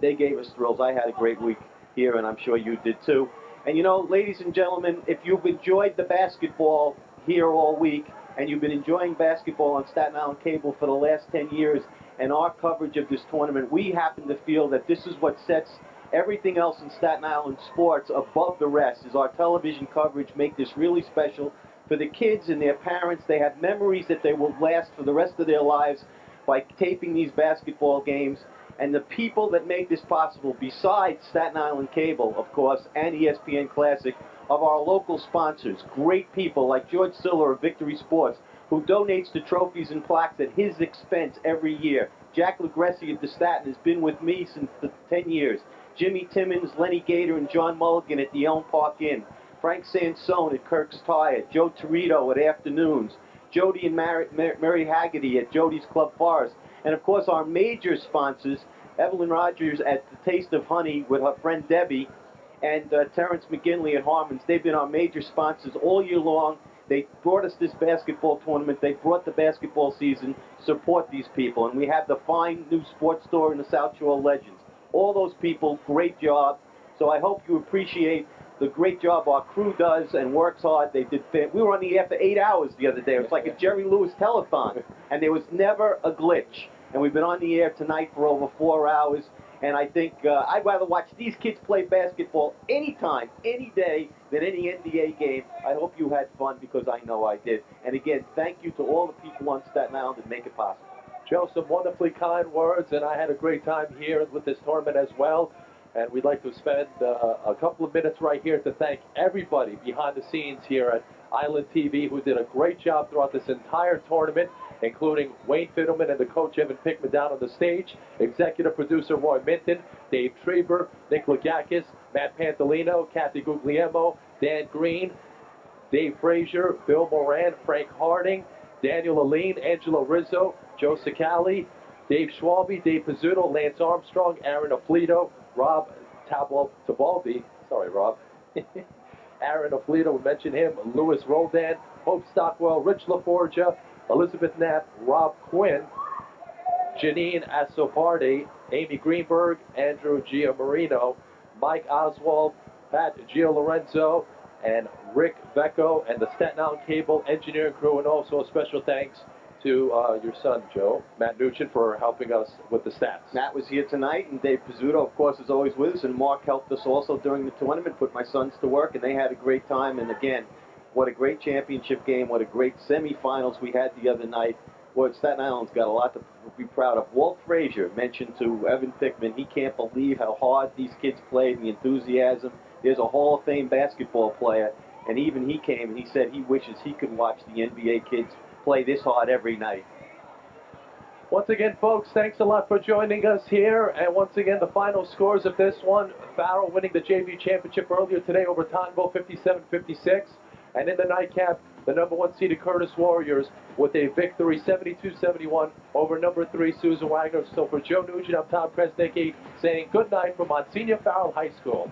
They gave us thrills. I had a great week here, and I'm sure you did too. And you know, ladies and gentlemen, if you've enjoyed the basketball here all week, and you've been enjoying basketball on Staten Island Cable for the last 10 years and our coverage of this tournament, we happen to feel that this is what sets everything else in Staten Island sports above the rest, is our television coverage make this really special for the kids and their parents. They have memories that they will last for the rest of their lives by taping these basketball games. And the people that make this possible, besides Staten Island Cable, of course, and ESPN Classic, of our local sponsors, great people like George Siller of Victory Sports, who donates the trophies and plaques at his expense every year. Jack Legressi of DeStaten has been with me since the 10 years. Jimmy Timmons, Lenny Gator, and John Mulligan at the Elm Park Inn. Frank Sansone at Kirk's Tire. Joe Torito at Afternoons. Jody and Mary Haggerty at Jody's Club Forest. And of course our major sponsors, Evelyn Rogers at the Taste of Honey with her friend Debbie, and Terrence McGinley at Harmon's. They've been our major sponsors all year long. They brought us this basketball tournament. They brought the basketball season. Support these people. And we have the fine new sports store in the South Shore Legends. All those people, great job. So I hope you appreciate the great job our crew does and works hard. They did. We were on the air for 8 hours the other day. It was like a Jerry Lewis telethon, and there was never a glitch. And we've been on the air tonight for over 4 hours. And I think I'd rather watch these kids play basketball anytime, any day, than any NBA game. I hope you had fun, because I know I did. And again, thank you to all the people on Staten Island that make it possible. Joe, some wonderfully kind words, and I had a great time here with this tournament as well. And we'd like to spend a couple of minutes right here to thank everybody behind the scenes here at Island TV who did a great job throughout this entire tournament, including Wayne Fiddleman and the coach Evan Pickman down on the stage, executive producer Roy Minton, Dave Treber, Nick Lagakis, Matt Pantolino, Kathy Guglielmo, Dan Green, Dave Frazier, Bill Moran, Frank Harding, Daniel Aline, Angelo Rizzo, Joe Sicali, Dave Schwalbe, Dave Pizzuto, Lance Armstrong, Aaron Aflito, Rob Tabaldi, sorry Rob, Aaron Aflito, we mentioned him, Louis Roldan, Hope Stockwell, Rich LaForgia, Elizabeth Knapp, Rob Quinn, Janine Asopardi, Amy Greenberg, Andrew Giamarino, Mike Oswald, Pat Gialorenzo, and Rick Vecco, and the Staten Island Cable engineering crew, and also a special thanks to your son, Joe, Matt Nugent, for helping us with the stats. Matt was here tonight, and Dave Pizzuto, of course, is always with us, and Mark helped us also during the tournament, put my sons to work, and they had a great time. And again, what a great championship game, what a great semifinals we had the other night. Boy, Staten Island's got a lot to be proud of. Walt Frazier mentioned to Evan Pickman, he can't believe how hard these kids played and the enthusiasm. There's a Hall of Fame basketball player, and even he came and he said he wishes he could watch the NBA kids play this hard every night. Once again, folks, thanks a lot for joining us here. And once again, the final scores of this one, Farrell winning the JV championship earlier today over Tonville, 57-56. And in the nightcap, the #1 seeded Curtis Warriors with a victory 72-71 over #3 Susan Wagner. So for Joe Nugent, I'm Tom Kresnicki saying good night from Monsignor Farrell High School.